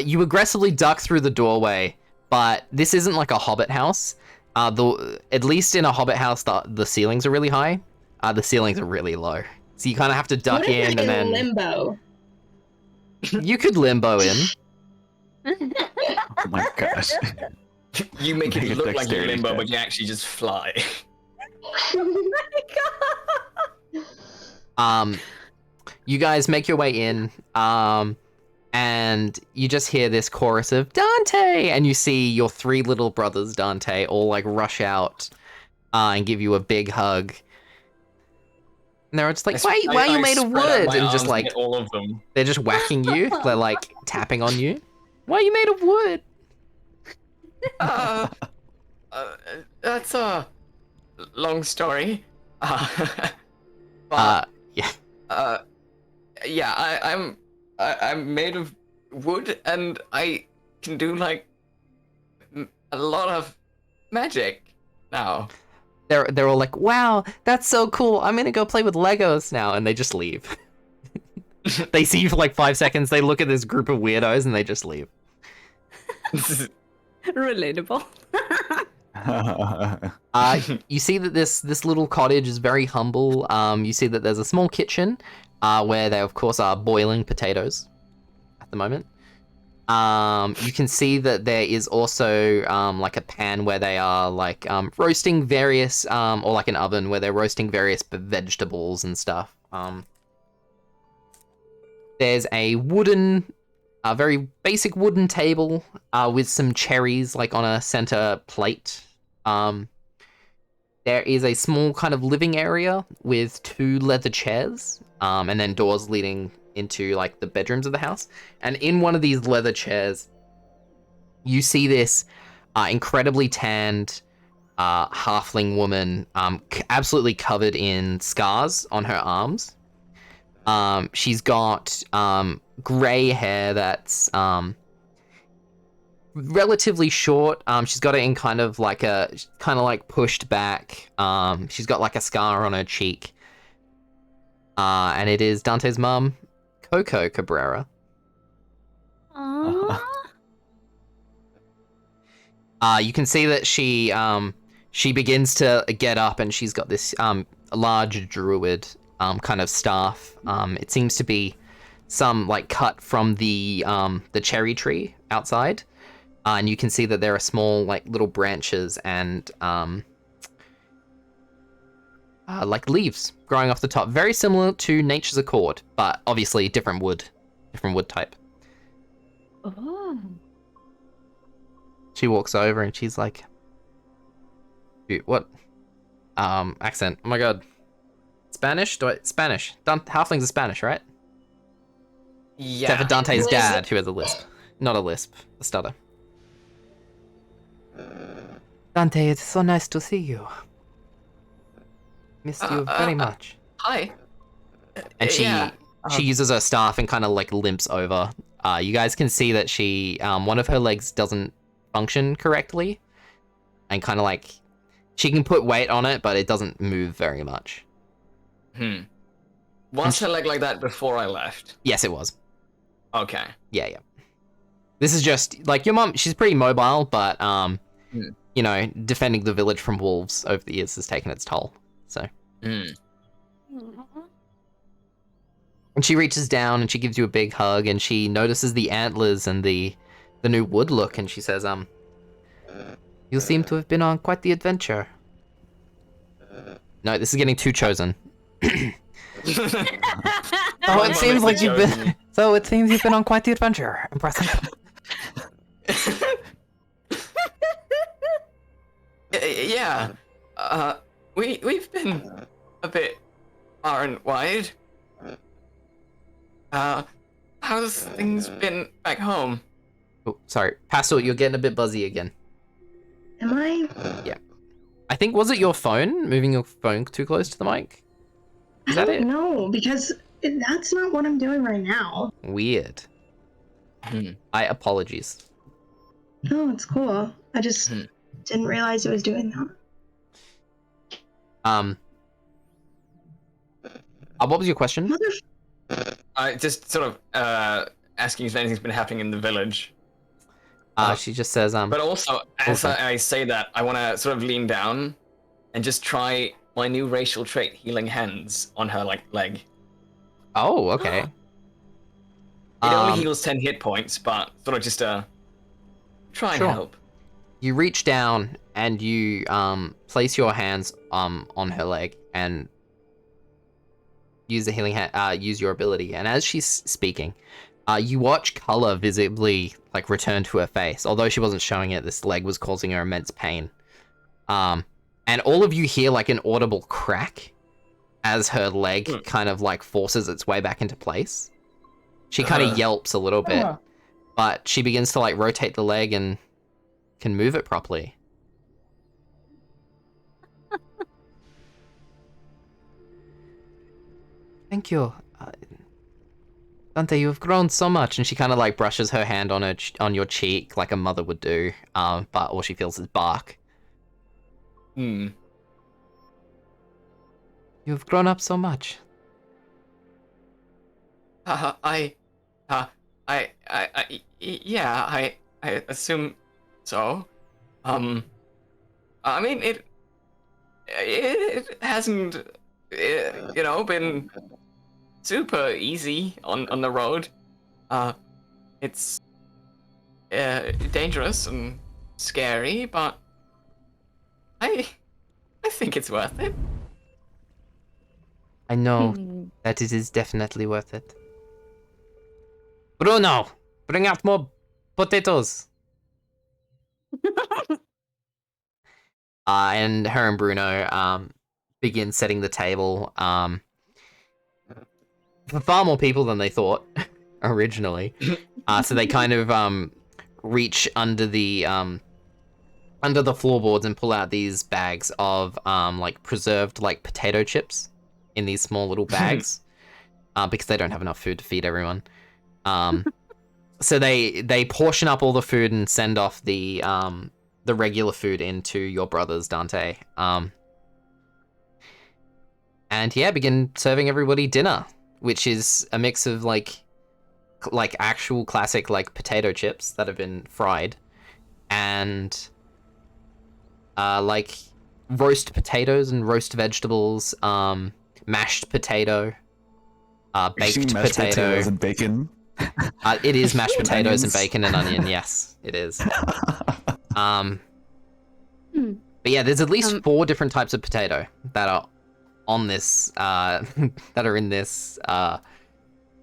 You aggressively duck through the doorway, but this isn't like a hobbit house. At least in a hobbit house, the ceilings are really high. The ceilings are really low. So you kind of have to duck What if in we and then... limbo? You could limbo in. Oh my gosh. You make Make it a look like you're dexterity limbo, check. but you actually just fly. Oh my god. You guys make your way in, and you just hear this chorus of Dante, and you see your 3 little brothers, Dante, all like rush out and give you a big hug. And they're just like, why are you made of spread out wood? my And just arms like, get all of them. they're just whacking you. They're like tapping on you. Why are you made of wood? That's a long story. But Yeah. yeah, I'm made of wood, and I can do like a lot of magic now. They're all like, wow, that's so cool. I'm gonna go play with Legos now, and they just leave. They see you for like 5 seconds. They look at this group of weirdos, and they just leave. Relatable. You see that this little cottage is very humble. You see that there's a small kitchen, where they of course are boiling potatoes at the moment. You can see that there is also like a pan where they are like roasting various, or like an oven where they're roasting various vegetables and stuff. There's a very basic wooden table with some cherries like on a center plate. There is a small kind of living area with 2 leather chairs, and then doors leading into like the bedrooms of the house. And in one of these leather chairs, you see this incredibly tanned halfling woman, absolutely covered in scars on her arms. She's got gray hair that's relatively short. She's got it in kind of like pushed back. She's got like a scar on her cheek. And it is Dante's mum, Coco Cabrera. Aww. You can see that she begins to get up, and she's got this large druid kind of staff. It seems to be some like cut from the cherry tree outside, and you can see that there are small like little branches and like leaves growing off the top, very similar to Nature's Accord, but obviously different wood type. Oh. She walks over and she's like, "Dude, what? Accent? Oh my god, Spanish? Spanish? Halflings are Spanish, right? Yeah. Except for Dante's Lisp. dad, who has a lisp. Not a lisp, a stutter. Dante, it's so nice to see you. Missed you very much." Hi. And she Yeah. uses her staff and kind of like limps over. You guys can see that she one of her legs doesn't function correctly, and kind of like she can put weight on it, but it doesn't move very much. Was her leg like that before I left? Yes, it was. Okay. Yeah. This is just like your mom. She's pretty mobile, but you know, defending the village from wolves over the years has taken its toll. So. And she reaches down and she gives you a big hug, and she notices the antlers and the new wood look, and she says, "You seem to have been on quite the adventure." No, this is getting too chosen. Oh, it seems like you've been. So it seems you've been on quite the adventure. Impressive. Yeah. We've been a bit far and wide. How's things been back home? Oh, sorry, Pastel, you're getting a bit buzzy again. Am I? Yeah. I think, was it your phone? Moving your phone too close to the mic? Is that it? No, because that's not what I'm doing right now. Weird. I apologies. No, it's cool. I just didn't realize it was doing that. What was your question? I just sort of asking if anything's been happening in the village. She just says, But also, as I say that, I want to sort of lean down and just try my new racial trait, Healing Hands, on her leg. Oh, okay. It only heals 10 hit points, but sort of just try and help. You reach down and you place your hands on her leg and use the healing hand. Use your ability. And as she's speaking, you watch color visibly return to her face. Although she wasn't showing it, this leg was causing her immense pain. And all of you hear an audible crack as her leg kind of forces its way back into place. She kind of yelps a little bit, but she begins to rotate the leg and can move it properly. Thank you. Dante, you've grown so much. And she kind of brushes her hand on your cheek like a mother would do, but all she feels is bark. You've grown up so much. I assume so. I mean, it hasn't, been super easy on the road. It's dangerous and scary, but I think it's worth it. I know that it is definitely worth it. Bruno, bring out more potatoes. And her and Bruno begin setting the table for far more people than they thought originally. So they kind of reach under the floorboards and pull out these bags of preserved potato chips in these small little bags because they don't have enough food to feed everyone. So they portion up all the food and send off the regular food into your brothers, Dante. And yeah, begin serving everybody dinner, which is a mix of actual classic potato chips that have been fried and roast potatoes and roast vegetables, mashed potato, baked mashed potato, potatoes and bacon. It is mashed potatoes and onions. bacon and onion. Yes, it is. But yeah, there's at least 4 different types of potato that are on this, that are in this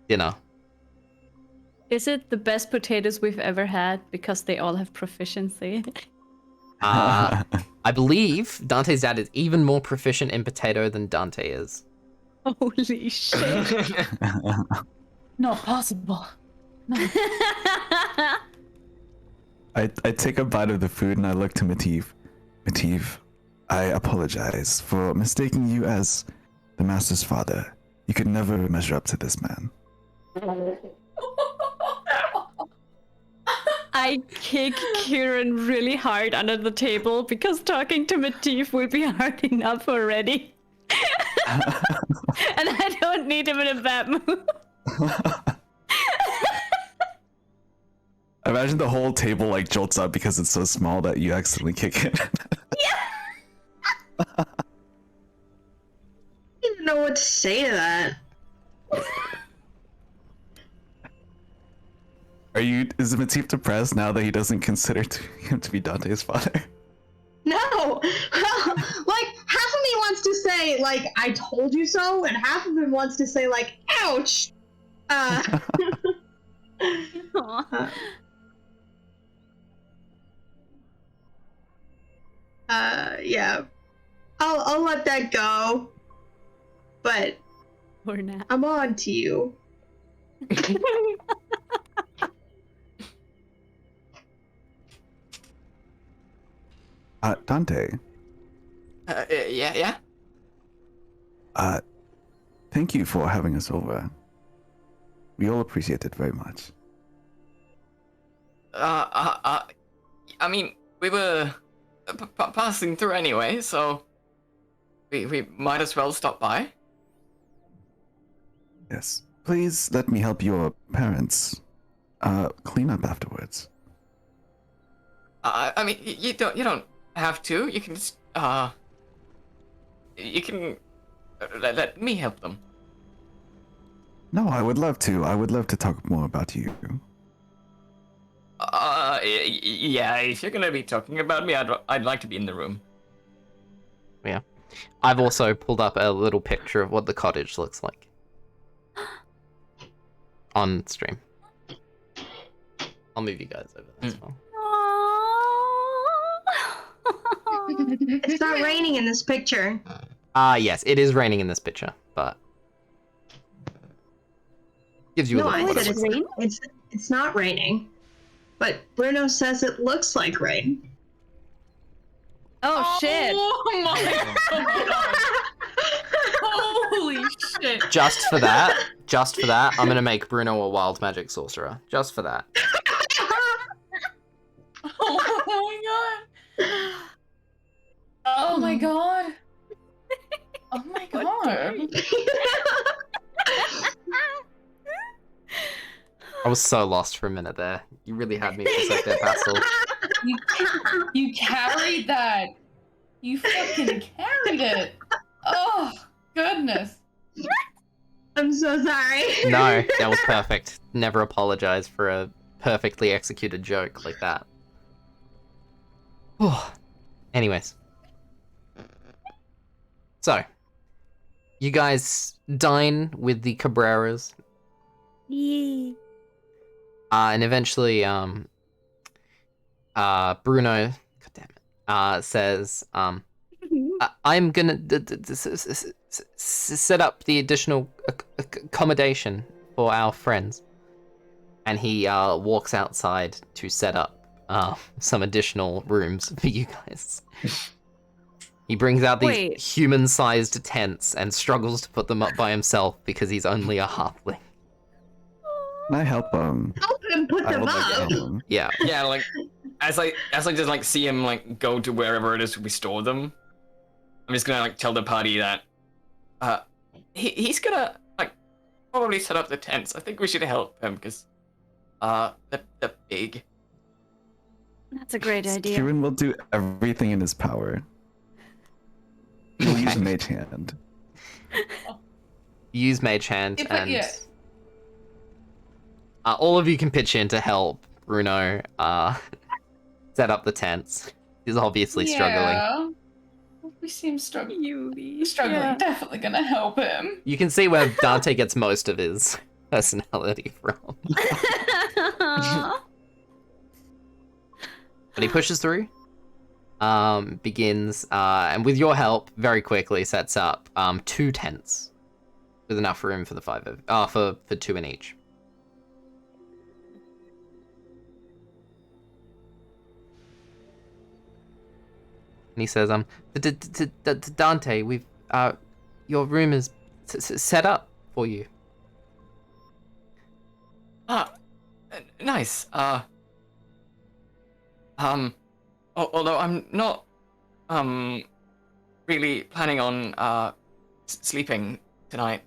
dinner. Is it the best potatoes we've ever had because they all have proficiency? I believe Dante's dad is even more proficient in potato than Dante is. Holy shit. Not possible. No. I take a bite of the food and I look to Matif. Matif, I apologize for mistaking you as the master's father. You could never measure up to this man. I kick Ciaran really hard under the table because talking to Matif will be hard enough already. And I don't need him in a bad mood. Imagine the whole table jolts up because it's so small that you accidentally kick it. I don't even know what to say to that. Is Matif depressed now that he doesn't consider him to be Dante's father? No! Half of me wants to say, say like I told you so, and half of him wants to say like ouch. Yeah. I'll let that go. But For now. I'm on to you. Dante. Yeah. Thank you for having us over. We all appreciate it very much. I mean, we were passing through anyway, so we might as well stop by. Yes. Please let me help your parents clean up afterwards. I mean, you don't have to. You can just you can let me help them. No, I would love to. I would love to talk more about you. Yeah. If you're gonna be talking about me, I'd like to be in the room. Yeah. I've also pulled up a little picture of what the cottage looks like on stream. I'll move you guys over as well. It's not raining in this picture. Yes, it is raining in this picture, but gives you a No, little I bit said of it's not raining. But Bruno says it looks like rain. Oh shit! Oh my god! Holy shit! Just for that, I'm gonna make Bruno a wild magic sorcerer. Just for that. Oh my god! Oh my god! Oh my god! I was so lost for a minute there. You really had me for a sec there, Pastel. You carried that. You fucking carried it. Oh goodness. I'm so sorry. No, that was perfect. Never apologize for a perfectly executed joke like that. Anyways. So, you guys dine with the Cabreras. Yee. And eventually, Bruno, goddammit, says, I'm gonna set up the additional accommodation for our friends. And he walks outside to set up some additional rooms for you guys. He brings out these human-sized tents and struggles to put them up by himself because he's only a halfling. Can I help him? Help him put them up. Yeah. Yeah, like as I just like see him like go to wherever it is we store them, I'm just gonna like tell the party that he's gonna like probably set up the tents. I think we should help him because they're big. That's a great idea. Ciaran will do everything in his power. He'll use Mage Hand. Use Mage Hand and Yeah. all of you can pitch in to help Bruno set up the tents. He's obviously struggling. We seem struggling. Yeah. Definitely gonna help him. You can see where Dante gets most of his personality from. But he pushes through, begins, and with your help, very quickly sets up 2 tents with enough room for the 5 of, for 2 in each. And he says, Dante, we've, your room is set up for you. Nice. Although I'm not, really planning on, sleeping tonight.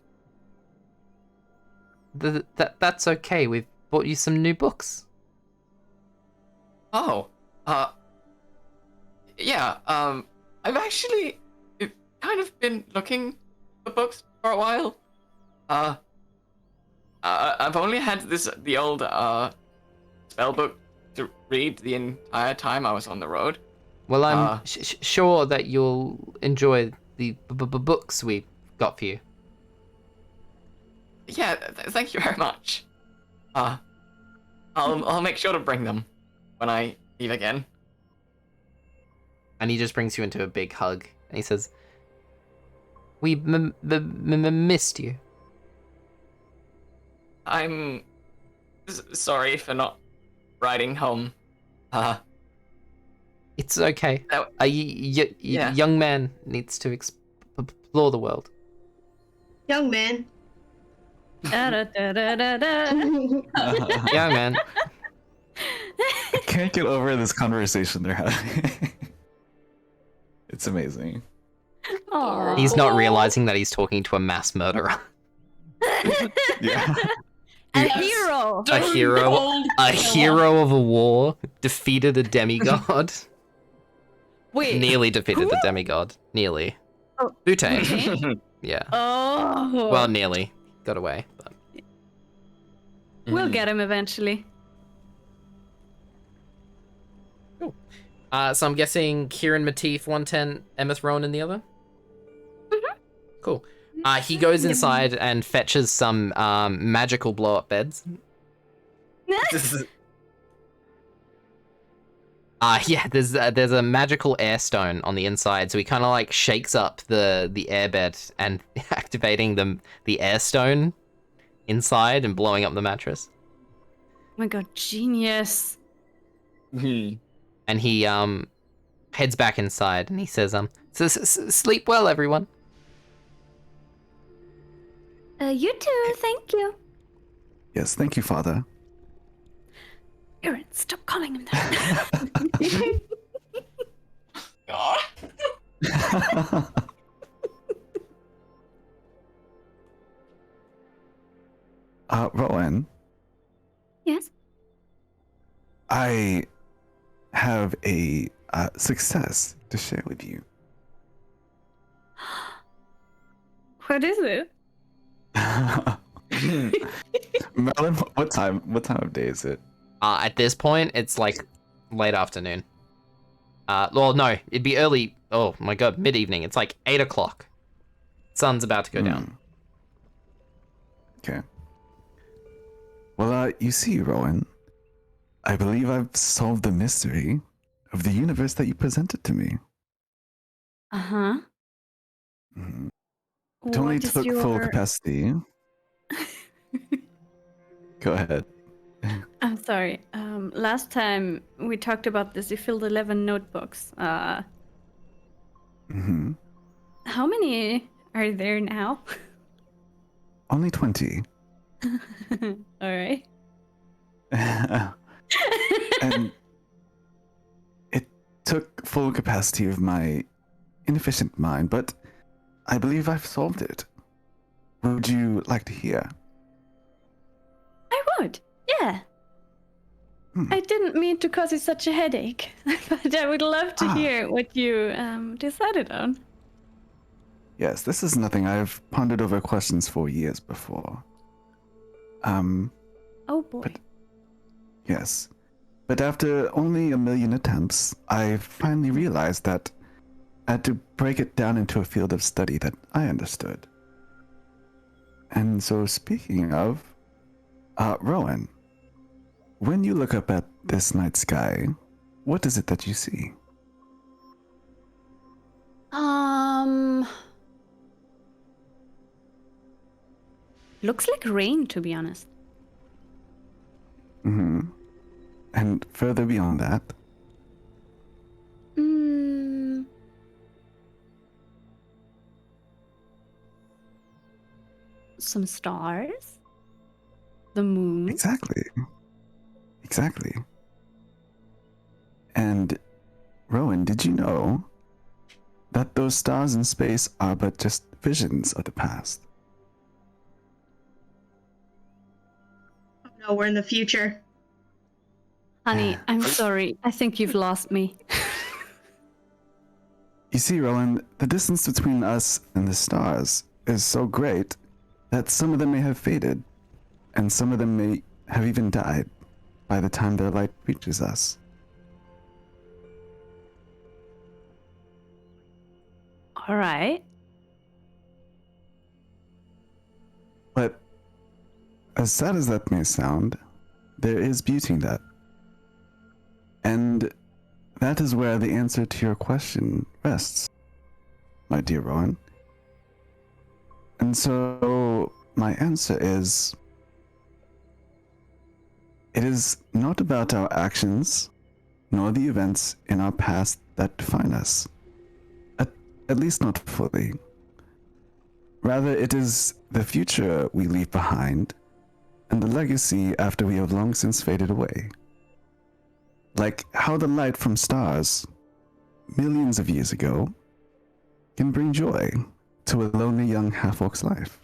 That's okay. We've bought you some new books. Oh, yeah, I've actually kind of been looking for books for a while. I've only had the old, spell book to read the entire time I was on the road. Well, I'm sure that you'll enjoy books we got for you. Yeah, thank you very much. I'll make sure to bring them when I leave again. And he just brings you into a big hug, and he says, "We missed you." I'm sorry for not riding home. It's okay. That- A Yeah. young man needs to explore the world. Young man. Da-da-da-da-da-da. Young man. I can't get over this conversation they're having. It's amazing. Aw. He's not realizing that he's talking to a mass murderer. Yeah. A Yes. hero. A hero of a war, defeated a demigod. Wait. Nearly defeated the demigod. Nearly. Oh, Butane. okay. Yeah. Oh. Well, nearly. Got away. But... We'll get him eventually. So I'm guessing Ciaran, Matif, 110, Emmyth, Rowen in the other? Cool. He goes inside and fetches some magical blow-up beds. Yeah, there's a magical air stone on the inside, so he kind of like shakes up the air bed and activating the air stone inside and blowing up the mattress. Oh my god, genius. And he heads back inside and he says, sleep well, everyone. You too, thank you. Yes, thank you, Father. Ciaran, stop calling him that. Rowen, Yes? I have a success to share with you. What is it? Merlin, what time of day is it? At this point, it's like late afternoon. Well, no, it'd be early. Oh my god, mid-evening. It's like 8 o'clock. Sun's about to go down. Okay. Well, you see, Rowen, I believe I've solved the mystery of the universe that you presented to me. Uh-huh. Mhm. It only took full capacity. Go ahead. I'm sorry. Last time we talked about this, you filled 11 notebooks. Mm-hmm. How many are there now? Only 20. All right. And it took full capacity of my inefficient mind, but I believe I've solved it. Would you like to hear? I would. Yeah. Hmm. I didn't mean to cause you such a headache, but I would love to hear what you decided on. Yes, this is nothing I've pondered over questions for years before. Oh boy. But- Yes. But after only 1 million attempts, I finally realized that I had to break it down into a field of study that I understood. And so speaking of, Rowen, when you look up at this night sky, what is it that you see? Looks like rain, to be honest. Mm-hmm. And further beyond that? Some stars? The moon? Exactly. And Rowen, did you know that those stars in space are but just visions of the past? Oh no, we're in the future. Honey, I'm sorry. I think you've lost me. You see, Rowen, the distance between us and the stars is so great that some of them may have faded, and some of them may have even died by the time their light reaches us. All right. But as sad as that may sound, there is beauty in that. And that is where the answer to your question rests, my dear Rowen. And so my answer is, it is not about our actions, nor the events in our past that define us. At least not fully. Rather, it is the future we leave behind, and the legacy after we have long since faded away. Like how the light from stars, millions of years ago, can bring joy to a lonely young half-orc's life.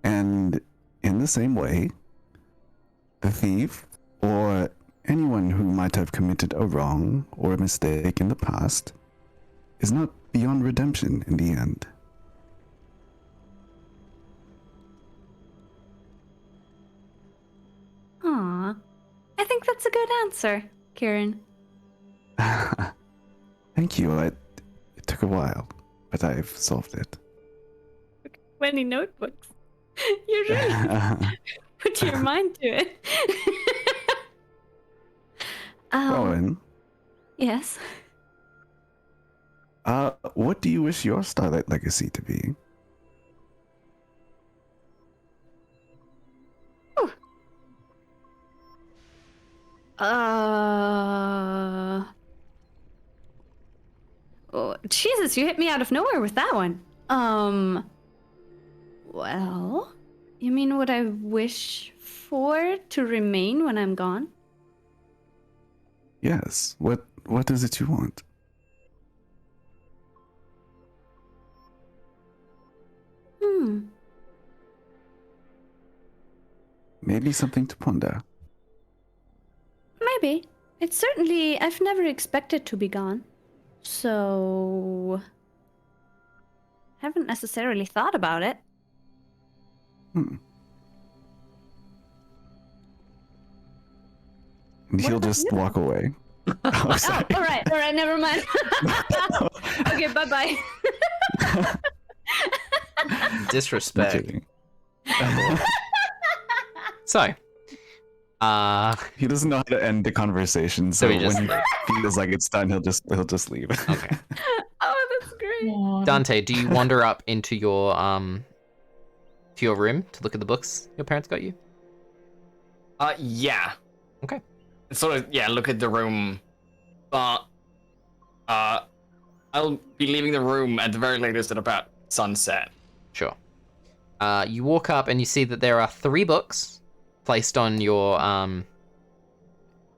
And in the same way, the thief, or anyone who might have committed a wrong or a mistake in the past, is not beyond redemption in the end. Aw. I think that's a good answer, Ciaran. Thank you. It took a while, but I've solved it. 20 notebooks. You really put your mind to it. Rowen, Yes. what do you wish your Starlight legacy to be? Oh, Jesus, you hit me out of nowhere with that one. Well, you mean what I wish for to remain when I'm gone? Yes. What is it you want? Maybe something to ponder. Maybe. It's certainly, I've never expected to be gone. So, haven't necessarily thought about it. And What he'll about just you? walk away. Oh, sorry. all right, never mind. Okay, bye-bye. I'm Disrespect. kidding. So, He doesn't know how to end the conversation, so So he just when he feels like it's done, he'll just leave. okay. Oh, that's great. Aw. Dante, do you wander up into your room to look at the books your parents got you? Yeah. Okay. Sort of, yeah, look at the room. But, I'll be leaving the room at the very latest at about sunset. Sure. You walk up and you see that there are 3 books placed on your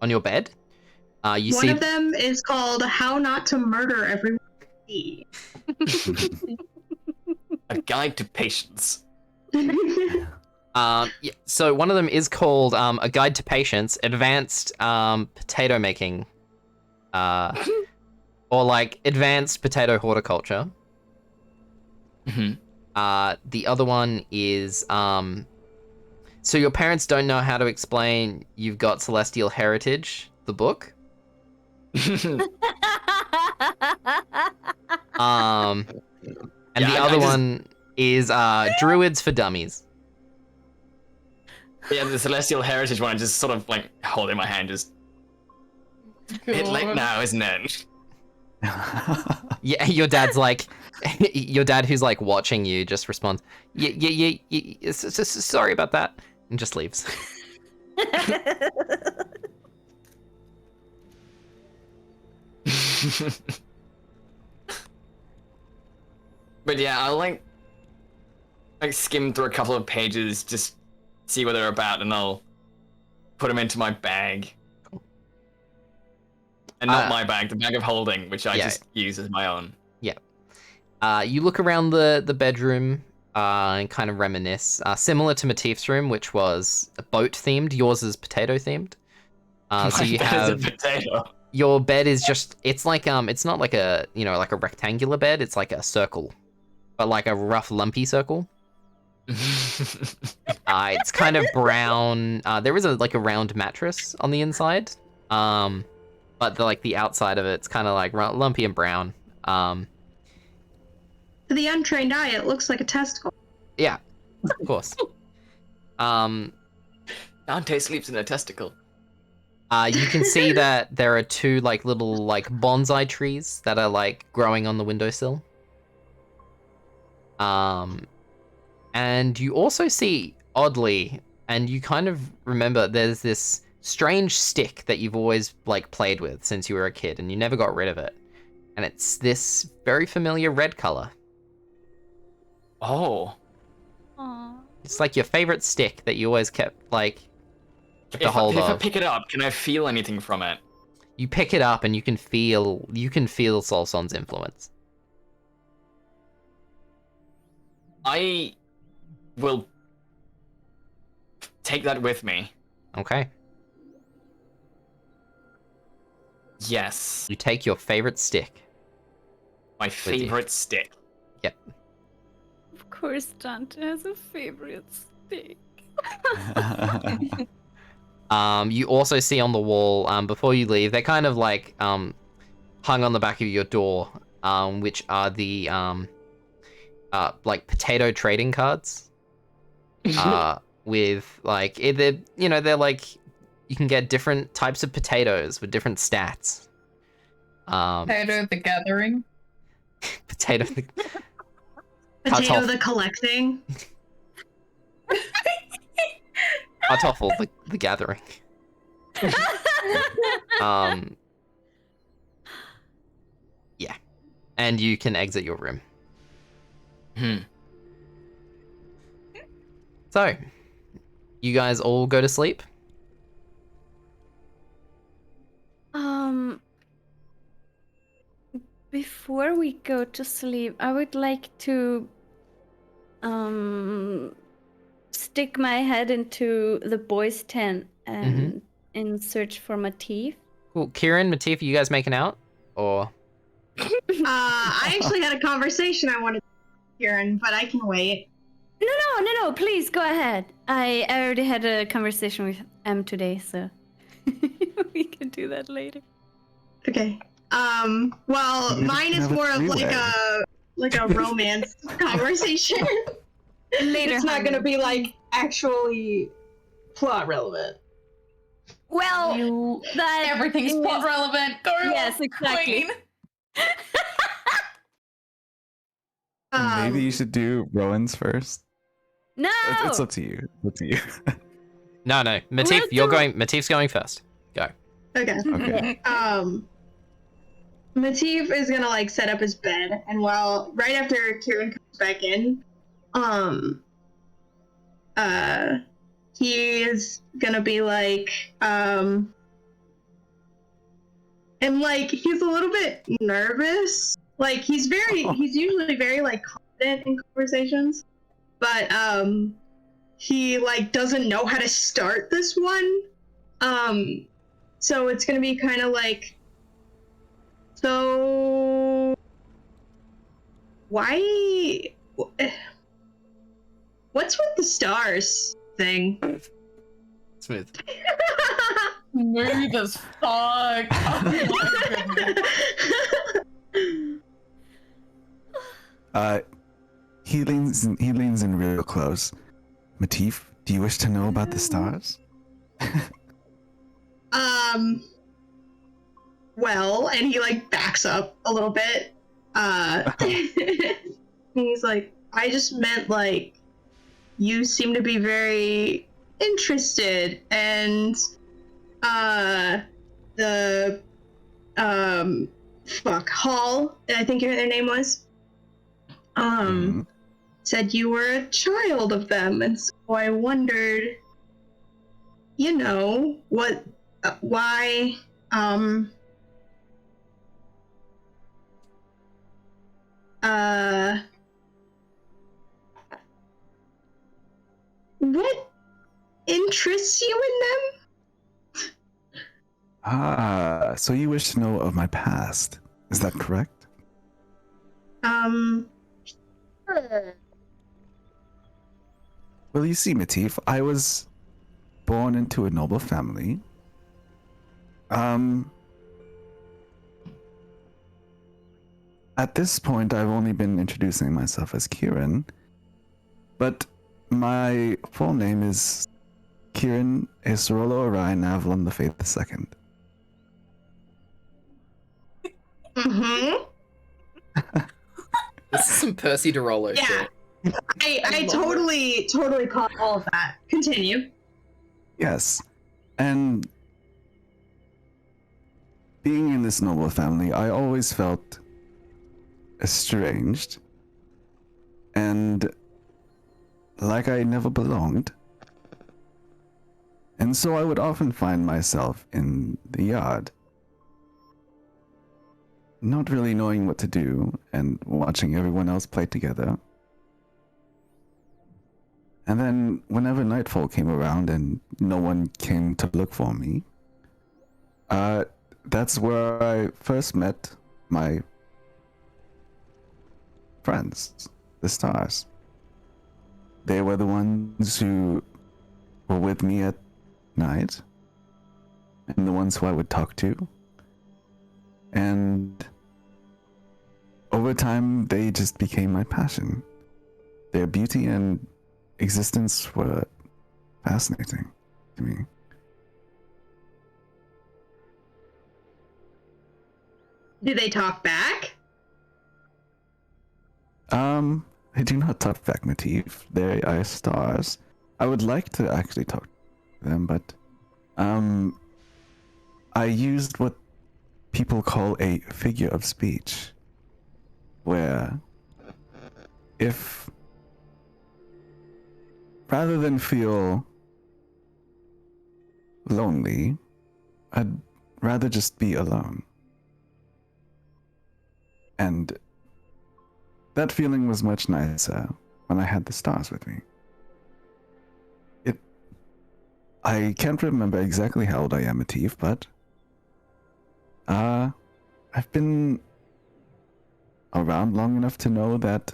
bed. You One see of them is called How Not to Murder Everyone. A guide to patience. yeah, so one of them is called A Guide to Patience, Advanced Potato Making, or like Advanced Potato Horticulture. Mhm. The other one is so your parents don't know how to explain You've Got Celestial Heritage, the book. And Yeah, the I other just- one is Druids for Dummies. Yeah, the Celestial Heritage one, I just sort of like hold in my hand, just. It's late God. now, isn't it? Yeah, your dad's like, your dad who's like watching you just responds, yeah, sorry about that, and just leaves. But yeah, I'll like skim through a couple of pages, just see what they're about, and I'll put them into my bag. And not my bag, the bag of holding, which I yeah. just use as my own. You look around the bedroom and kind of reminisce. Similar to Matif's room, which was boat themed. Yours is potato themed. So My you bed have is a potato. your bed is just it's like it's not like a like a rectangular bed. It's like a circle, but like a rough lumpy circle. It's kind of brown. There is a round mattress on the inside. But the outside of it's kind of like lumpy and brown. To the untrained eye, it looks like a testicle. Yeah, of course. Dante sleeps in a testicle. You can see that there are two like little like bonsai trees that are like growing on the windowsill. And you also see, oddly, and you kind of remember there's this strange stick that you've always like played with since you were a kid and you never got rid of it. And it's this very familiar red color. Oh. Aww. It's like your favorite stick that you always kept like kept a hold If I of. pick it up, can I feel anything from it? You pick it up and you can feel Solson's influence. I will take that with me. Okay. Yes. You take your favorite stick. My you. favorite stick. Yep. Of course, Dante has a favorite stick. You also see on the wall, before you leave, they're kind of like hung on the back of your door, which are the like potato trading cards. With like they're like you can get different types of potatoes with different stats. Potato the Gathering. Potato Potato the collecting. Kartoffel the gathering. Yeah, and you can exit your room. So, you guys all go to sleep? Before we go to sleep, I would like to stick my head into the boys' tent and in search for Matif. Cool. Ciaran, Matif, are you guys making out? Or I actually had a conversation I wanted to Ciaran, but I can wait. No, please go ahead. I already had a conversation with M today, so we can do that later. Okay. Well, mine is more of like a romance conversation. Later, it's not gonna be like actually plot relevant. Well, that Everything's plot relevant. Go Yes, on, exactly. Queen. Maybe you should do Rowan's first. No. It's up to you. It's up to you. no, Matif, We'll do- Matif's going first. Go. Okay. Okay. Matif is gonna like set up his bed, and right after Ciaran comes back in, he is gonna be like, and like he's a little bit nervous. Like he's usually very like confident in conversations, but he like doesn't know how to start this one. So it's gonna be kind of like, so why? What's with the stars thing? Smooth. Smooth as fuck. Oh my goodness. He leans in real close. Matif, do you wish to know about the stars? Well, and he like backs up a little bit. He's like, I just meant like, you seem to be very interested, and the Hall, I think their name was, said you were a child of them, and so I wondered, what, why, what interests you in them? So you wish to know of my past. Is that correct? Sure. Well, you see, Matif, I was born into a noble family. At this point, I've only been introducing myself as Ciaran. But my full name is Ciaran Acerolo Orion Avalon the Faith II. Mm-hmm. This is some Percy DeRollo Yeah. shit. I totally caught all of that. Continue. Yes. And being in this noble family, I always felt estranged and like I never belonged. And so I would often find myself in the yard, not really knowing what to do and watching everyone else play together. And then whenever nightfall came around and no one came to look for me, that's where I first met my friends, the stars. They were the ones who were with me at night, and the ones who I would talk to. And over time, they just became my passion. Their beauty and existence were fascinating to me. Did they talk back? I do not talk back, Matif. They are stars. I would like to actually talk to them, but I used what people call a figure of speech, where if rather than feel lonely, I'd rather just be alone. And that feeling was much nicer when I had the stars with me. I can't remember exactly how old I am, Matif, but I've been around long enough to know that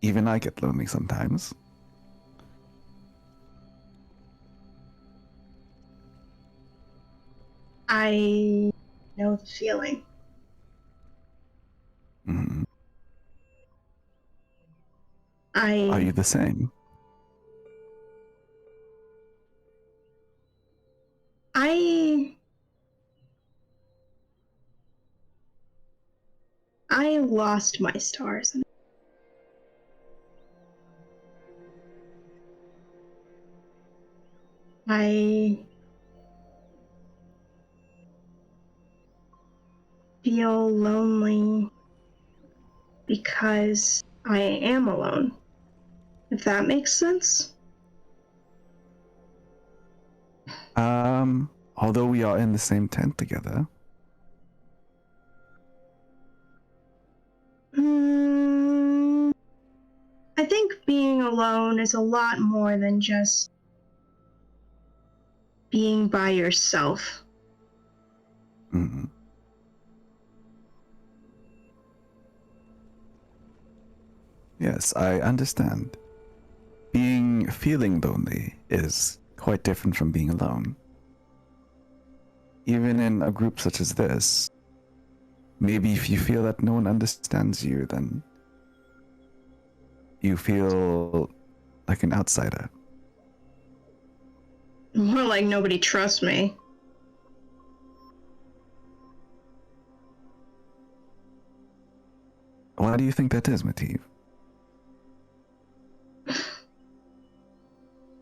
even I get lonely sometimes. I know the feeling. Mm. I Are you the same? I lost my stars. I feel lonely because I am alone. If that makes sense? Although we are in the same tent together. I think being alone is a lot more than just being by yourself. Mm. Yes, I understand. Feeling lonely is quite different from being alone. Even in a group such as this, maybe if you feel that no one understands you, then you feel like an outsider. More like nobody trusts me. Why do you think that is, Matif?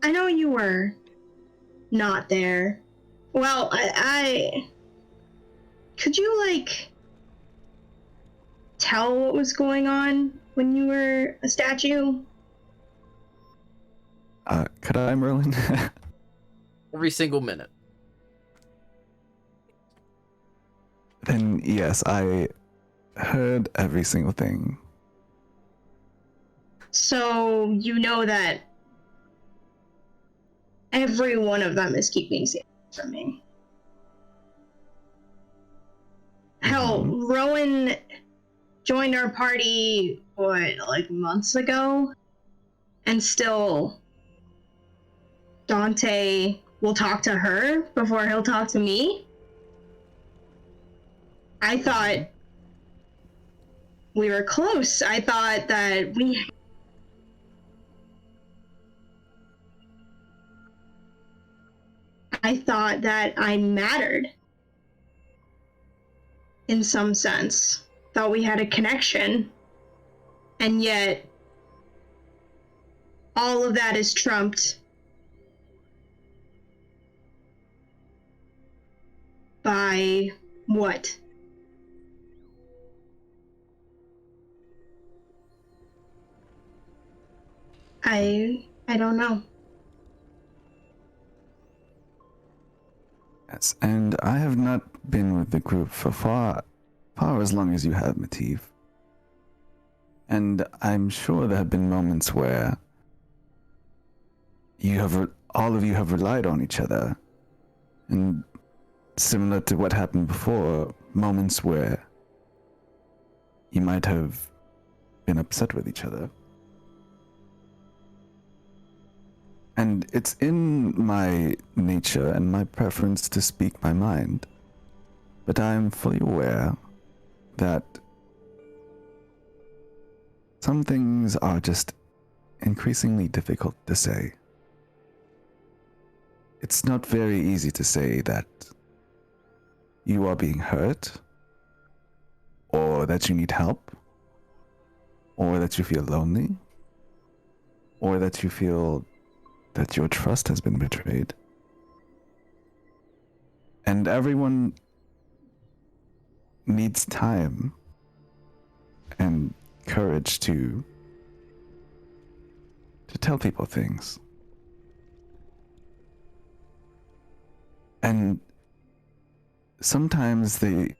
I know you were not there. Well, I could you, like, tell what was going on when you were a statue? Could I, Merlin? Every single minute. Then yes, I heard every single thing. So you know that every one of them is keeping secrets from me. Hell, Rowen joined our party, like months ago? And still, Dante will talk to her before he'll talk to me? I thought we were close. I thought that I mattered in some sense. Thought we had a connection. And yet, all of that is trumped by what? I don't know. Yes, and I have not been with the group for far as long as you have, Matif. And I'm sure there have been moments where all of you have relied on each other. And similar to what happened before, moments where you might have been upset with each other. And it's in my nature and my preference to speak my mind, but I am fully aware that some things are just increasingly difficult to say. It's not very easy to say that you are being hurt, or that you need help, or that you feel lonely, or that you feel that your trust has been betrayed. And everyone needs time and courage to tell people things. And sometimes they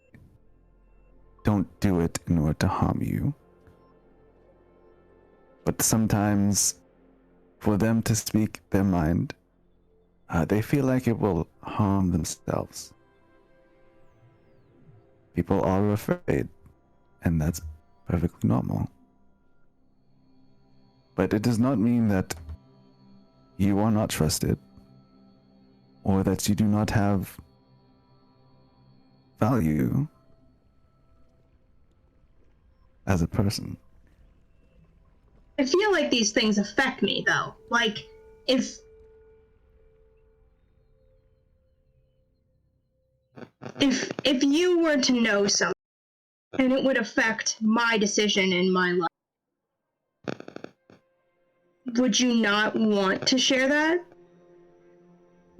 don't do it in order to harm you. But sometimes for them to speak their mind, they feel like it will harm themselves. People are afraid, and that's perfectly normal. But it does not mean that you are not trusted, or that you do not have value as a person. I feel like these things affect me, though. Like, if you were to know something, and it would affect my decision in my life, would you not want to share that?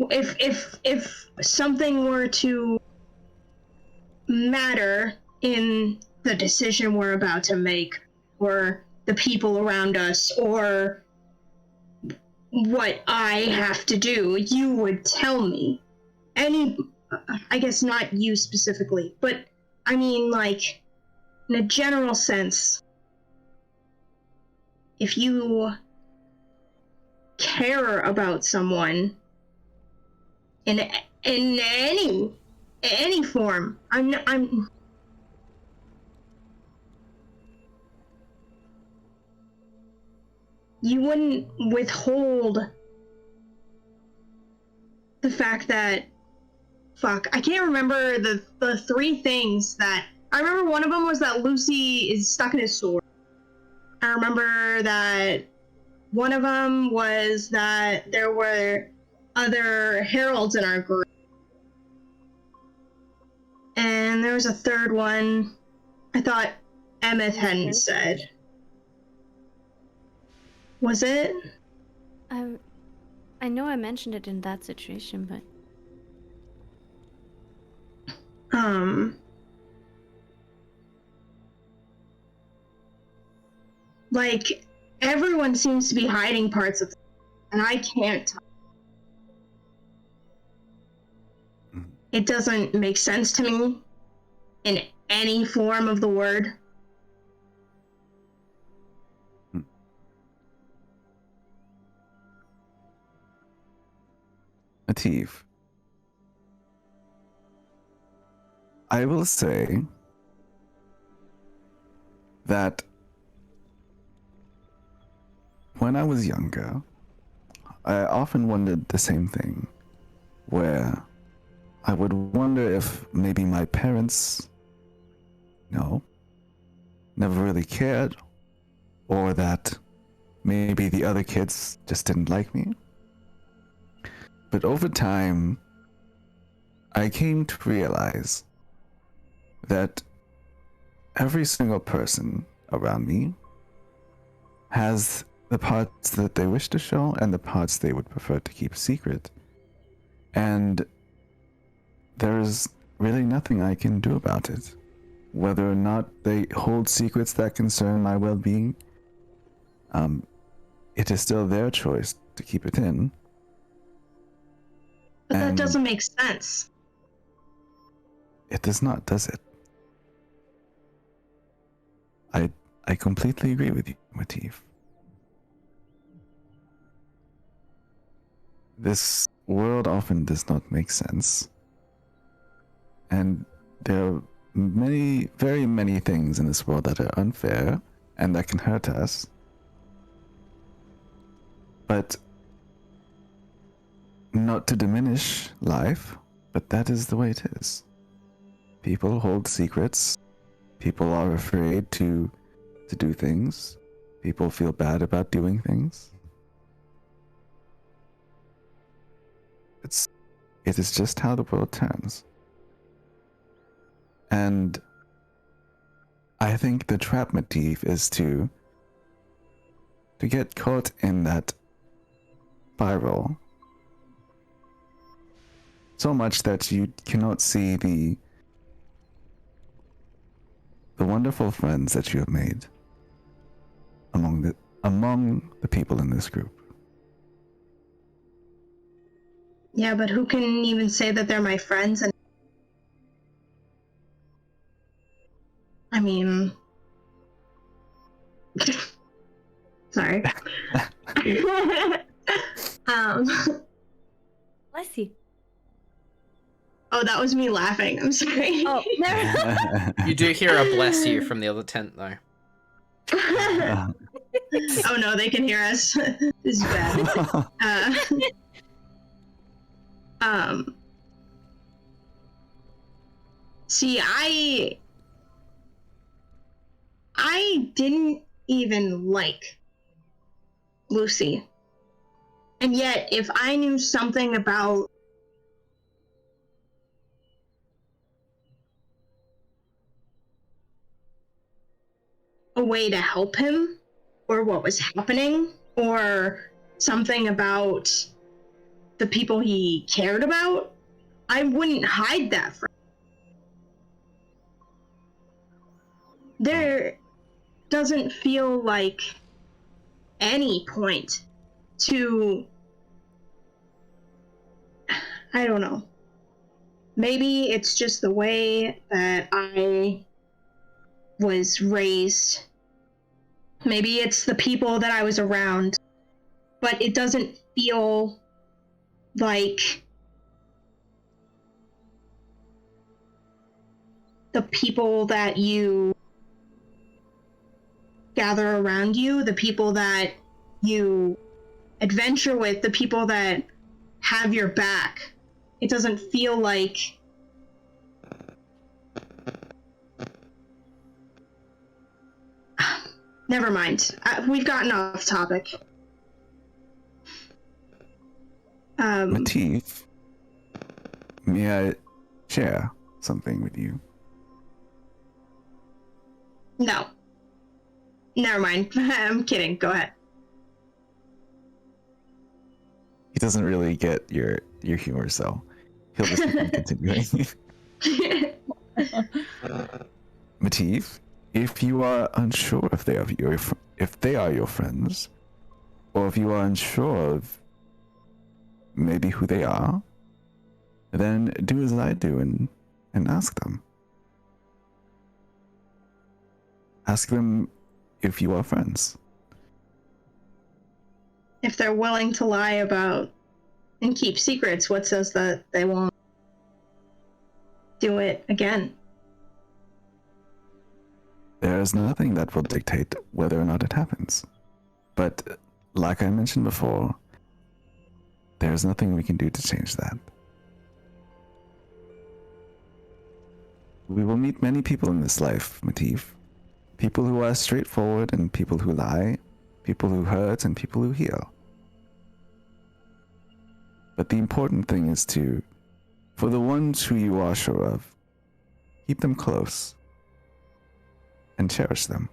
If something were to matter in the decision we're about to make, or the people around us, or what I have to do, you would tell me. I guess not you specifically, but I mean, like, in a general sense, if you care about someone in any form, you wouldn't withhold the fact that, I can't remember the three things that, I remember one of them was that Lucy is stuck in his sword. I remember that one of them was that there were other heralds in our group. And there was a third one I thought Emmyth hadn't said. Was it? I know I mentioned it in that situation, but... Like, everyone seems to be hiding parts of it, and I can't. It doesn't make sense to me in any form of the word. Matif, I will say that when I was younger, I often wondered the same thing, where I would wonder if maybe my parents, no, never really cared, or that maybe the other kids just didn't like me. But over time, I came to realize that every single person around me has the parts that they wish to show and the parts they would prefer to keep secret. And there's really nothing I can do about it. Whether or not they hold secrets that concern my well-being, it is still their choice to keep it in. But that And doesn't make sense. it does not, does it? I completely agree with you, Matif. This world often does not make sense. And there are many, very many things in this world that are unfair and that can hurt us. But not to diminish life, but that is the way it is. People hold secrets. People are afraid to do things. People feel bad about doing things. It is just how the world turns. And I think the trap motif is to get caught in that spiral so much that you cannot see the wonderful friends that you have made among the people in this group. Yeah, but who can even say that they're my friends? And I mean, sorry. Bless you. Oh, that was me laughing. I'm sorry. Oh, never. You do hear a bless you from the other tent, though. Oh no, they can hear us. This is bad. See, I didn't even like Lucy. And yet, if I knew something about a way to help him, or what was happening, or something about the people he cared about, I wouldn't hide that from him. There doesn't feel like any point to, I don't know. Maybe it's just the way that I was raised. Maybe it's the people that I was around. But it doesn't feel like the people that you gather around you, the people that you adventure with, the people that have your back. It doesn't feel like never mind. We've gotten off topic. Matif, may I share something with you? No. Never mind. I'm kidding. Go ahead. He doesn't really get your humor, so he'll just keep continuing. Matif, if you are unsure if they are your friends, or if you are unsure of maybe who they are, then do as I do and ask them. Ask them if you are friends. If they're willing to lie about and keep secrets, what says that they won't do it again? There is nothing that will dictate whether or not it happens. But like I mentioned before, there is nothing we can do to change that. We will meet many people in this life, Matif. people who are straightforward and people who lie, people who hurt and people who heal. But the important thing is to, for the ones who you are sure of, keep them close and cherish them.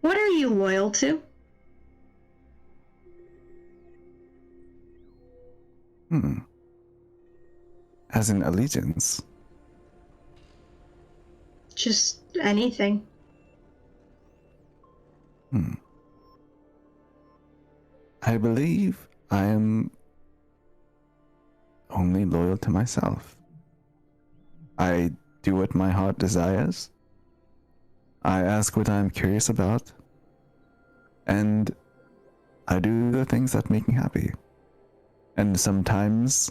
What are you loyal to? As in allegiance. Just anything. I believe I am only loyal to myself. I do what my heart desires. I ask what I'm curious about. And I do the things that make me happy. And sometimes,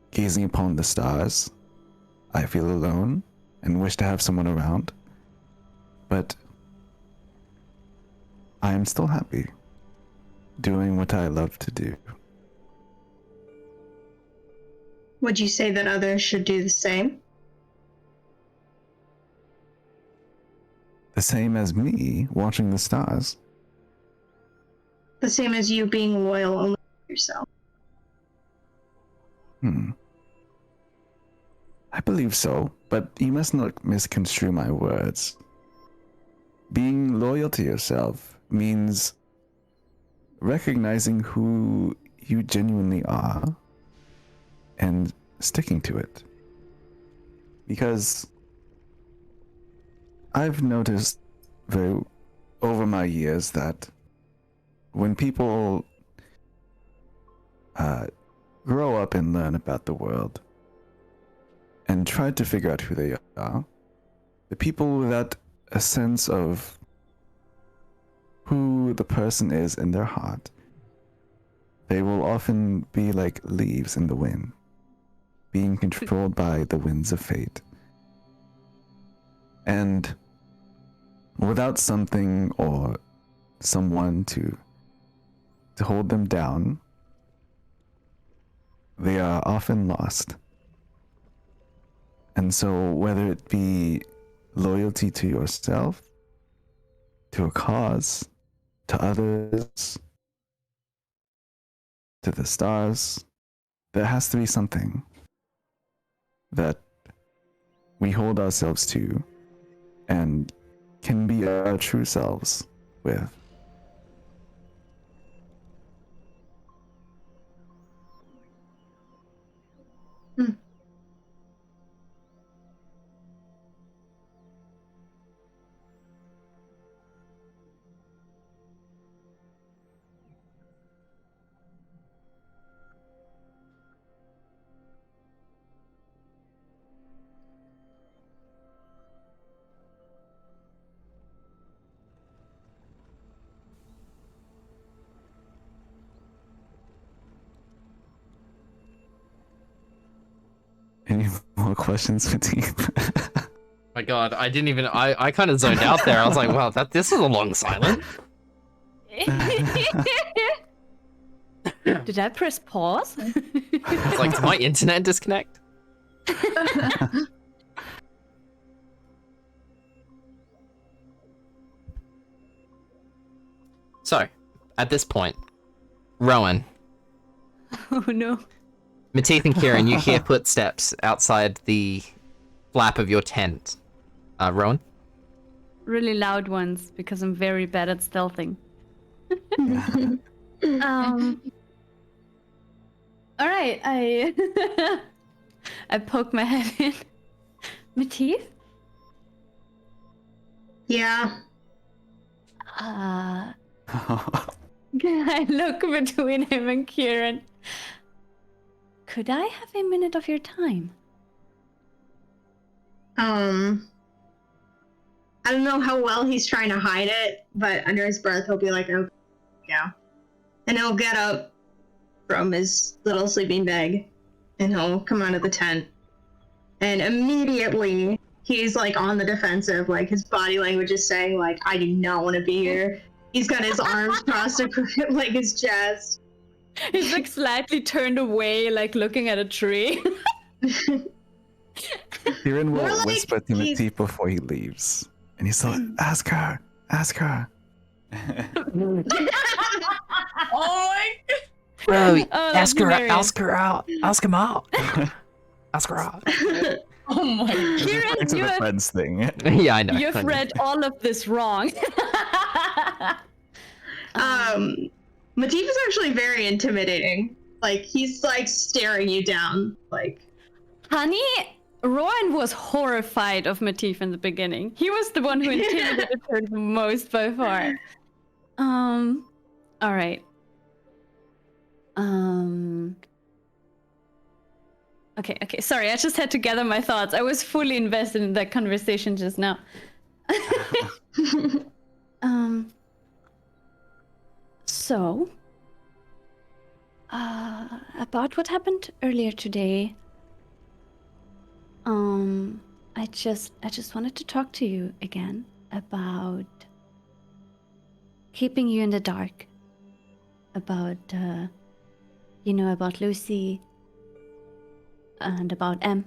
gazing upon the stars, I feel alone and wish to have someone around. But I am still happy, doing what I love to do. Would you say that others should do the same? The same as me watching the stars. The same as you being loyal only to yourself? I believe so, but you must not misconstrue my words. Being loyal to yourself means recognizing who you genuinely are and sticking to it. Because I've noticed over my years that when people grow up and learn about the world and try to figure out who they are, the people without a sense of who the person is in their heart, they will often be like leaves in the wind, being controlled by the winds of fate. And without something or someone to hold them down, they are often lost. And so whether it be loyalty to yourself, to a cause, to others, to the stars, there has to be something that we hold ourselves to and can be our true selves with. Any more questions, Matif? My god, I didn't even, I kind of zoned out there. I was like, wow, this is a long silence. Did I press pause? I was like, did my internet disconnect? So, at this point, Rowen, Oh no. Matif and Ciaran, you hear footsteps outside the flap of your tent. Rowen? Really loud ones, because I'm very bad at stealthing. Alright, I poke my head in. Matif? Yeah. I look between him and Ciaran. Could I have a minute of your time? I don't know how well he's trying to hide it, but under his breath he'll be like, "Oh, yeah," and he'll get up from his little sleeping bag, and he'll come out of the tent, and immediately he's like on the defensive, like his body language is saying like, "I do not want to be here." He's got his arms crossed across like his chest, He's like slightly turned away, like looking at a tree. Ciaran will More like whisper to he's- Matif before he leaves. And he's like, ask her. Oh my Bro, Oh, ask that's her hilarious. out. Ask him out. Ask her out. Oh my god. Ciaran, It's you a have, defense thing. Yeah, I know. you've I know. read all of this wrong. Matif is actually very intimidating. Like, he's like staring you down. Like, Honey, Rowen was horrified of Matif in the beginning. He was the one who intimidated her the most by far. All right. Okay, sorry, I just had to gather my thoughts. I was fully invested in that conversation just now. So, about what happened earlier today, I just wanted to talk to you again about keeping you in the dark, about, about Lucy and about Em.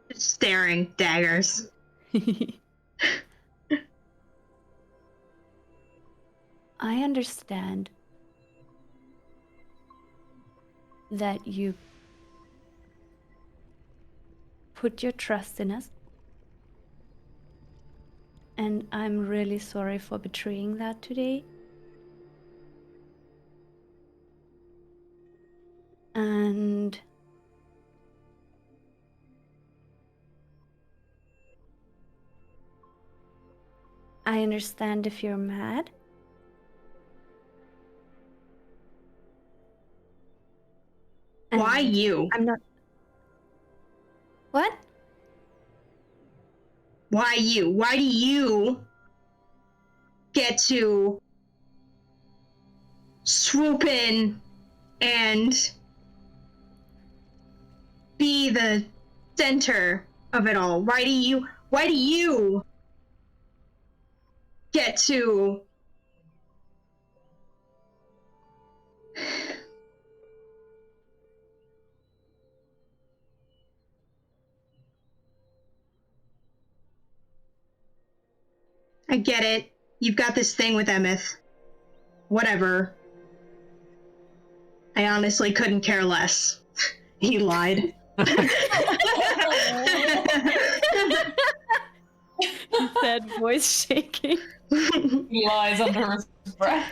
just staring daggers. I understand that you put your trust in us. And I'm really sorry for betraying that today. And I understand if you're mad. Why And you? I'm not. What? Why you? Why do you get to swoop in and be the center of it all? Why do you get to I get it. You've got this thing with Emmyth. Whatever. I honestly couldn't care less. He lied. That voice shaking. He lies under his breath.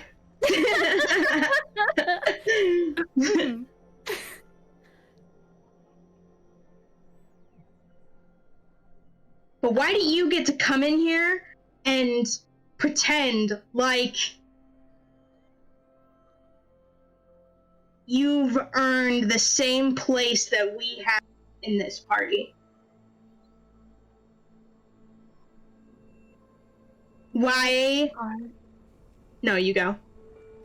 But why do you get to come in here and pretend like you've earned the same place that we have in this party? Why? No, you go.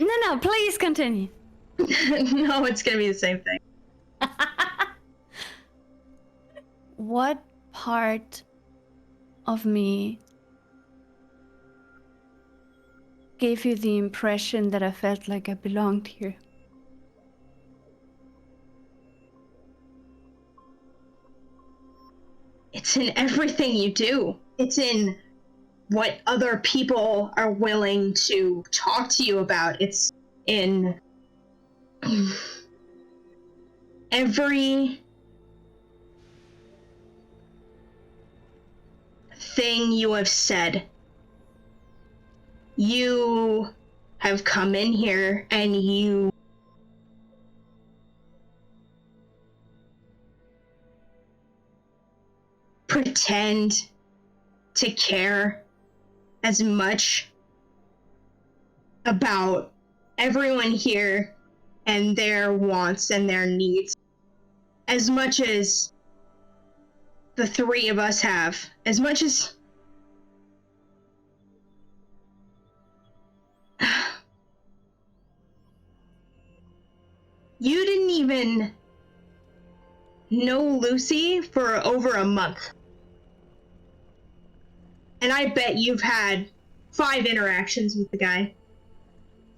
No, please continue. No, it's gonna be the same thing. What part of me gave you the impression that I felt like I belonged here? It's in everything you do. It's in what other people are willing to talk to you about. It's in every thing you have said. You have come in here and you pretend to care as much about everyone here and their wants and their needs as much as the three of us have, as much as you didn't even know Lucy for over a month. and I bet you've had 5 interactions with the guy.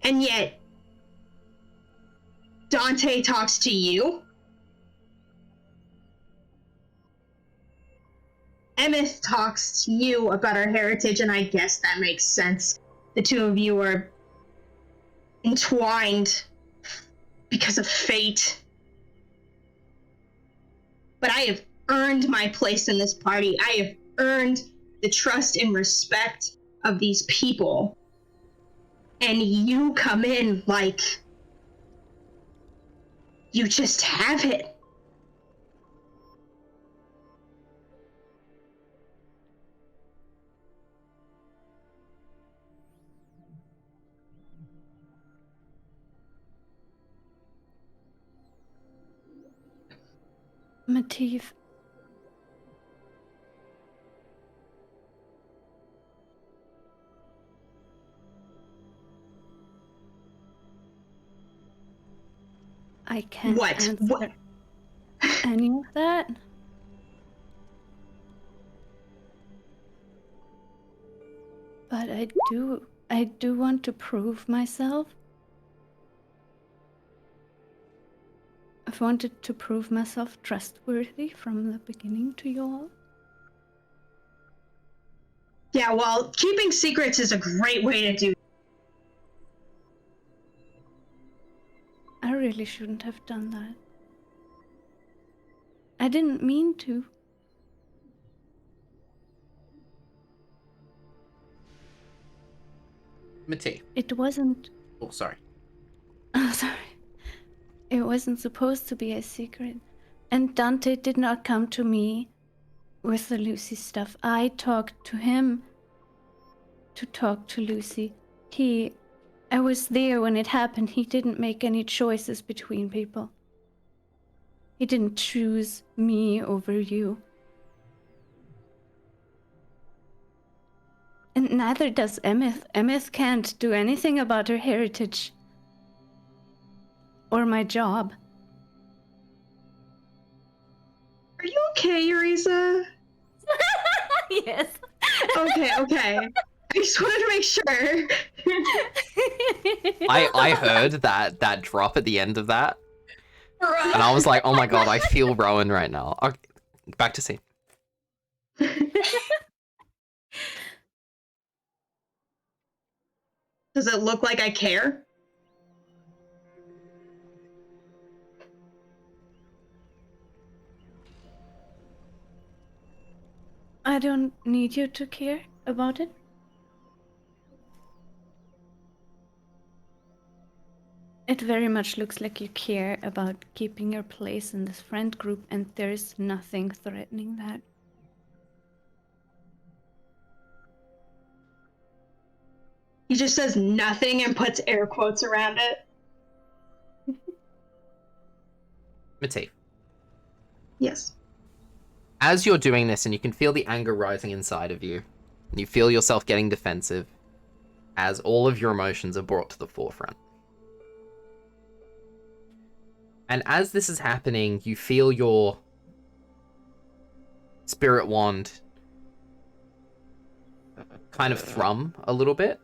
And yet, Dante talks to you. Emmyth talks to you about our heritage, and I guess that makes sense. The two of you are entwined because of fate. But I have earned my place in this party. I have earned the trust and respect of these people. And you come in like you just have it. Matif. I can't answer any of that. But I do want to prove myself. I've wanted to prove myself trustworthy from the beginning to you all. Yeah, well, keeping secrets is a great way to do. I really shouldn't have done that. I didn't mean to. Matif. It wasn't. Oh, sorry. Oh, sorry. It wasn't supposed to be a secret. And Dante did not come to me with the Lucy stuff. I talked to him to talk to Lucy. I was there when it happened. He didn't make any choices between people. He didn't choose me over you. And neither does Emmyth. Emmyth can't do anything about her heritage. Or my job. Are you okay, Yereza? Yes. Okay. I just wanted to make sure. I heard that drop at the end of that, and I was like, oh my god, I feel Rowen right now. Okay, back to scene. Does it look like I care? I don't need you to care about it. It very much looks like you care about keeping your place in this friend group, and there's nothing threatening that. He just says nothing and puts air quotes around it. Matif. Yes. As you're doing this, and you can feel the anger rising inside of you, and you feel yourself getting defensive, as all of your emotions are brought to the forefront. And as this is happening, you feel your spirit wand kind of thrum a little bit.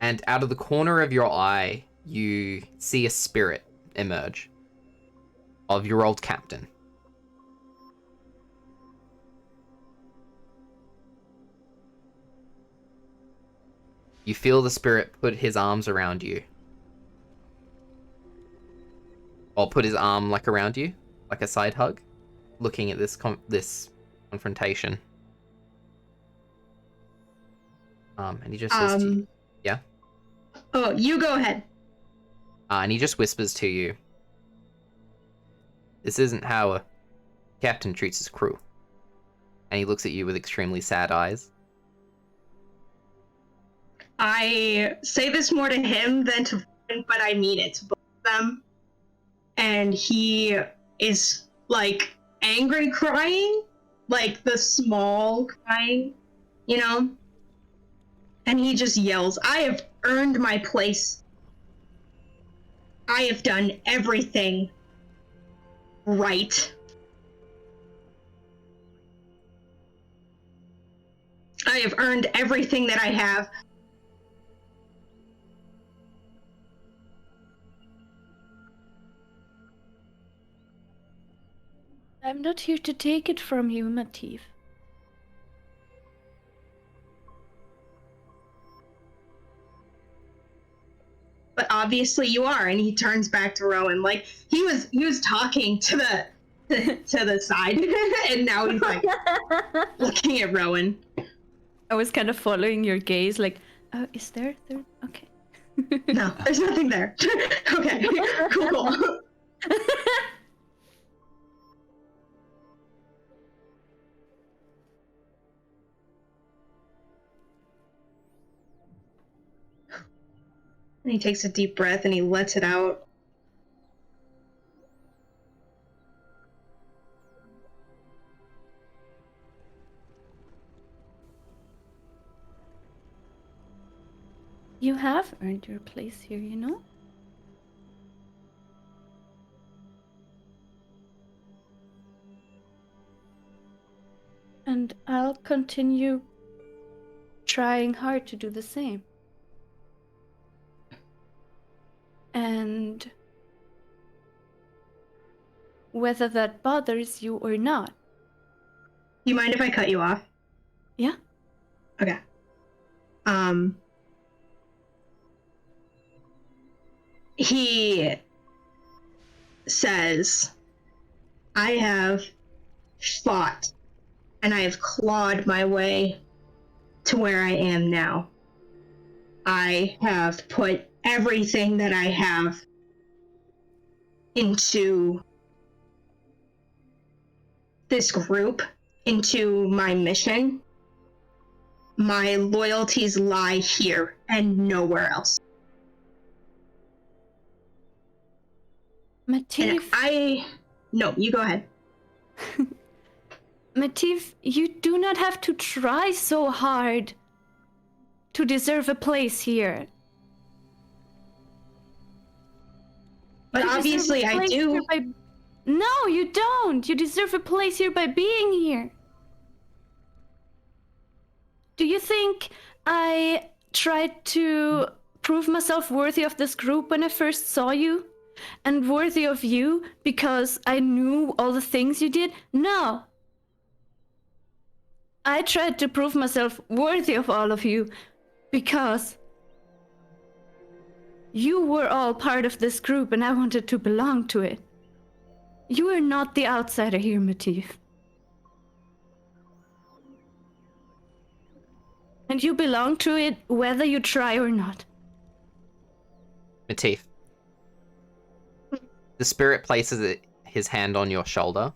And out of the corner of your eye, you see a spirit emerge of your old captain. You feel the spirit put his arms around you. Or put his arm, like, around you. Like a side hug. Looking at this confrontation. And he just says to you... Yeah? Oh, you go ahead. And he just whispers to you. This isn't how a captain treats his crew. And he looks at you with extremely sad eyes. I say this more to him than to Rowen, but I mean it to both of them. And he is, like, angry crying. Like, the small crying, you know? And he just yells, I have earned my place. I have done everything right. I have earned everything that I have. I'm not here to take it from you, Matif. But obviously you are. And he turns back to Rowen. Like, he was talking to the side, and now he's like looking at Rowen. I was kind of following your gaze, like, oh, is there? Okay. No, there's nothing there. Okay, cool. And he takes a deep breath and he lets it out. You have earned your place here, you know? And I'll continue trying hard to do the same. And whether that bothers you or not. You mind if I cut you off? Yeah. Okay. He says, I have fought and I have clawed my way to where I am now. I have put everything that I have into this group, into my mission. My loyalties lie here and nowhere else. Matif. No, you go ahead. Matif, you do not have to try so hard to deserve a place here. But obviously I do. No, you don't. You deserve a place here by being here. Do you think I tried to prove myself worthy of this group when I first saw you? And worthy of you because I knew all the things you did? No. I tried to prove myself worthy of all of you because you were all part of this group and I wanted to belong to it. You are not the outsider here, Matif. And you belong to it whether you try or not. Matif. The spirit places his hand on your shoulder,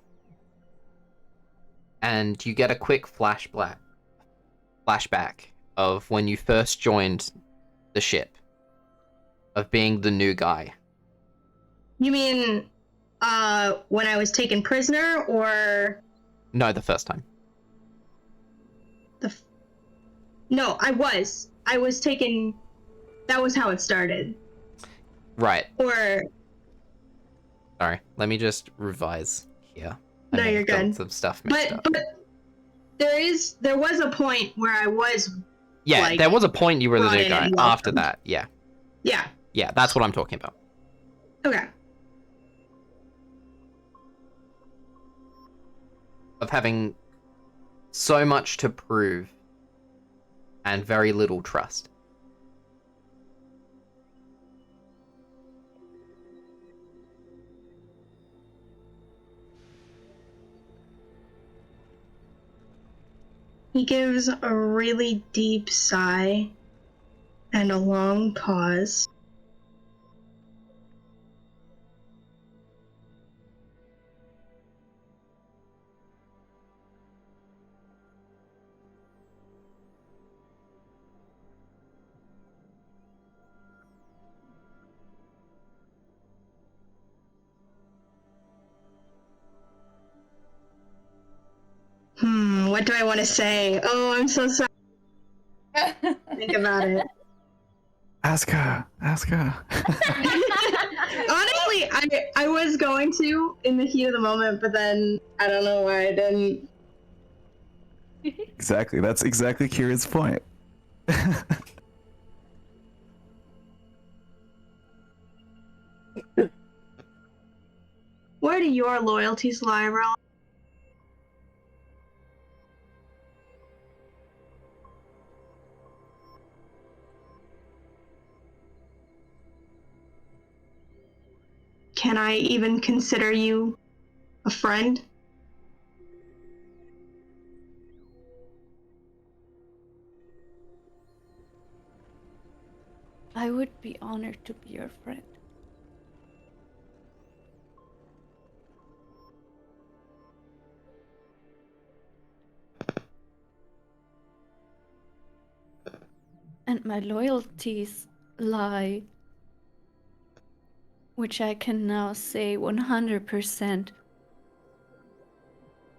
and you get a quick flashback of when you first joined the ship, of being the new guy. You mean, when I was taken prisoner, or? No, the first time. No, I was taken. That was how it started. Right. Or. Sorry, let me just revise here. No, you're good. Some stuff mixed up. But there was a point where I was. Yeah, like, there was a point you were the new guy. After that, yeah. Yeah. Yeah, that's what I'm talking about. Okay. Of having so much to prove and very little trust. He gives a really deep sigh and a long pause. What do I want to say? Oh, I'm so sorry. Think about it. Ask her. Honestly, I was going to in the heat of the moment, but then I don't know why I didn't. Exactly. That's exactly Ciaran's point. Where do your loyalties lie, Rowen? Can I even consider you a friend? I would be honored to be your friend. And my loyalties lie, which I can now say 100%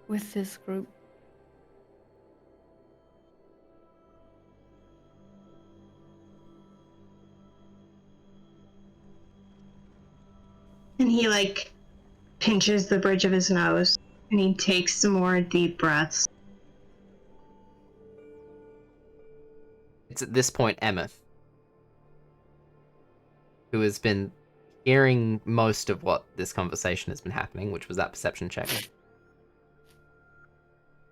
with this group. And he like pinches the bridge of his nose and he takes some more deep breaths. It's at this point Emmyth, who has been hearing most of what this conversation has been happening, which was that perception check.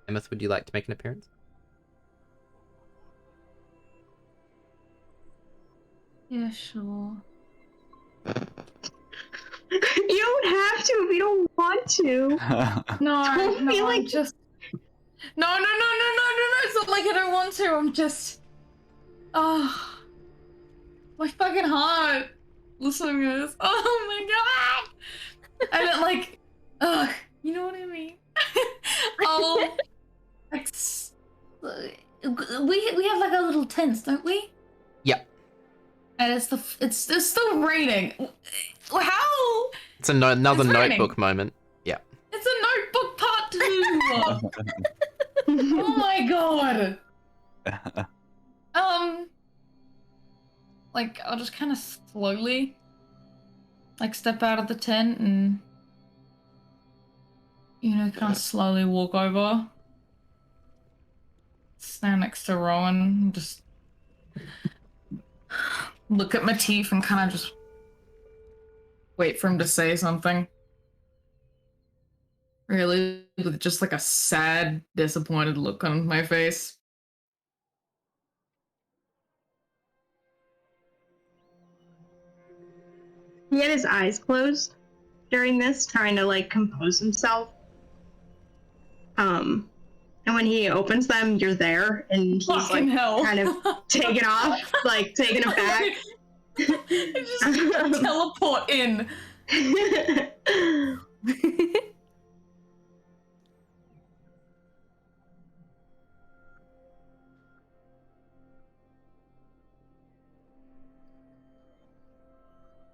Emmyth, would you like to make an appearance? Yeah, sure. You don't have to if you don't want to. No, Don't no, feel I'm like- just. No. It's not like I don't want to. I'm just. Oh, my fucking heart. Listening to this. Oh my god. I don't like. Ugh. You know what I mean? Oh. We have like a little tent, don't we? Yep. And it's still raining. How? It's another It's raining. notebook moment. Yeah. It's a notebook part 2. Oh my god. Like I'll just kind of slowly, like step out of the tent and, kind of slowly walk over. Stand next to Rowen and just look at Matif and kind of just wait for him to say something. Really, with just like a sad, disappointed look on my face. He had his eyes closed during this, trying to like compose himself. And when he opens them, you're there, and he's Fucking like hell. kind of taken off, like taken aback. Just teleport in.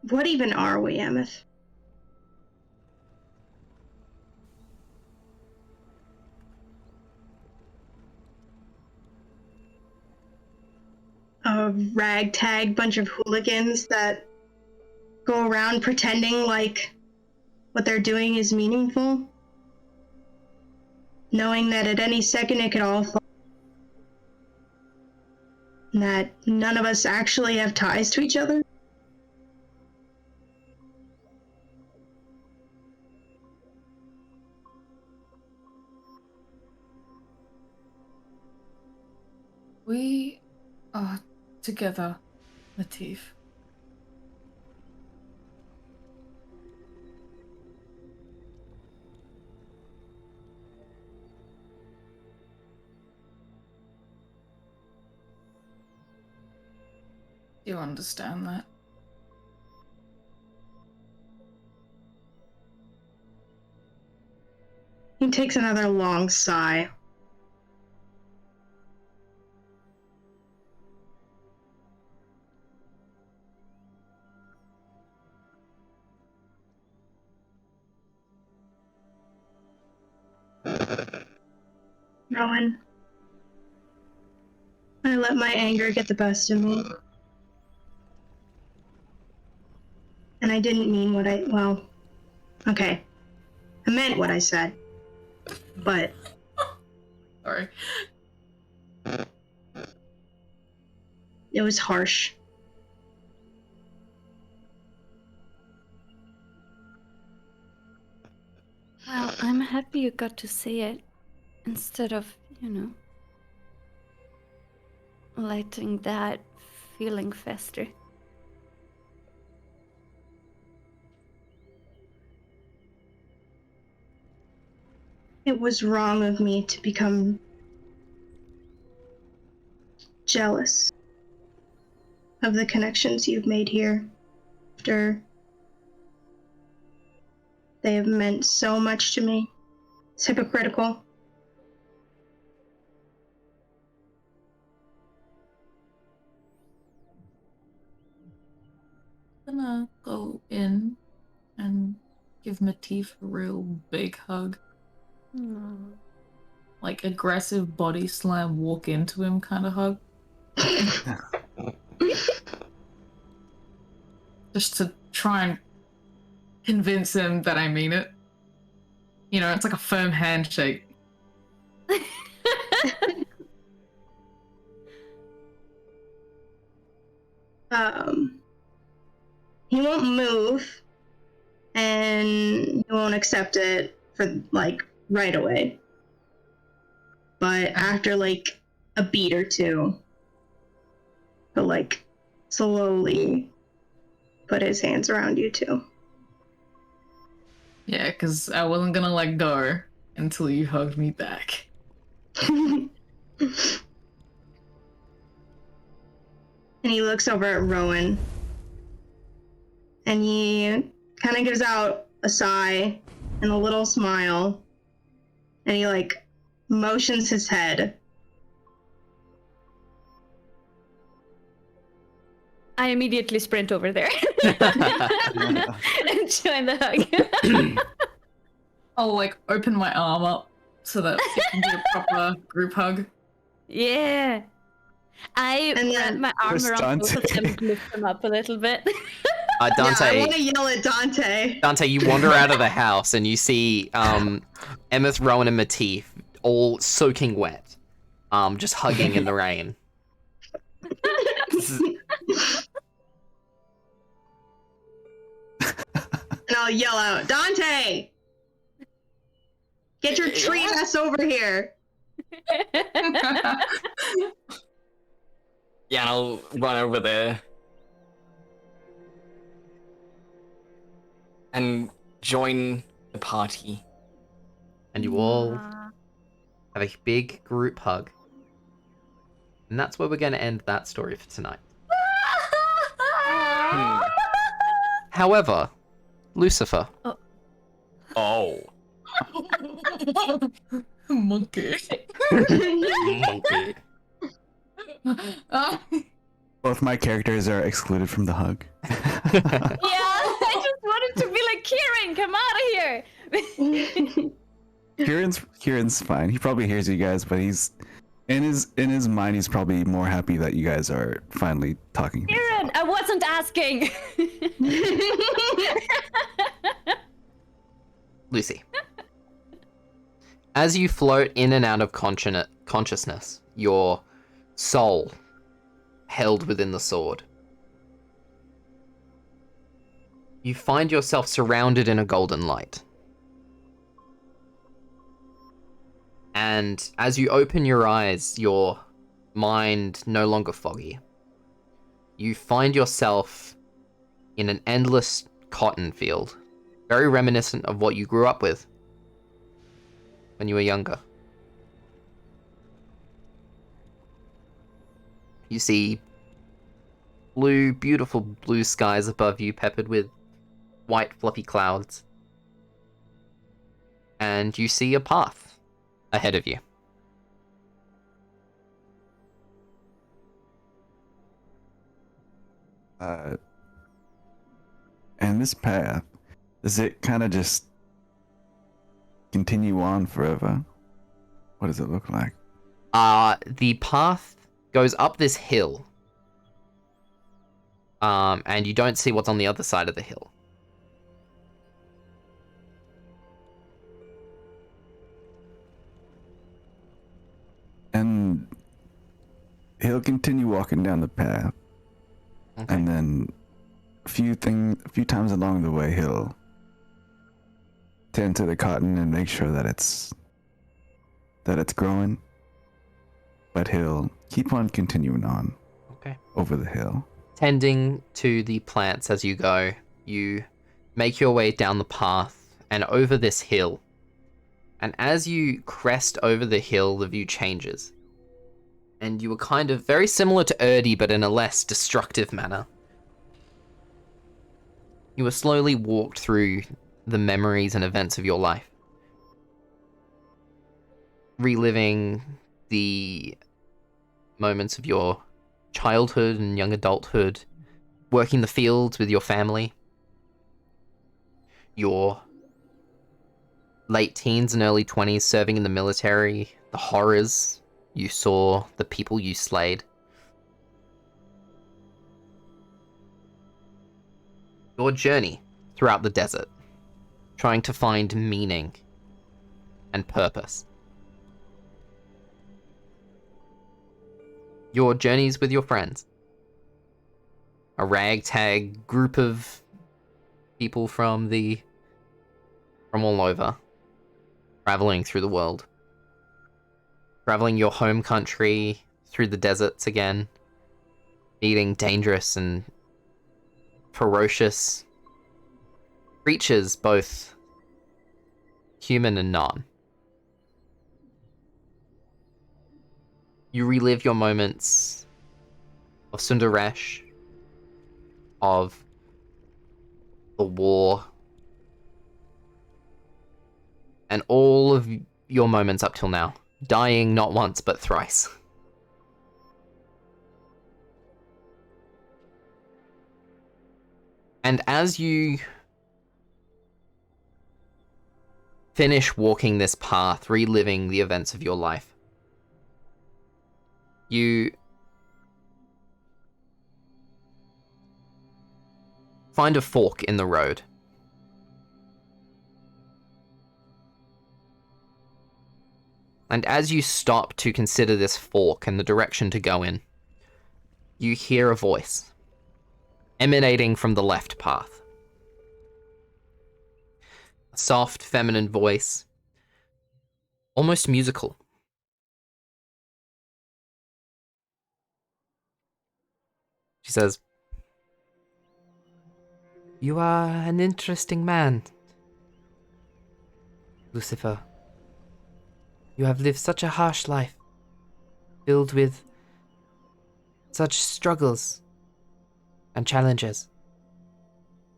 What even are we, Emmyth? A ragtag bunch of hooligans that go around pretending like what they're doing is meaningful, knowing that at any second it could all fall, and that none of us actually have ties to each other. We are together, Matif. Do you understand that? He takes another long sigh. Rowen, I let my anger get the best of me. And I didn't mean what okay. I meant what I said. But Sorry. It was harsh. Well, I'm happy you got to say it instead of, letting that feeling fester. It was wrong of me to become jealous of the connections you've made here after they have meant so much to me. It's hypocritical. I'm gonna go in and give Matif a real big hug. Like aggressive body slam, walk into him kind of hug. Just to try and convince him that I mean it. You know, it's like a firm handshake. He won't move, and he won't accept it for, right away. But after, a beat or two, he'll, slowly put his hands around you, too. Yeah, because I wasn't gonna let go until you hugged me back. And he looks over at Rowen. And he kind of gives out a sigh and a little smile. And he, motions his head. I immediately sprint over there and join the hug. I'll, open my arm up so that it can be a proper group hug. Yeah. I wrap my arm Where's around both of Dante? them and lift them up a little bit. Dante, Yeah, I want to yell at Dante. Dante, you wander out of the house and you see Emmyth, Rowen, and Matif all soaking wet, just hugging in the rain. And I'll yell out, Dante! Get your tree ass over here! Yeah, and I'll run over there. And join the party. And you all have a big group hug. And that's where we're going to end that story for tonight. However, Lucifer. Oh. Monkey. Monkey. Both my characters are excluded from the hug. Yeah, I just wanted to be like, Ciaran, come out of here. Kieran's fine. He probably hears you guys, but he's in his mind. He's probably more happy that you guys are finally talking. Ciaran, I wasn't asking. Lucy. As you float in and out of consciousness, your soul held within the sword, you find yourself surrounded in a golden light. And as you open your eyes, your mind no longer foggy. You find yourself in an endless cotton field, very reminiscent of what you grew up with when you were younger. You see beautiful blue skies above you, peppered with white fluffy clouds. And you see a path ahead of you. And this path, does it kind of just continue on forever? What does it look like? The path goes up this hill. And you don't see what's on the other side of the hill. And he'll continue walking down the path. Okay. And then a few times along the way, he'll tend to the cotton and make sure that it's growing. But he'll keep on continuing on. Okay. Over the hill. Tending to the plants as you go, you make your way down the path and over this hill. And as you crest over the hill, the view changes. And you were kind of very similar to Erdi, but in a less destructive manner. You were slowly walked through the memories and events of your life. Reliving the moments of your childhood and young adulthood, working the fields with your family, your late teens and early 20s serving in the military, the horrors you saw, the people you slayed. Your journey throughout the desert, trying to find meaning and purpose. Your journeys with your friends. A ragtag group of people from all over, traveling through the world. Traveling your home country through the deserts again, meeting dangerous and ferocious creatures, both human and non. You relive your moments of Sundaresh, of the war, and all of your moments up till now, dying not once but thrice. And as you finish walking this path, reliving the events of your life, you find a fork in the road. And as you stop to consider this fork and the direction to go in, you hear a voice emanating from the left path. A soft, feminine voice, almost musical. She says, "You are an interesting man, Lucifer. You have lived such a harsh life, filled with such struggles and challenges,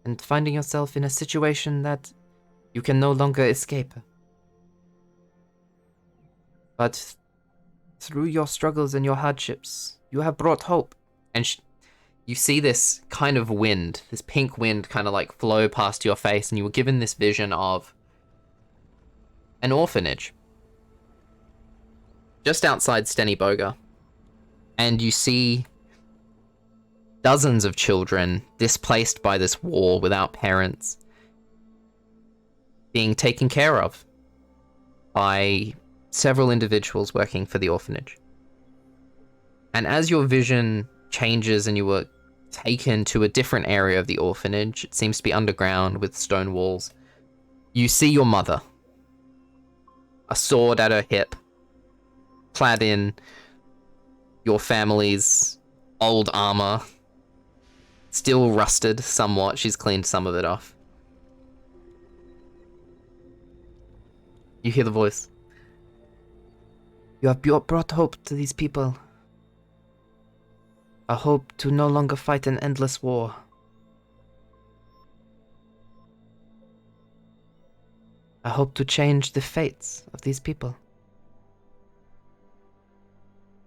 and finding yourself in a situation that you can no longer escape. But through your struggles and your hardships, you have brought hope." And you see this kind of wind, this pink wind kind of like flow past your face, and you were given this vision of an orphanage just outside Steniboga. And you see dozens of children displaced by this war without parents being taken care of by several individuals working for the orphanage. And as your vision changes and you were taken to a different area of the orphanage, it seems to be underground with stone walls, you see your mother, a sword at her hip, clad in your family's old armor, still rusted somewhat. She's cleaned some of it off. You hear the voice. "You have brought hope to these people. A hope to no longer fight an endless war. A hope to change the fates of these people."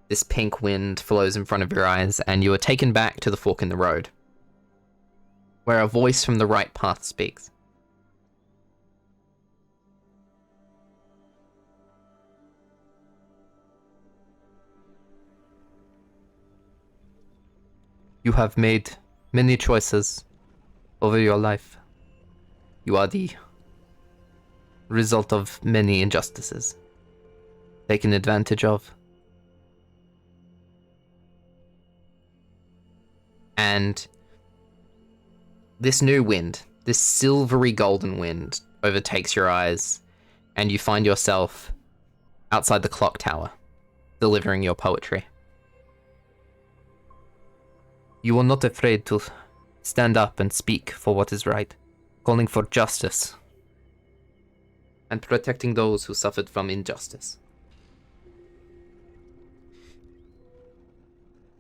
This pink wind flows in front of your eyes, and you are taken back to the fork in the road, where a voice from the right path speaks. "You have made many choices over your life. You are the result of many injustices, taken advantage of, And this new wind, this silvery golden wind, overtakes your eyes, and you find yourself outside the clock tower, delivering your poetry. You are not afraid to stand up and speak for what is right, calling for justice, and protecting those who suffered from injustice.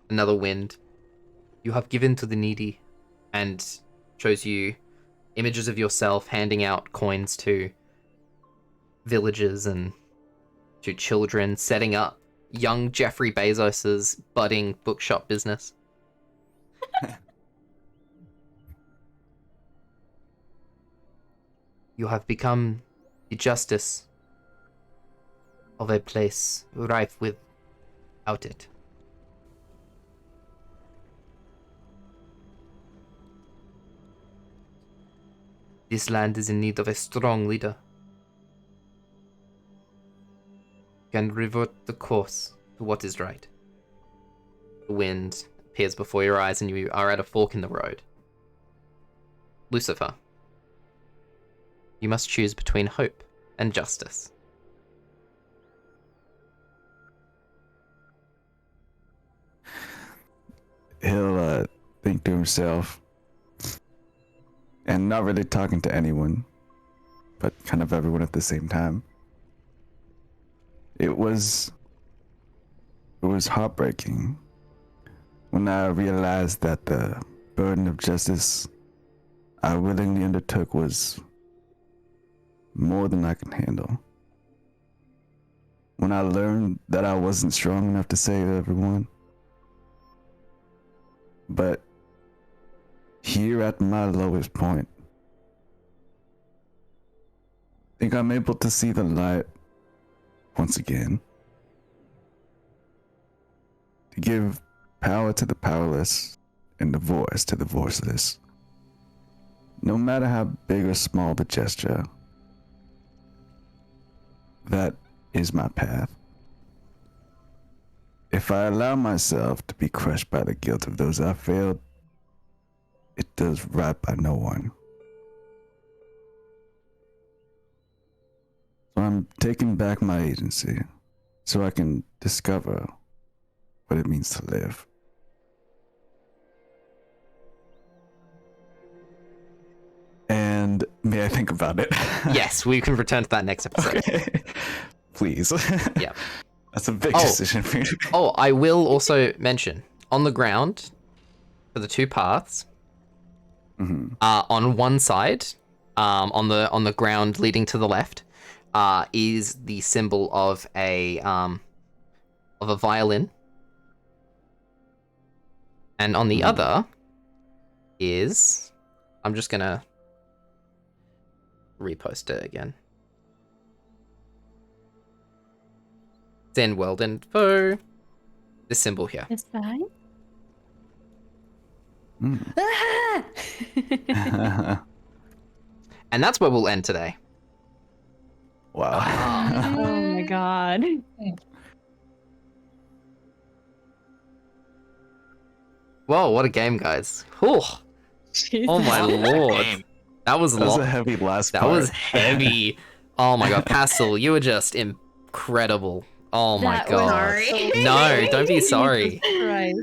Another wind. You have given to the needy, and shows you images of yourself handing out coins to villagers and to children, setting up young Jeffrey Bezos's budding bookshop business. You have become the justice of a place rife without it. This land is in need of a strong leader. Can revert the course to what is right. The wind appears before your eyes and you are at a fork in the road. Lucifer. You must choose between hope and justice. He'll think to himself, and not really talking to anyone, but kind of everyone at the same time. It was heartbreaking when I realized that the burden of justice I willingly undertook was more than I can handle. When I learned that I wasn't strong enough to save everyone. But here at my lowest point, I think I'm able to see the light once again. To give power to the powerless and the voice to the voiceless. No matter how big or small the gesture, that is my path. If I allow myself to be crushed by the guilt of those I failed, it does right by no one. So I'm taking back my agency so I can discover what it means to live. And may I think about it? Yes, we can return to that next episode. Okay. Please. Yeah. That's a big decision for you. Oh, I will also mention, on the ground, for the two paths, on one side, on the ground leading to the left, is the symbol of a violin, and on the other is, I'm just gonna repost it again. It's in world info. This symbol here. It's fine. And that's where we'll end today. Wow. Oh my god. Whoa, what a game, guys. Whew. Oh my lord. That was a heavy last That part. was heavy. Oh my god, Pastel, you were just incredible. Oh my That god. Sorry. No, don't be sorry. Right.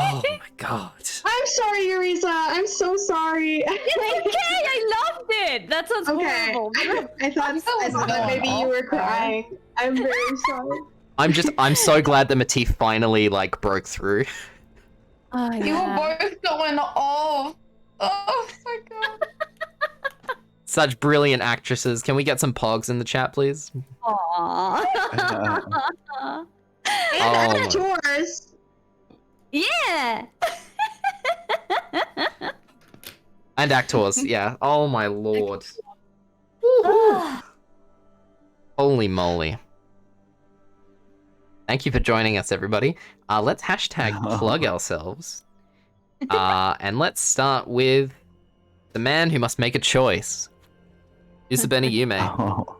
Oh my god. I'm sorry, Yereza. I'm so sorry. It's okay, I loved it. That sounds Okay. horrible. I thought maybe you were crying. I'm very sorry. I'm so glad that Matif finally like broke through. Oh, You were both going off. Oh my god. Such brilliant actresses. Can we get some pogs in the chat, please? Aww. And Oh. actors. Yeah. And actors, yeah. Oh my lord. Holy moly. Thank you for joining us, everybody. Let's hashtag plug ourselves. And let's start with the man who must make a choice. Usubeni Yume. Oh.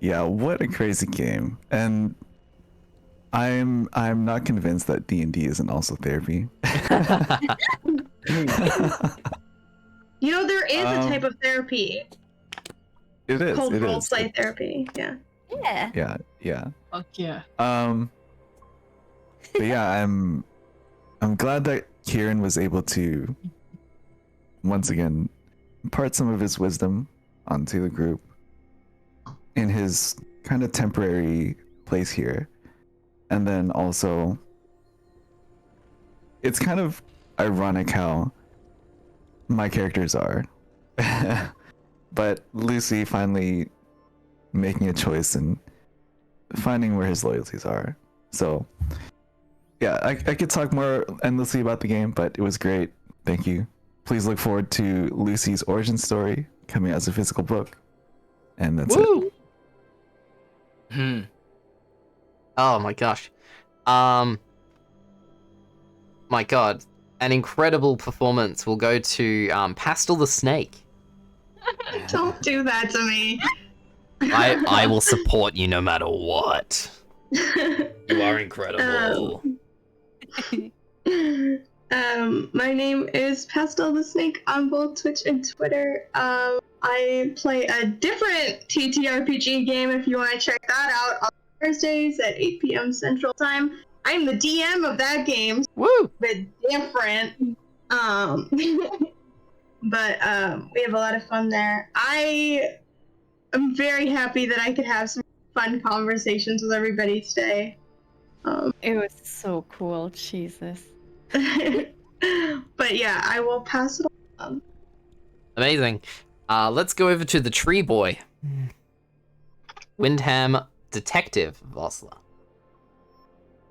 Yeah, what a crazy game. And I'm not convinced that D&D isn't also therapy. You know, there is a type of therapy It is. called It is. roleplay therapy. Yeah. Yeah. Yeah. Fuck yeah. But yeah, I'm glad that Ciaran was able to once again impart some of his wisdom onto the group in his kind of temporary place here. And then also, it's kind of ironic how my characters are. But Lucy finally making a choice and finding where his loyalties are. So, yeah, I could talk more endlessly about the game, but it was great. Thank you. Please look forward to Lucy's origin story coming out as a physical book. And that's it. Oh my gosh. My god. An incredible performance will go to PastelTheSnake. Don't do that to me. I will support you no matter what. You are incredible. My name is PastelTheSnake on both Twitch and Twitter. I play a different TTRPG game if you want to check that out on Thursdays at 8 p.m. Central Time. I'm the DM of that game. Woo! But different. But we have a lot of fun there. I am very happy that I could have some fun conversations with everybody today. It was so cool, Jesus. But yeah, I will pass it on. Amazing. Let's go over to the tree boy. Wyndham Detective Vossler.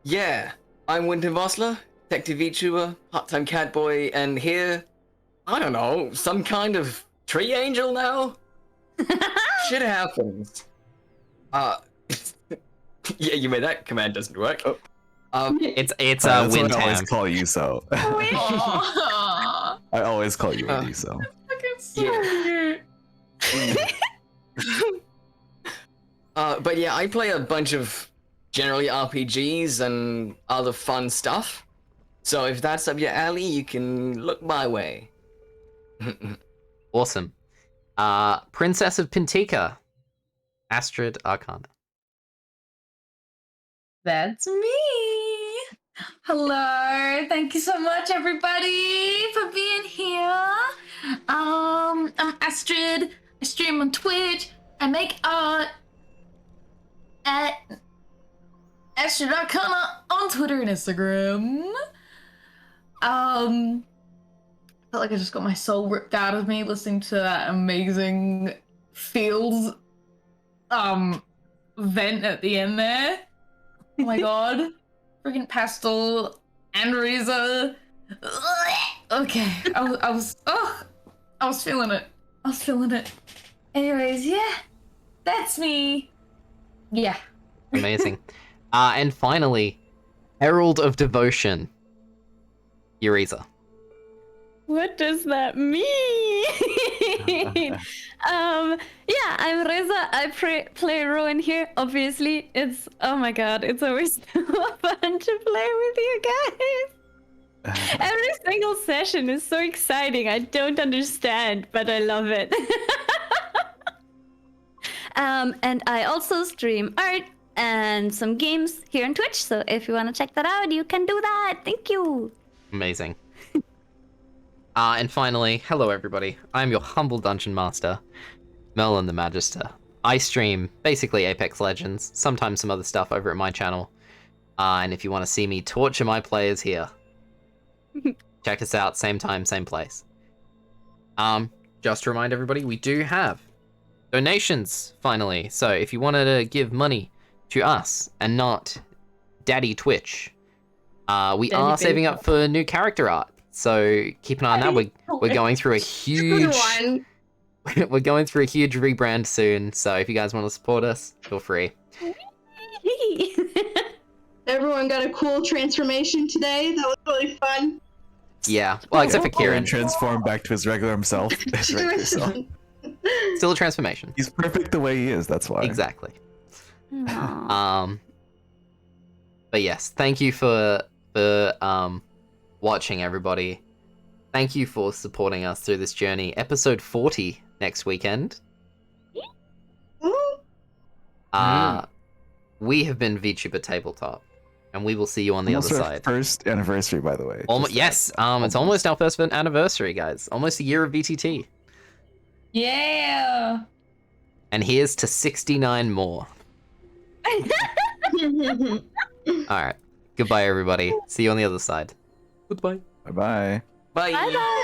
Yeah, I'm WyndhamVossler, detective VTuber, part-time catboy, and here, I don't know, some kind of tree angel now? Shit happens. Yeah, you made that command doesn't work. It's That's what I always Wyndham. call you so. Aw, I always call you Wendy so. fucking so cute. But yeah, I play a bunch of generally RPGs and other fun stuff. So if that's up your alley, you can look my way. Awesome. Princess of Pentica. Astrid Arcana. That's me. Hello. Thank you so much, everybody, for being here. I'm Astrid. I stream on Twitch. I make art at Astrid Arcana on Twitter and Instagram. I felt like I just got my soul ripped out of me listening to that amazing Fields vent at the end there. Oh my god. Freaking Pastel and Yereza. Okay. I was feeling it. I was feeling it. Anyways, yeah. That's me. Yeah. Amazing. And finally, Herald of Devotion. Yereza. What does that mean? Yeah, I'm Reza. I play Rowen here. Obviously, oh my god, it's always so fun to play with you guys. Every single session is so exciting. I don't understand, but I love it. And I also stream art and some games here on Twitch. So if you want to check that out, you can do that. Thank you. Amazing. And finally, hello everybody. I'm your humble dungeon master, Merlin the Magister. I stream basically Apex Legends, sometimes some other stuff over at my channel. And if you want to see me torture my players here, check us out, same time, same place. Just to remind everybody, we do have donations, finally. So if you wanted to give money to us and not Daddy Twitch, we are saving up for new character art. So keep an eye on that. We're going through a huge we're going through a huge rebrand soon. So if you guys want to support us, feel free. Everyone got a cool transformation today. That was really fun. Yeah, well, except for Ciaran. Transformed back to his regular himself. His regular self. Still a transformation. He's perfect the way he is. That's why. Exactly. But yes, thank you for watching, everybody. Thank you for supporting us through this journey. Episode 40 next weekend. We have been VTuber Tabletop, and we will see you on the Almost other our side. first anniversary, by the way. Yes, it's almost our first anniversary, guys. Almost a year of VTT. Yeah. And here's to 69 more. Alright. Goodbye, everybody. See you on the other side. Goodbye. Bye-bye. Bye. Bye bye.